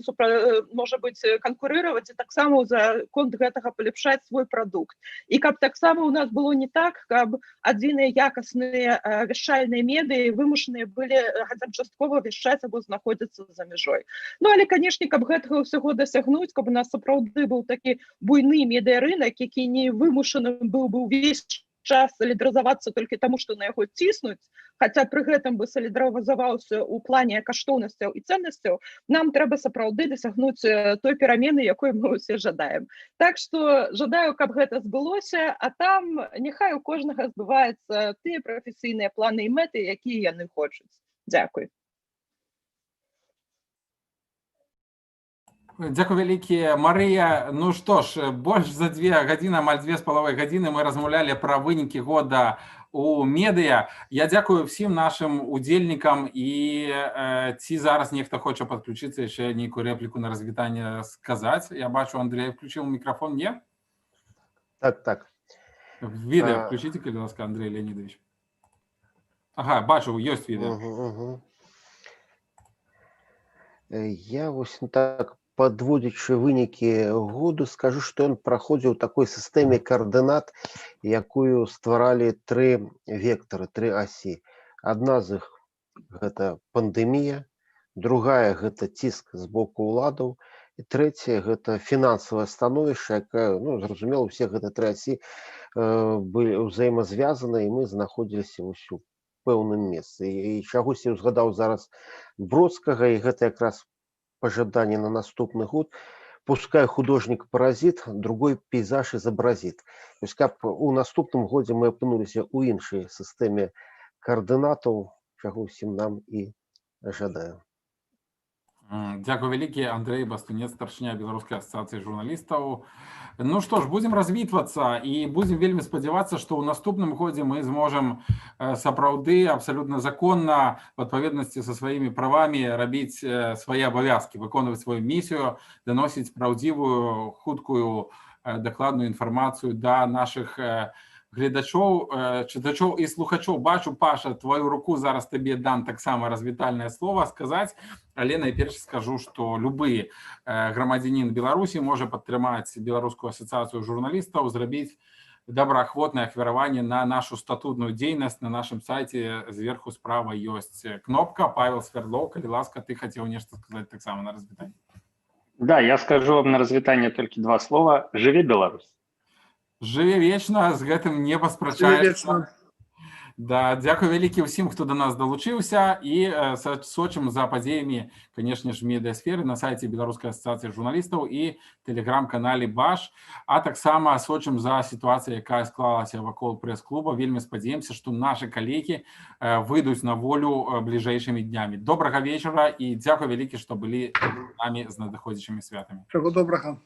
можа быць канкурыраваць і таксама за конт гэтага паляпшаць свой прадукт. І каб таксама у нас было не так, каб адзіныя якасныя вяшчальныя медыі вымушаныя былі хаця б часткова вяшчаць або знаходзяцца за мяжой. Ну, але, канешне, каб гэтага ўсяго дасягнуць, каб у нас сапраўды быў такі буйны медыарынак, які не вымушаны быў бы ўвесь час салідарызавацца толькі таму, што на яго ціснуць, хаця пры гэтым бы салідарызаваўся ў плане каштоўнасцяў і ценнасцяў, нам трэба сапраўды дасягнуць той перамены, якой мы ўсе жадаем. Так што жадаю, каб гэта збылося, а там няхай у кожнага збываюцца тыя прафесійныя планы і мэты, якія яны хочуць. Дзякуй. Дякую вялікі, Марыя. Ну што ж, больш за 2 гадзіны, амаль 2,5 гадзіны мы размаўлялі пра вынікі года у медыа. Я дзякую всім нашым удзельнікам і ці зараз нехта хоча падключыцца яшчэ нейкую рэпліку на развітанне сказаць. Я бачу, Андрей включыў мікрафон, не? Так. Відэа включите, калі ласка, Андрей Леонидович. Ага, бачу, ёсць відэа. Я вось так, подводзячы вынікі году, скажу, што ён праходзіў у такой сістэме каардынат, якую стваралі 3 вектары, 3 асі. Адна з іх гэта пандэмія, другая гэта ціск з боку ўладаў, і трэцяя гэта фінансавае становішча, якая, ну, зразумела, усе гэта 3 асі былі ўзаемазвязаны, і мы знаходзіліся ў пэўным месцы. І чагось я узгадаў зараз Бродскага, і гэта якраз пожадание на наступный год, пускай художник-паразит, другой пейзаж изобразит. То есть, как у наступным годе мы опынулись у іншай системе координатов, чего всем нам и жадаю. Дякую вялікі, Андрей Бастунец, старшыня Беларускай асацыяцыі журналістаў. Ну што ж, будзем развітвацца і будзем вельмі спадзявацца, што ў наступным годзе мы зможам сапраўды абсалютна законна в адпаведнасці са сваімі правамі рабіць свае абавязкі, выконваць сваю місію, даносіць праўдзівую, хуткую, дакладную інфармацыю да нашых гледачоў, чытачоў і слухачоў. Бачу, Паша, твою руку зараз табе дам таксама развітальнае слова сказаць, але найперш скажу, што любы грамадзянін Беларусі можа падтрымаць Беларускую асацыяцыю журналістаў, зрабіць добраахвотнае ахвяраванне на нашу статутную дзейнасць. На нашым сайце зверху справа ёсць кнопка. Павел Свердлоў, калі ласка, ты хацеў нешта сказаць таксама на развітанне. Да, я скажу вам на развітанне толькі 2 слова. Жыві Беларусь. Жыве вечна, з гэтым не паспрачаецца. Да, дзякую вялікі ўсім, хто да нас далучыўся, і сочым за падзеямі, канешне ж, медыасферы на сайце Беларускай асацыяцыі журналістаў і тэлеграм-канале Баш, а таксама сочым за сітуацыю, якая склалася вакол прэс-клуба. Вельмі спадзяемся, што нашы калегі выйдуць на волю бліжэйшымі днямі. Добрага вечара і дзякую вялікі, што былі з намі з надыходзячымі святамі. Всего добрага.